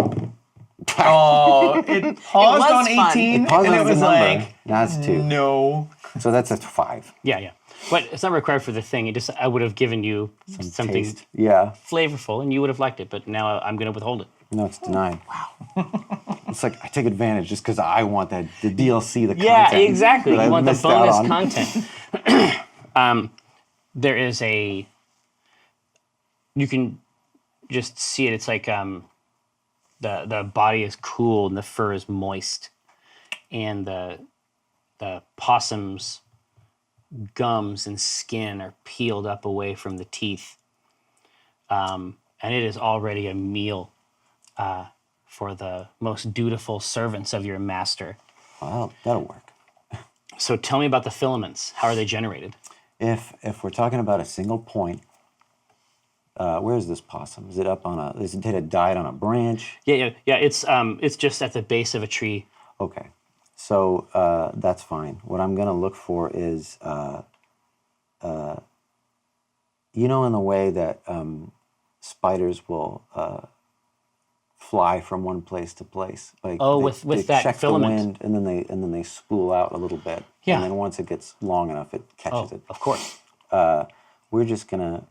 Oh, it paused was on fun. 18, Pause and on it the was number. like, That's 2. no. So that's a 5. Yeah. But it's not required for the thing. I would have given you something Taste. Yeah. flavorful, and you would have liked it. But now I'm going to withhold it. No, it's denied. Wow. It's like I take advantage just because I want the DLC, the Yeah, content. exactly. that You I've want the missed out bonus on. content. There is you can just see it. It's like the body is cool and the fur is moist, and the possum's gums and skin are peeled up away from the teeth, and it is already a meal for the most dutiful servants of your master. Well, that'll work. So tell me about the filaments. How are they generated? If we're talking about a single point, where is this possum? Is it up on did it died on a branch? Yeah. It's just at the base of a tree. Okay, so that's fine. What I'm gonna look for is, in the way that spiders will fly from one place to place. Like with that check filament. the wind, and then they spool out a little bit. Yeah. And then once it gets long enough, it catches it. Of course. We're just gonna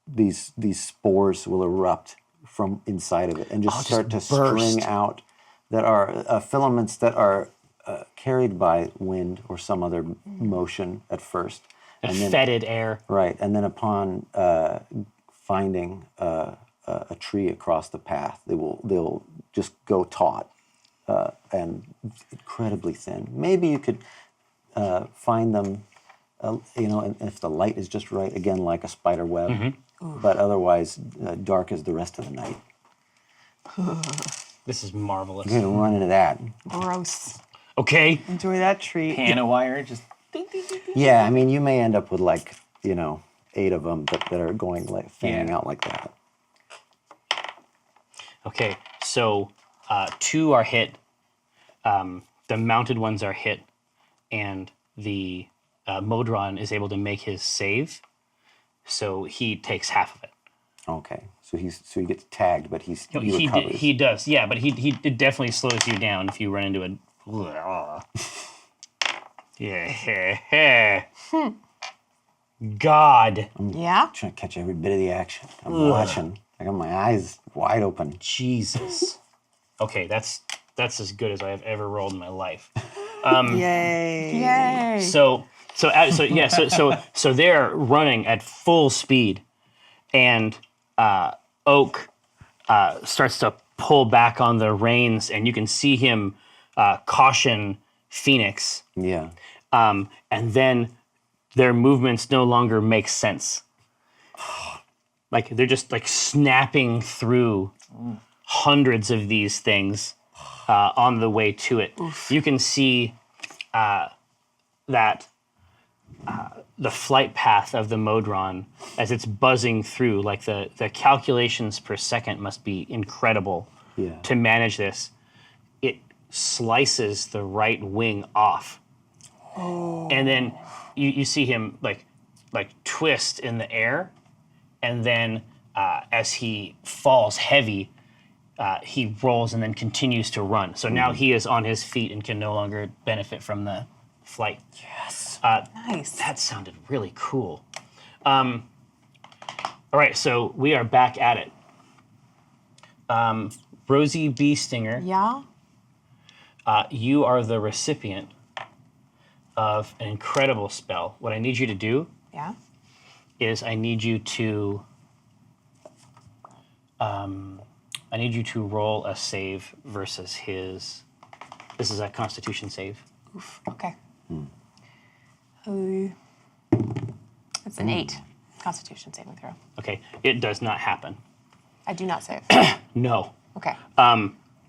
these spores will erupt from inside of it and just start to string out that are filaments that are carried by wind or some other motion at first, And fetid air. right, and then upon finding a tree across the path, they'll just go taut and incredibly thin. Maybe you could find them, and if the light is just right, again like a spider web, but otherwise dark as the rest of the night. This is marvelous. You're gonna run into that. Gross. Okay. Enjoy that treat. Piano wire, just Yeah, I mean, you may end up with 8 of them that are going fanning out like that. Okay. So 2 are hit. The mounted ones are hit, and the Modron is able to make his save, so he takes half of it. Okay, so he gets tagged, but he He recovers. he does, yeah, but it definitely slows you down if you run into a. Yeah. God. Yeah. trying to catch every bit of the action. I'm watching. I got my eyes wide open. Jesus. Okay, that's as good as I have ever rolled in my life. Yay. Yay. So they're running at full speed, and Oak starts to pull back on the reins, and you can see him caution Phoenix, Yeah. and then their movements no longer make sense. Like they're just snapping through hundreds of these things on the way to it. Oof. You can see that the flight path of the Modron as it's buzzing through, the calculations per second must be incredible to manage this. It slices the right wing off. Oh. And then you see him like twist in the air, and then as he falls heavy, he rolls and then continues to run. So now he is on his feet and can no longer benefit from the flight. Yes. Nice. That sounded really cool. All right, so we are back at it. Rosie Bee Stinger, Yeah. you are the recipient of an incredible spell. What I need you to do Yeah. is I need you to roll a save versus his. This is a Constitution save. Oof. Okay. It's an 8 Constitution saving throw. Okay, it does not happen. I do not save. No. Okay.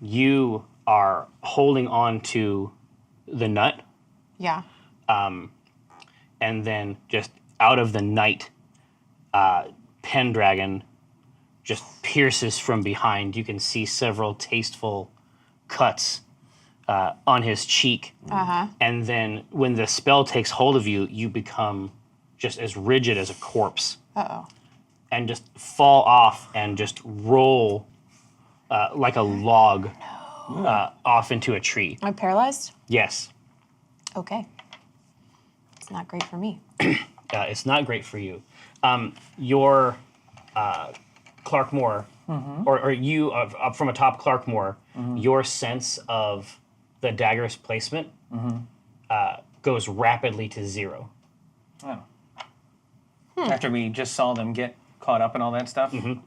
You are holding on to the nut, Yeah. and then just out of the night, Pendragon just pierces from behind. You can see several tasteful cuts on his cheek. And then when the spell takes hold of you, you become just as rigid as a corpse. And just fall off and just roll like a log off into a tree. I'm paralyzed? Yes. Okay. It's not great for me. It's not great for you. Your Clark Moore, or you up from atop Clark Moore, your sense of the dagger's placement goes rapidly to 0. Oh. After we just saw them get caught up and all that stuff? All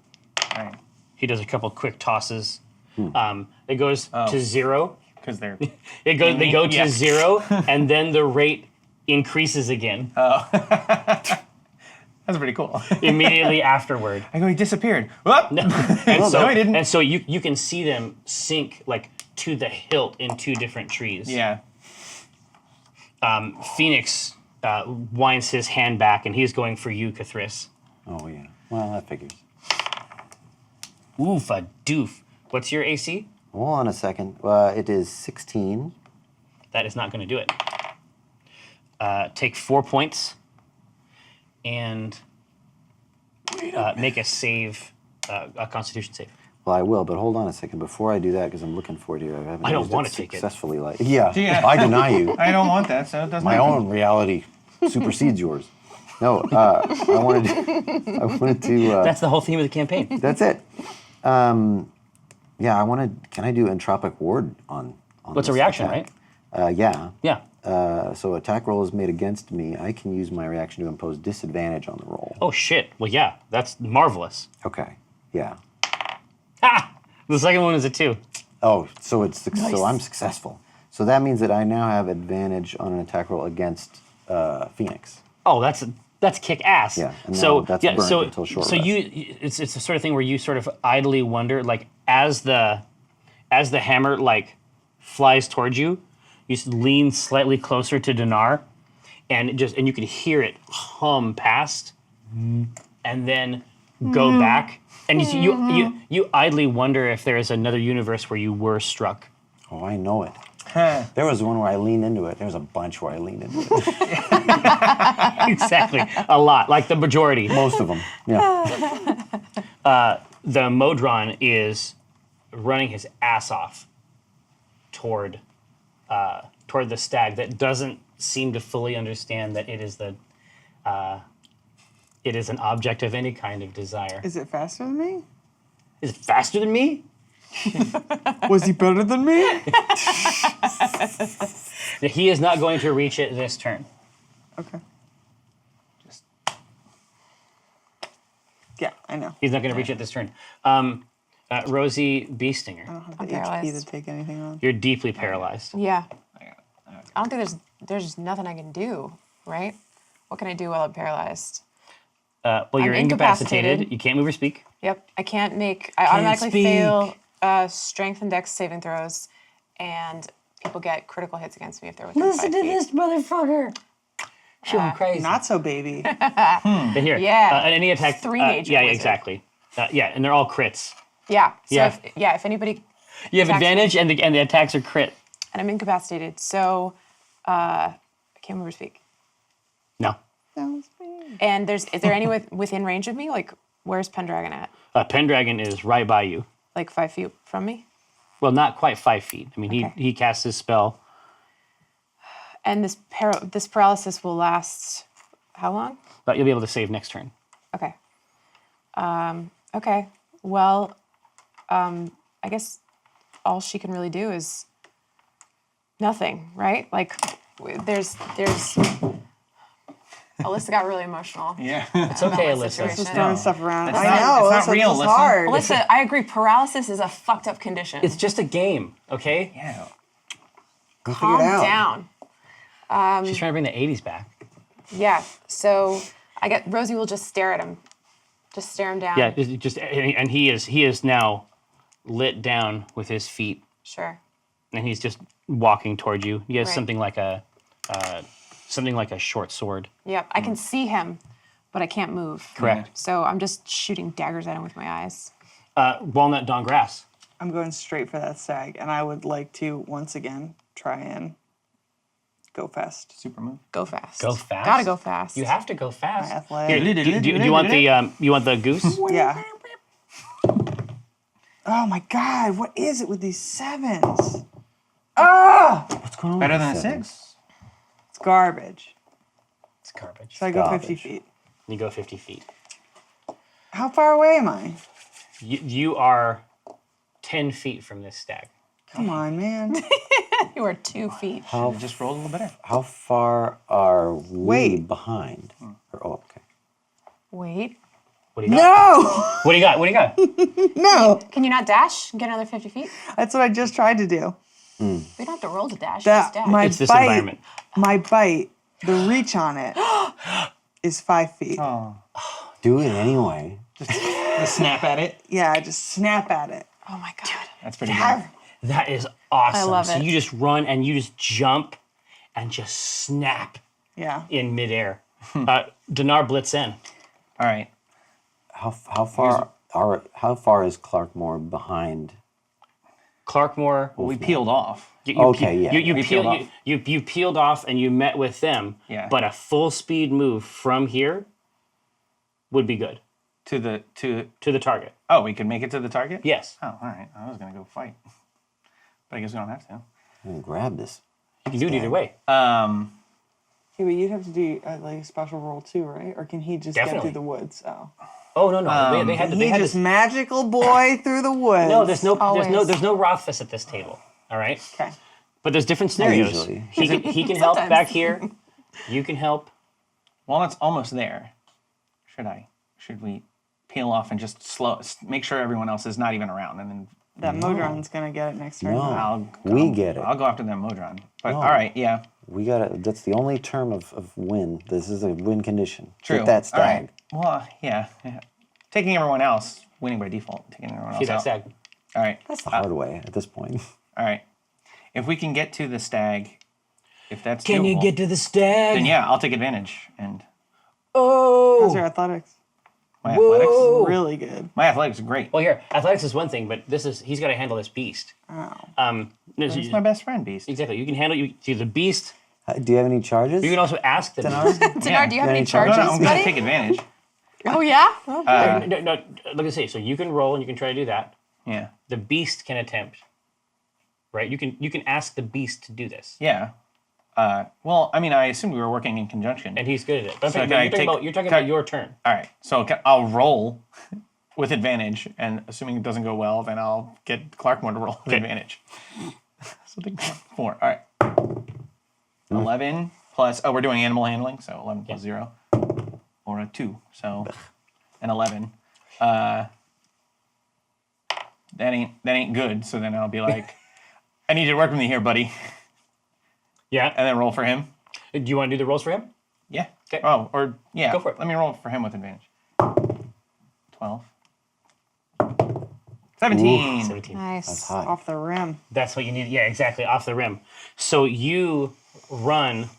right. He does a couple quick tosses. It goes to 0. Because they're... They go to Yeah. 0, and then the rate increases again That's pretty cool. immediately afterward. I go, he disappeared. Whoop! And so, no, he didn't. And so you can see them sink like to the hilt in 2 different trees. Yeah. Phoenix winds his hand back, and he's going for you, Cathris. Oh yeah. Well, that figures. Oof a doof. What's your AC? Hold on a second. It is 16. That is not going to do it. Take 4 points and make a save, a Constitution save. Well, I will, but hold on a second. Before I do that, because I'm looking forward to it. I haven't I don't used wanna take it. successfully. Yeah, Yeah. I deny you. I don't want that, so it doesn't My happen. own reality supersedes yours. No, I wanted to. That's the whole theme of the campaign. That's it. Yeah, I wanted. Can I do entropic ward on What's a this reaction, attack? right? Yeah. Yeah. So attack roll is made against me. I can use my reaction to impose disadvantage on the roll. Oh, shit. Well, yeah, that's marvelous. Okay. Yeah. Ha! The second one is a 2. Oh, so so I'm successful. So that means that I now have advantage on an attack roll against Phoenix. Oh, that's kick ass. Yeah, and So now that's yeah, burnt so until short so rest. it's the sort of thing where you sort of idly wonder, like as the hammer like flies towards you, you lean slightly closer to Dinar, and you can hear it hum past, and then go back, and you idly wonder if there is another universe where you were struck. Oh, I know it. There was one where I leaned into it. There was a bunch where I leaned into it. Exactly, a lot, like the majority. Most of them. Yeah. The Modron is running his ass off toward the stag that doesn't seem to fully understand that it is an object of any kind of desire. Is it faster than me? Is it faster than me? Was he better than me? He is not going to reach it this turn. Okay. Yeah, I know. He's not going to reach it this turn. Rosie Beestinger, I don't have I'm the HP paralyzed. to take anything on. you're deeply paralyzed. Yeah. I don't think there's just nothing I can do, right? What can I do while I'm paralyzed? Well, you're I'm incapacitated. incapacitated. You can't move or speak. Yep. I can't make. I automatically speak. fail strength and dex saving throws, and people get critical hits against me if they're within 5 feet. motherfucker. She went crazy. Not so baby. But here, Yeah. and any attack. 3 major Yeah, wizard. exactly. Yeah, and they're all crits. Yeah. So Yeah. if anybody, You have Attacks advantage, and the attacks are crit. and I'm incapacitated, so I can't move or speak. No. And is there any within range of me? Like, where's Pendragon at? Pendragon is right by you. Like 5 feet from me? Well, not quite 5 feet. I mean, Okay. he casts his spell. And this paralysis will last how long? But you'll be able to save next turn. Okay. Okay. Well, I guess all she can really do is nothing, right? Like, there's. Alyssa got really emotional. Yeah. It's okay, about my Alyssa. situation. Just throwing stuff around. It's I not- know. it's not Alyssa, real, this is Alyssa. hard. Alyssa, I agree. Paralysis is a fucked up condition. It's just a game, okay? Yeah. Go Calm figure it out. down. She's trying to bring the 80s back. Yeah. So I get Rosie will just stare at him. Just stare him down. Yeah, and he is now lit down with his feet, Sure. and he's just walking toward you. He has Right. something like a short sword. Yep. I can see him, but I can't move. Correct. So I'm just shooting daggers at him with my eyes. Walnut Don Grass. I'm going straight for that stag, and I would like to once again try and go fast. Super move. Go fast. Go fast. Gotta go fast. You have to go fast. My athletic. Here, do you want the goose? Yeah. Oh my God! What is it with these sevens? Ah! What's going on? Better with than a sevens? 6. It's garbage. It's garbage. So I go 50 Garbage. feet. You go 50 feet. How far away am I? You are 10 feet from this stag. Come on, man. You are 2 feet. How Just rolled a little better. how far are we Wait. behind? Okay. Wait. What do you got? No! What do you got? What do you got? No! Can you not dash and get another 50 feet? That's what I just tried to do. We don't have to roll to dash. That just dash. my It's this bite, environment. my bite, the reach on it is 5 feet. Oh. Do it anyway. The snap at it. Yeah, just snap at it. Oh my God. That's pretty good. That is awesome. I love so it. you just run and you just jump and just snap Yeah. in midair. Dinar blitz in. All right. How far is Clarkmore behind? Clarkmore. We peeled off. Okay, yeah. You We peeled peeled off. You peeled off and you met with them. Yeah. But a full speed move from here would be good To the to the target. Oh, we could make it to the target? Yes. Oh, all right. I was gonna go fight. But I guess we don't have to. I'm gonna grab this. You can do it either way. Yeah, but you'd have to do like a special roll too, right? Or can he just get Definitely. through the woods? Oh. Oh no. They had to. They He had just to, magical boy through the woods. no, there's no Always. Rothfuss at this table. All right. Okay. But there's different scenarios. usually. He can help Sometimes. back here. You can help. Walnut's almost there. Should we peel off and just make sure everyone else is not even around, and then That Modron's gonna get it next turn. No. We get it. I'll go after that Modron. But No. all right, yeah, We gotta. That's the only term of win. This is a win condition. true. Get that All right. stag. Well, yeah. Taking everyone else, winning by default. Taking everyone See else that out. stag. All right. That's the hard way at this point. All right. If we can get to the stag, if that's Can you doable, get to the stag? then yeah, I'll take advantage. And How's Oh. your athletics? my athletics, Really good. my athletics is great. Well, here, athletics is one thing, but he's got to handle this beast. Oh. It's my best friend, Beast. Exactly. You can handle the beast. Do you have any charges? You can also ask the beast. Dinar, do you have any Any charges, charges? I'm going to buddy? take advantage. Oh, yeah? Oh, No, look at see. So you can roll and you can try to do that. Yeah. The beast can attempt. Right? You can ask the beast to do this, Yeah. Well, I mean, I assumed we were working in conjunction. and he's good at it. But So you're can I talking take- about you're talking can I- about your turn. All right. So I'll roll with advantage, and assuming it doesn't go well, then I'll get Clarkmore to roll with advantage. So 4. All right. 11 plus. Oh, we're doing animal handling, so 11 plus 0, or a 2. So an 11. That ain't good. So then I'll be like, I need you to work with me here, buddy, Yeah. and then roll for him. Do you want to do the rolls for him? Yeah. Okay. Oh, or yeah. Go for it. Let me roll for him with advantage. 12. 17. 17. nice. That's high. Off the rim. That's what you need. Yeah, exactly. Off the rim. So you run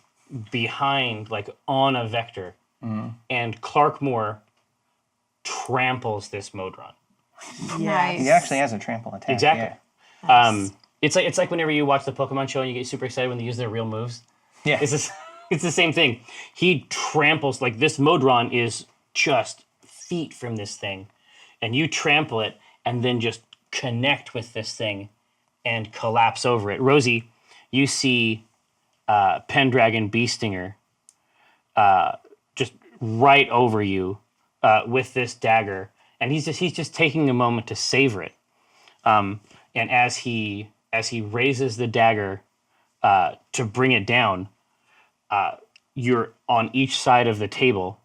behind, like on a vector, and Clarkmore tramples this Modron. Nice. He actually has a trample attack. Exactly. It's like whenever you watch the Pokemon show and you get super excited when they use their real moves. Yeah. It's the same thing. He tramples, like this Modron is just feet from this thing, and you trample it and then just connect with this thing and collapse over it. Rosie, you see Pendragon Beestinger just right over you with this dagger, and he's just taking a moment to savor it. And as he raises the dagger to bring it down, you're on each side of the table,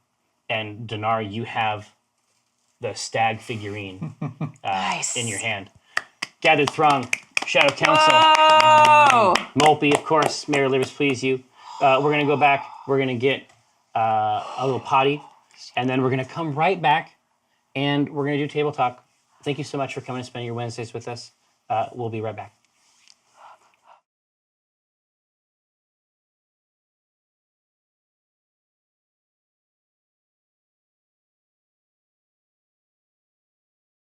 and Dinar, you have the stag figurine Nice. in your hand. Gathered throng, Shadow Council, Oh! Molpy, of course, may our livers please you. We're gonna go back. We're gonna get a little potty, and then we're gonna come right back, and we're gonna do table talk. Thank you so much for coming and spending your Wednesdays with us. We'll be right back.